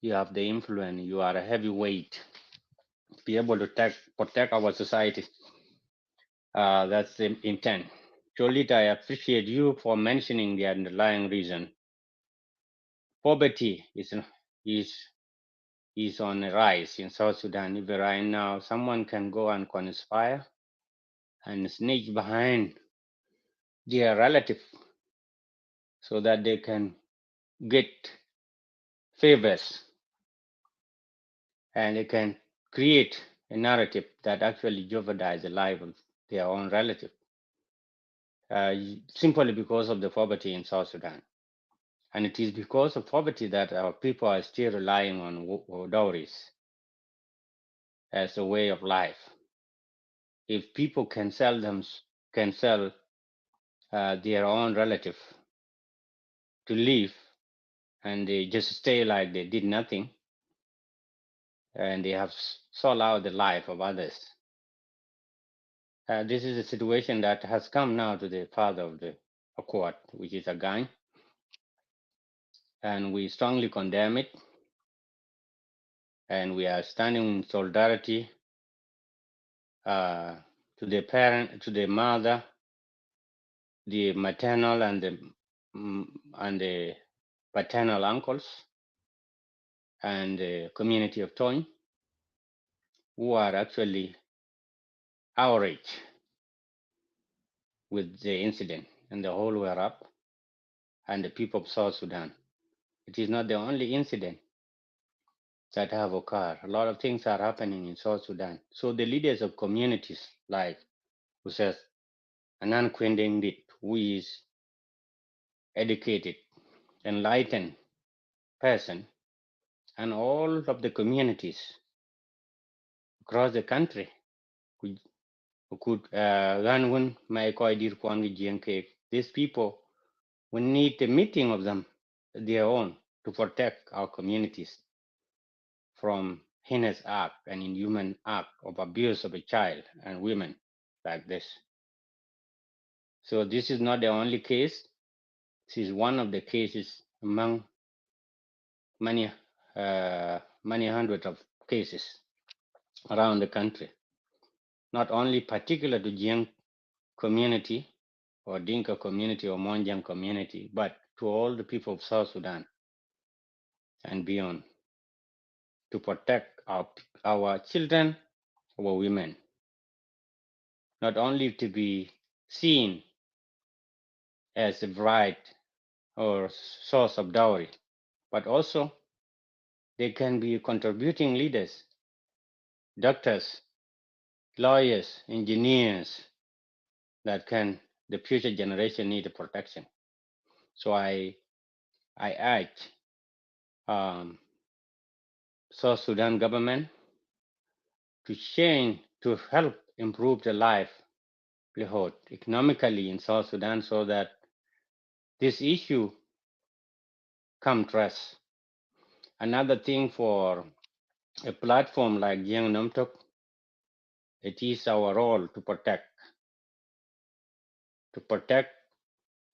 you have the influence, you are a heavyweight, to be able to protect our society. That's the intent. Cholit, I appreciate you for mentioning the underlying reason. Poverty is on a rise in South Sudan. Even right now, someone can go and conspire and sneak behind their relative so that they can get favors, and they can create a narrative that actually jeopardize the life of their own relative, simply because of the poverty in South Sudan. And it is because of poverty that our people are still relying on dowries as a way of life. If people can sell their own relative to live, and they just stay like they did nothing, and they have sold out the life of others. This is a situation that has come now to the father of the Akuot, which is Agany, and we strongly condemn it, and we are standing in solidarity to the parent, to the mother, the maternal and the paternal uncles, and the community of Tonj, who are actually outraged with the incident and the whole were up, and the people of South Sudan. It is not the only incident that have occurred. A lot of things are happening in South Sudan. So the leaders of communities, like who says Anan Kwendengit, who is educated, enlightened person, and all of the communities across the country could run these people, we need a meeting of them, their own, to protect our communities from heinous act and inhuman act of abuse of a child and women like this. So this is not the only case. This is one of the cases among many, many hundreds of cases around the country, not only particular to Jien community or Dinka community or Monjang community, but to all the people of South Sudan and beyond, to protect our children, our women, not only to be seen as a bride or source of dowry, but also they can be contributing leaders, doctors, lawyers, engineers that can the future generation need protection. So I urge South Sudan government to change to help improve the livelihood economically in South Sudan so that this issue come to us. Another thing for a platform like Jien Numtok, it is our role to protect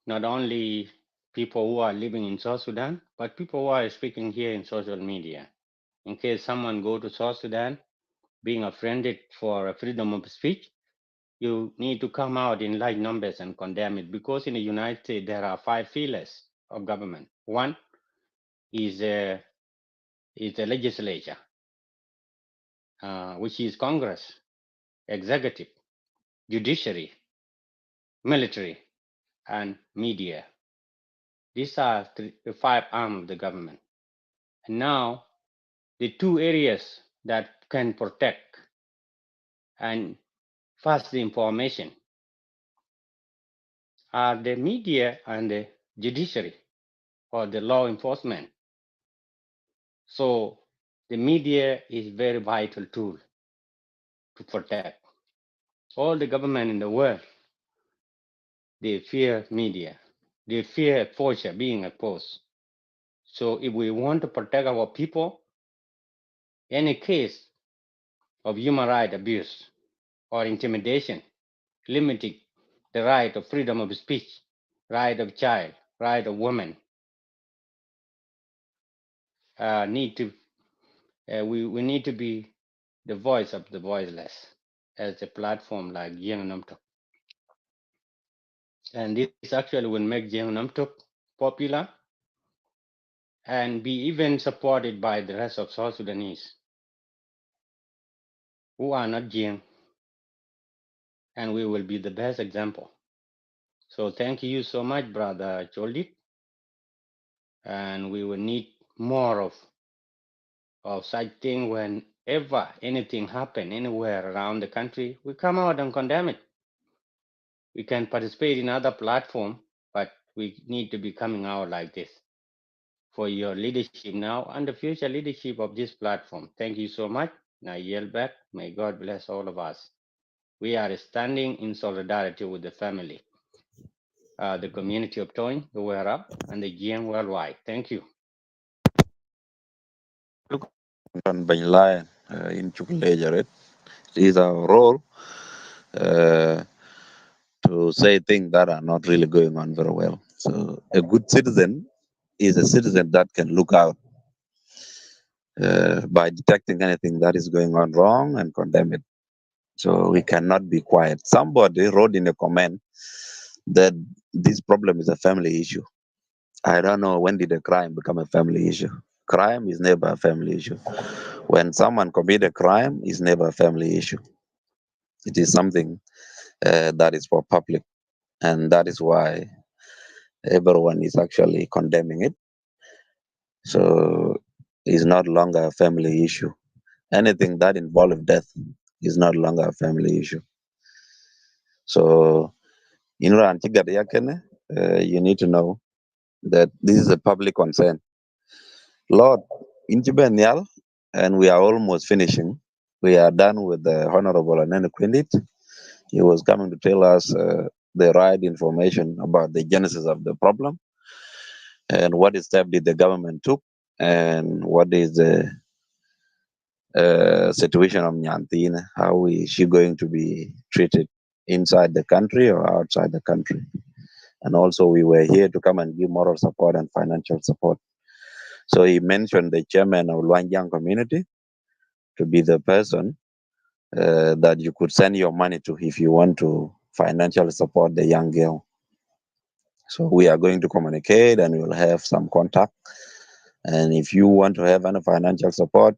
not only people who are living in South Sudan, but people who are speaking here in social media. In case someone go to South Sudan, being offended for freedom of speech, you need to come out in large numbers and condemn it, because in the United States there are 5 pillars of government. One is the legislature, which is Congress, executive, judiciary, military, and media. These are the 5 arms of the government. And now the 2 areas that can protect and pass the information are the media and the judiciary, or the law enforcement. So the media is very vital tool to protect. All the government in the world, they fear media. They fear exposure, being exposed. So if we want to protect our people, any case of human rights abuse or intimidation limiting the right of freedom of speech, right of child, right of women. We need to be the voice of the voiceless as a platform like Jien Namtok. And this actually will make Jien Namtok popular and be even supported by the rest of South Sudanese who are not Jien, and we will be the best example. So thank you so much, Brother Choldit, and we will need more of such thing. Whenever anything happen anywhere around the country, we come out and condemn it. We can participate in other platform, but we need to be coming out like this for your leadership now and the future leadership of this platform. Thank you so much. Now yield back. May God bless all of us. We are standing in solidarity with the family, the community of Tonj, the Wear Up, and the Jien worldwide. Thank you. Kan Bany Lion in Chukulejaret. It is our role uh, to say things that are not really going on very well. So a good citizen is a citizen that can look out by detecting anything that is going on wrong and condemn it. So we cannot be quiet. Somebody wrote in a comment that this problem is a family issue. I don't know, when did a crime become a family issue? Crime is never a family issue. When someone commit a crime, it's never a family issue. It is something that is for public, and that is why everyone is actually condemning it. So it's not longer a family issue. Anything that involves death is not longer a family issue. So in you need to know that this is a public concern. Lord, in Jibenyal, and we are almost finishing. We are done with the Honorable Anene Quindit. He was coming to tell us the right information about the genesis of the problem and what step did the government took and what is the situation of Nyantin, how is she going to be treated inside the country or outside the country. And also we were here to come and give moral support and financial support. So he mentioned the chairman of Luangyang community to be the person that you could send your money to if you want to financially support the young girl. So we are going to communicate and we'll have some contact. And if you want to have any financial support,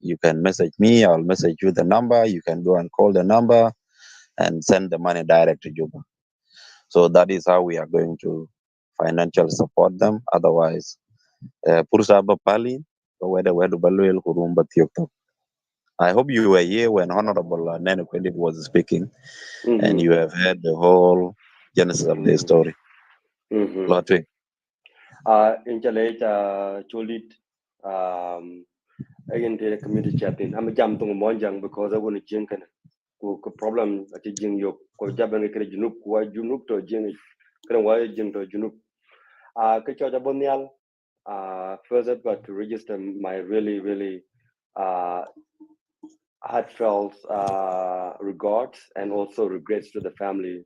you can message me. I'll message you the number. You can go and call the number and send the money direct to Juba. So that is how we are going to financially support them. Otherwise, Pursa Bapali, whether Baluel Kurumba Tiokto. I hope you were here when Honorable Nene Kwendit was speaking, and you have heard the whole genesis of the story. Lotwing. In Chile, Cholit, again, the community chatting. I'm a jam to Monjang because I want to jink and problem at the jing yok, ko jaban ke junub, ko junub to jing, kan wa jing to junub. Kacho Jabonial, first I've got to register my really heartfelt regards and also regrets to the family,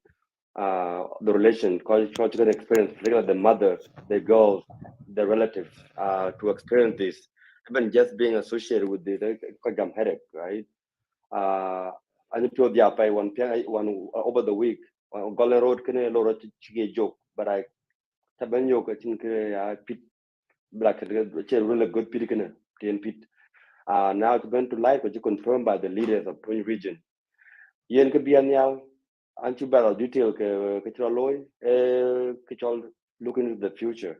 the relation, conjugal experience, particularly the mother, the girls, the relatives, to experience this, even just being associated with the headache, right? I need to the one over the week. Golden Road can a lot of joke, but I tabanyo I think I pit black really good pit can pit. Now it's going to life, which is confirmed by the leaders of Twin region. Yen could be an young anti battle detail loy look into the future.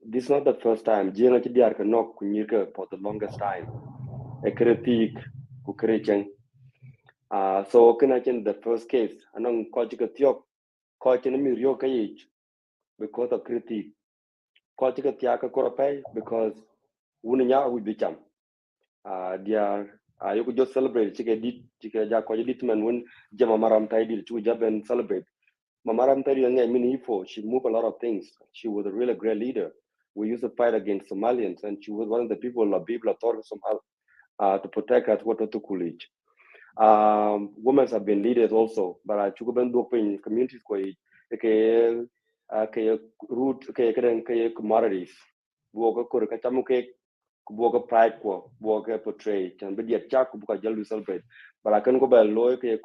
This is not the first time. Jien actually are knock for the longest time. A critique who creating. So can I the first case? Anong kochika tiok kochina mi rio kayich because of critique. Kochika tiaka korapay because wunya would be jam. Dia you could just celebrate chike ja ko dit man when jama maram tay did to jab and celebrate mamaram tay nga mini ifo she moved a lot of things. She was a really great leader. We used to fight against Somalians and she was one of the people of Bibla Somal to protect us what to coolidge. Women have been leaders also, but I took in communities ke root ke commodities. Buoga kur ka chamu ke buoga pride ko buoga portray and be the chak buka jalu celebrate. But I can go by loy ke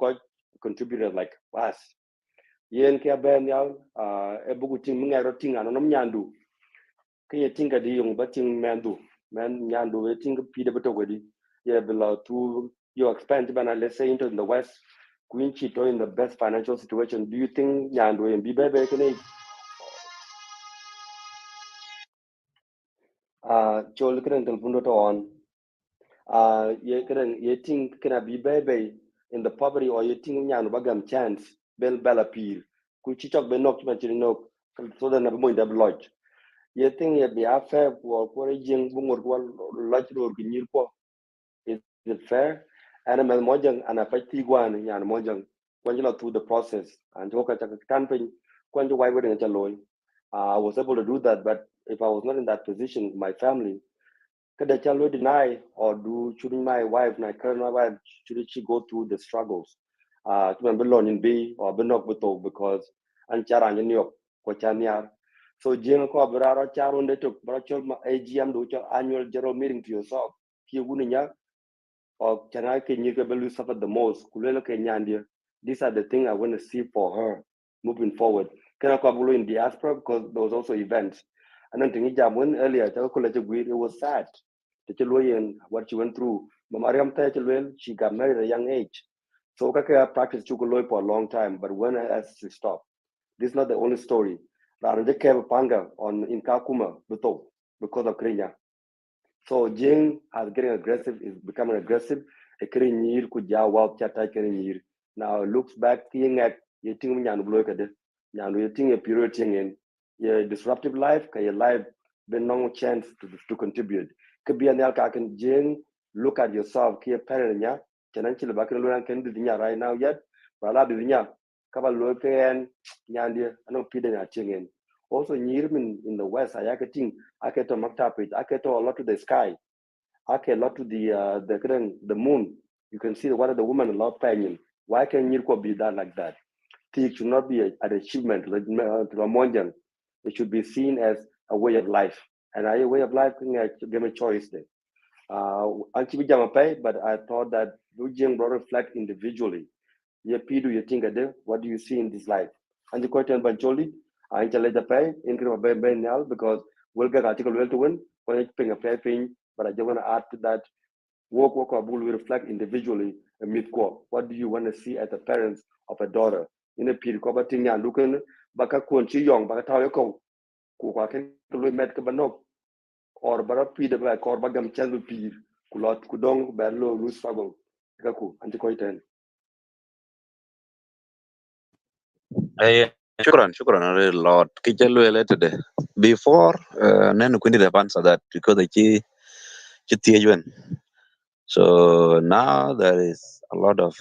contributors like us. Yen ke ben yal e bugu ting mga roting anom nyandu ke ye tinga di yung bating mandu man nyandu ye tinga pide beto godi ye below to you expand bana let's say into the west Queen Chito in the best financial situation. Do you think nyandu and bibe can chol kren telephone to on ye think can be baby in the poverty or you think nyandu bagam chance bella pir ku chichok be nok ma chino so that na mo in the lodge you think it be fair for jing bungor ko lodge ro ginyir ko is it fair and a mojang and a pati gwan yan mojang when you through the process and to ka campaign when you why wedding loy I was able to do that but if I was not in that position my family could the child deny or shouldn't my wife my current wife should she go through the struggles to remember in B or benok beto because and charan in yok ko chanyar so jing ko braro charon de took brachol AGM do annual general meeting to yourself ki wuninya or can I can you suffer the most kulelo kenyandia these are the things I want to see for her moving forward can I go in diaspora because there was also events and then thing jam earlier it was sad and what she went through Mariam she got married at a young age so I practiced chukuloy for a long time but when I asked to stop this is not the only story Ranje Panga on in Kakuma because of Kenya so Jing is getting aggressive, is becoming aggressive. A Kirin kuja wow chata Kirin. Now looks back seeing at yeting nyan bloke Nyan yeting a period in your disruptive life, your life been no chance to contribute. Could be an alkakan Jing, look at yourself, kia parent nya, Chananchil Bakaluan can do right now yet, but I'll be nya, Kaval and Nyandia, I know Peter Chingin. Also, in the West, I think I get to Maktapit, I get to a lot to the sky, I get a lot to the moon. You can see what are the women a lot paying. Why can Yirko be done like that? It should not be an achievement to the Monjan. It should be seen as a way of life. And a way of life can give a choice there. But I thought that Lujing will reflect individually. You think what do you see in this life? And the question Bancholi, I tell the pay, incredible now because we'll get article well to win when it's paying a pay thing, but I just want to add to that work or will reflect individually a mid core. What do you want to see as the parents of a daughter? In a period of thing and looking baka kunchi young, baka tawako, kuka can met kabanok, or bara pida by corbagam chan peer, kulot kudong, barlo, loose struggle. Kaku, and the question. Eh, shukran a lot. Kijalwele today. Before, nene kundi have answer that because the chi So now there is a lot of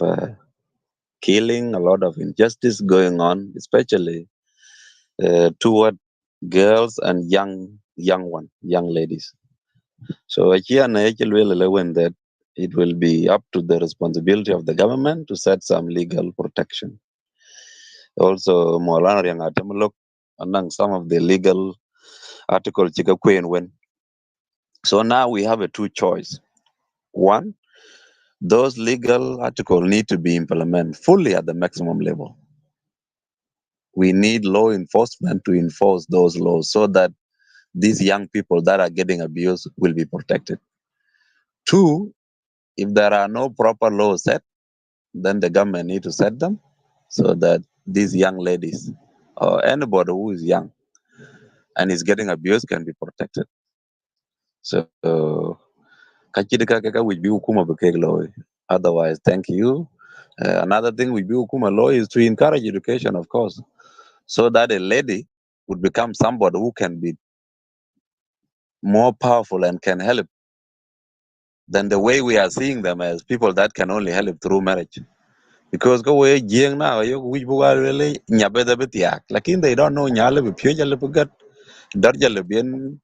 killing, a lot of injustice going on, especially toward girls and young ladies. So here when that it will be up to the responsibility of the government to set some legal protection. Also, Molana Yangatemulok among some of the legal articles Chica Queen when. So now we have a two choice. One, those legal articles need to be implemented fully at the maximum level. We need law enforcement to enforce those laws so that these young people that are getting abused will be protected. Two, if there are no proper laws set, then the government need to set them so that these young ladies or anybody who is young and is getting abused can be protected. So kachidika kaka will be hukuma bekeg law. Otherwise, thank you. Another thing with hukuma law is to encourage education, of course, so that a lady would become somebody who can be more powerful and can help than the way we are seeing them as people that can only help through marriage. Because go away jing now you which buga really nyabeda bitiak. Lakin they don't know nyale be pure le bugat darja le bien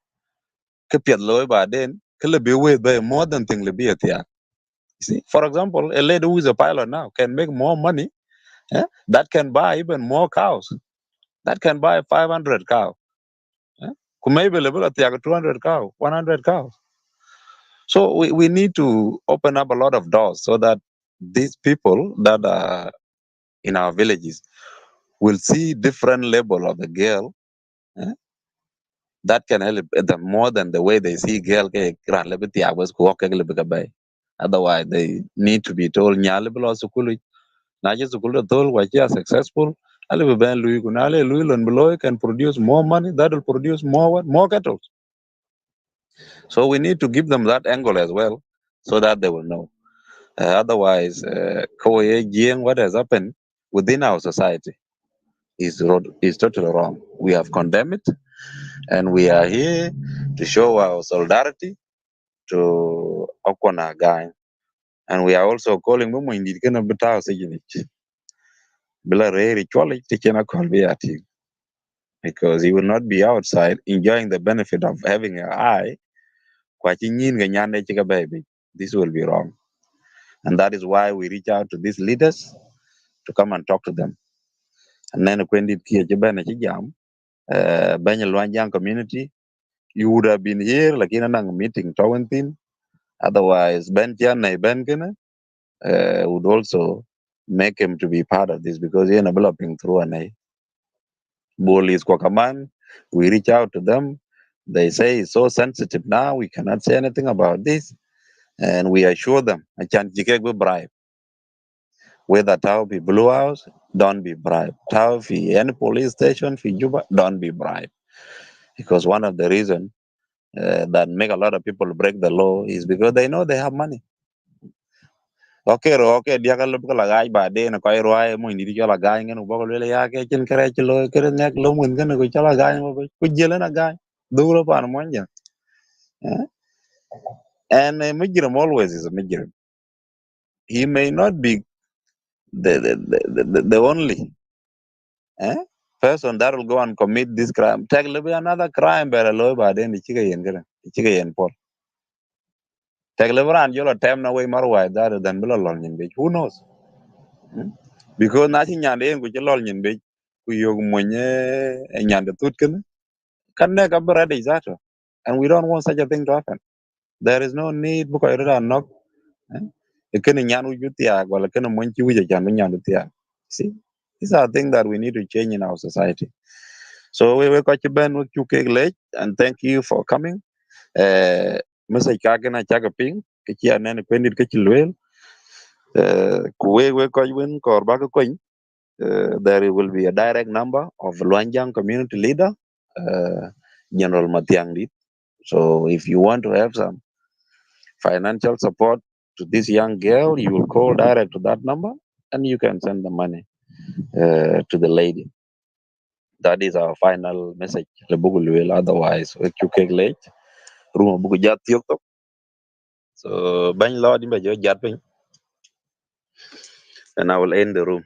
kepiat loy ba den kele be we be more than thing le be atiak. You see, for example, a lady who is a pilot now can make more money, that can buy even more cows. That can buy 500 cows. Maybe level at 200 cows, 100 cows. So we need to open up a lot of doors so that these people that are in our villages will see different level of the girl, eh, that can help them more than the way they see girl. Otherwise, they need to be told nyaliblo sukulu naje sukulu tol wachi are successful. Ali ben Louis Kunale Louis Beloy can produce more money. That will produce more what? More cattle. So we need to give them that angle as well, so that they will know. Otherwise, Jien, what has happened within our society is totally wrong. We have condemned it, and we are here to show our solidarity to Akuot Agany. And we are also calling Mumu in the kind of Betao Siginich. Bila Reri Chwali Tichena Kolbiati. Because he will not be outside enjoying the benefit of having an eye. Kwa chinyin ga nyande chika baby. This will be wrong. And that is why we reach out to these leaders to come and talk to them. And then when did Kia Jabana Chijam, Banya Luanjang community, you would have been here like in a meeting Tawantin. Otherwise, Ben Tiana Ben Kena would also make him to be part of this because he is developing through an A. Bolis Kwakaman, we reach out to them. They say it's so sensitive now, we cannot say anything about this. And we assure them, I can't bribe. Whether Tao be Blue House, don't be bribed. Tao fi any police station fi Juba, don't be bribed. Because one of the reasons that make a lot of people break the law is because they know they have money. Okay, dia kalau bukan lagai bade na koi ruai mo hindi dia lagai ngan ubo kalau ya ke chen kere chilo kere nek lo mun kan ko chala gai mo ko jela na gai duro pa mo nya. And a migrum always is a migrum. He may not be the only person that will go and commit this crime. Take another crime by the law by then the chicken yen Paul. Take and you'll attempt no way more that than below in beach. Who knows? Because nothing yan which a lol in beach who you munye and yan the tutkin can neck up bread is that. And we don't want such a thing to happen. There is no need because I knock. Can yan utia, well, can a monkey with a yan. See, these are things that we need to change in our society. So we were quite ben with you late and thank you for coming. Mr. Kagana Chagaping, Kichi and then Pendit Kichilwell, Kuwe Koywin Korbaga Coin. There will be a direct number of Luanjang community leader, General Matiangdi. So if you want to have some financial support to this young girl, you will call direct to that number and you can send the money to the lady. That is our final message. Otherwise, we keep late. Room buku jat tiok tok. So bany law di ba jo jat piny. And I will end the room.